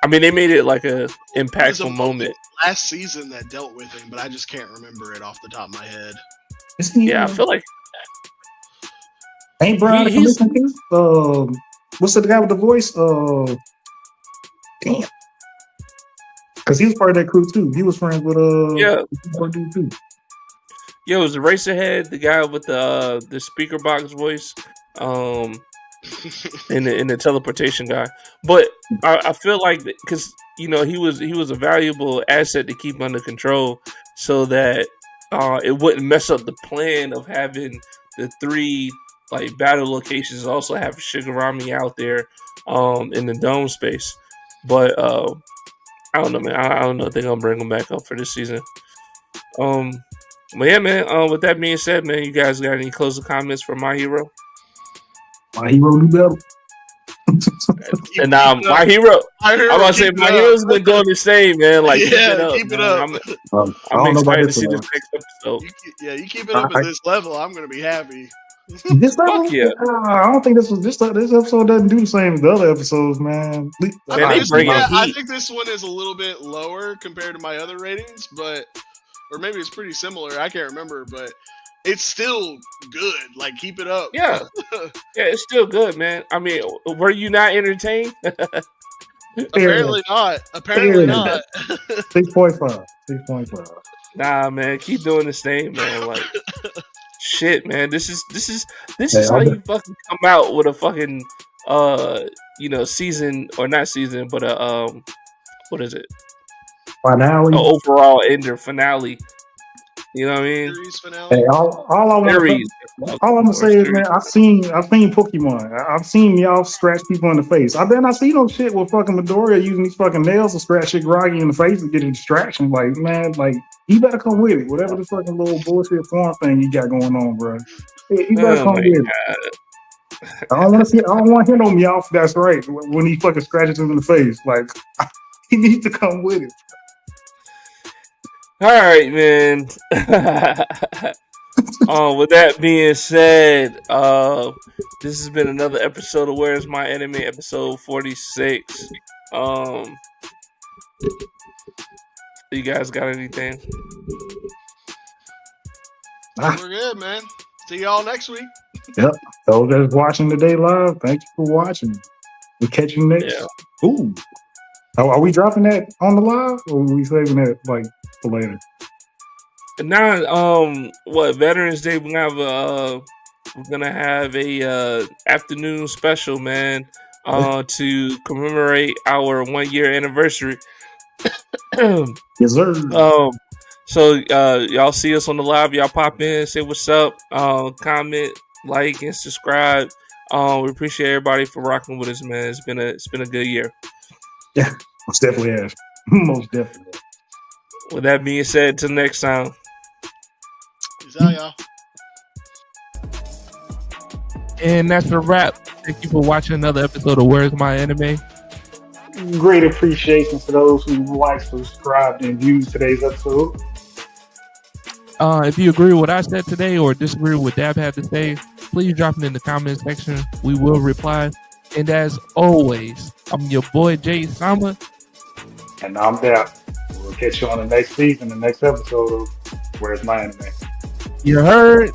I mean, they made it like a There was a impactful moment. last season that dealt with him, but I just can't remember it off the top of my head. Yeah, I feel like ain't Brian a he's commission too? What's the guy with the voice? Damn. Because he was part of that crew too. He was friends with yeah. dude too. Yeah, it was Eraserhead, the guy with the speaker box voice, and the teleportation guy. But I feel like because he was a valuable asset to keep under control, so that it wouldn't mess up the plan of having the 3 like battle locations, also have Shigarami out there in the dome space. But I don't know, man. I don't know if they're gonna bring him back up for this season. But yeah, man. With that being said, man, you guys got any closing comments for My Hero? My Hero do better. And My Hero, I'm about to say My Hero's been doing the same, man. Like, keep it up. Keep it up. I'm excited to see this next episode. You keep it up at this level, I'm gonna be happy. This level? Fuck yeah. I don't think this episode doesn't do the same as the other episodes, man. I think this one is a little bit lower compared to my other ratings, or maybe it's pretty similar. I can't remember, but it's still good. Like, keep it up. Yeah, it's still good, man. I mean, were you not entertained? Apparently not. 6.5. 6.5. Nah, man, keep doing the same, man. Like, shit, man. This is how you fucking come out with a fucking season, or not season, but a what is it? Finale. An overall ender finale. You know what I mean? Series finale. Hey, all I'm gonna say is, man, I've seen Pokemon. I've seen y'all scratch people in the face. I bet I see no shit with fucking Midoriya using these fucking nails to scratch Shigaraki in the face and get a distraction. Like, man, like, you better come with it. Whatever the fucking little bullshit form thing you got going on, bro. Hey, you better come with it. I don't want to hear no meow. That's right. When he fucking scratches him in the face, like, he needs to come with it. All right, man. With that being said, this has been another episode of Where's My Anime, episode 46. You guys got anything? We're good, man. See y'all next week. Yep. Those that's watching today live, thank you for watching. We'll catch you next. Yeah. Ooh. Are we dropping that on the live, or are we saving that like for later? Now, Veterans Day, we're gonna have a afternoon special, man, to commemorate our 1 year anniversary. Yes, sir. So y'all see us on the live, y'all pop in, say what's up, comment, like, and subscribe. We appreciate everybody for rocking with us, man. It's been a good year. Yeah, most definitely has. Most definitely. With that being said, till next time. Peace out, y'all. And that's a wrap. Thank you for watching another episode of Where's My Anime. Great appreciation to those who liked, subscribed, and viewed today's episode. If you agree with what I said today or disagree with what Dab had to say, please drop it in the comment section. We will reply. And as always, I'm your boy Jay Sama. And I'm Dab. We'll catch you on the next season, the next episode of Where's My Anime. You heard?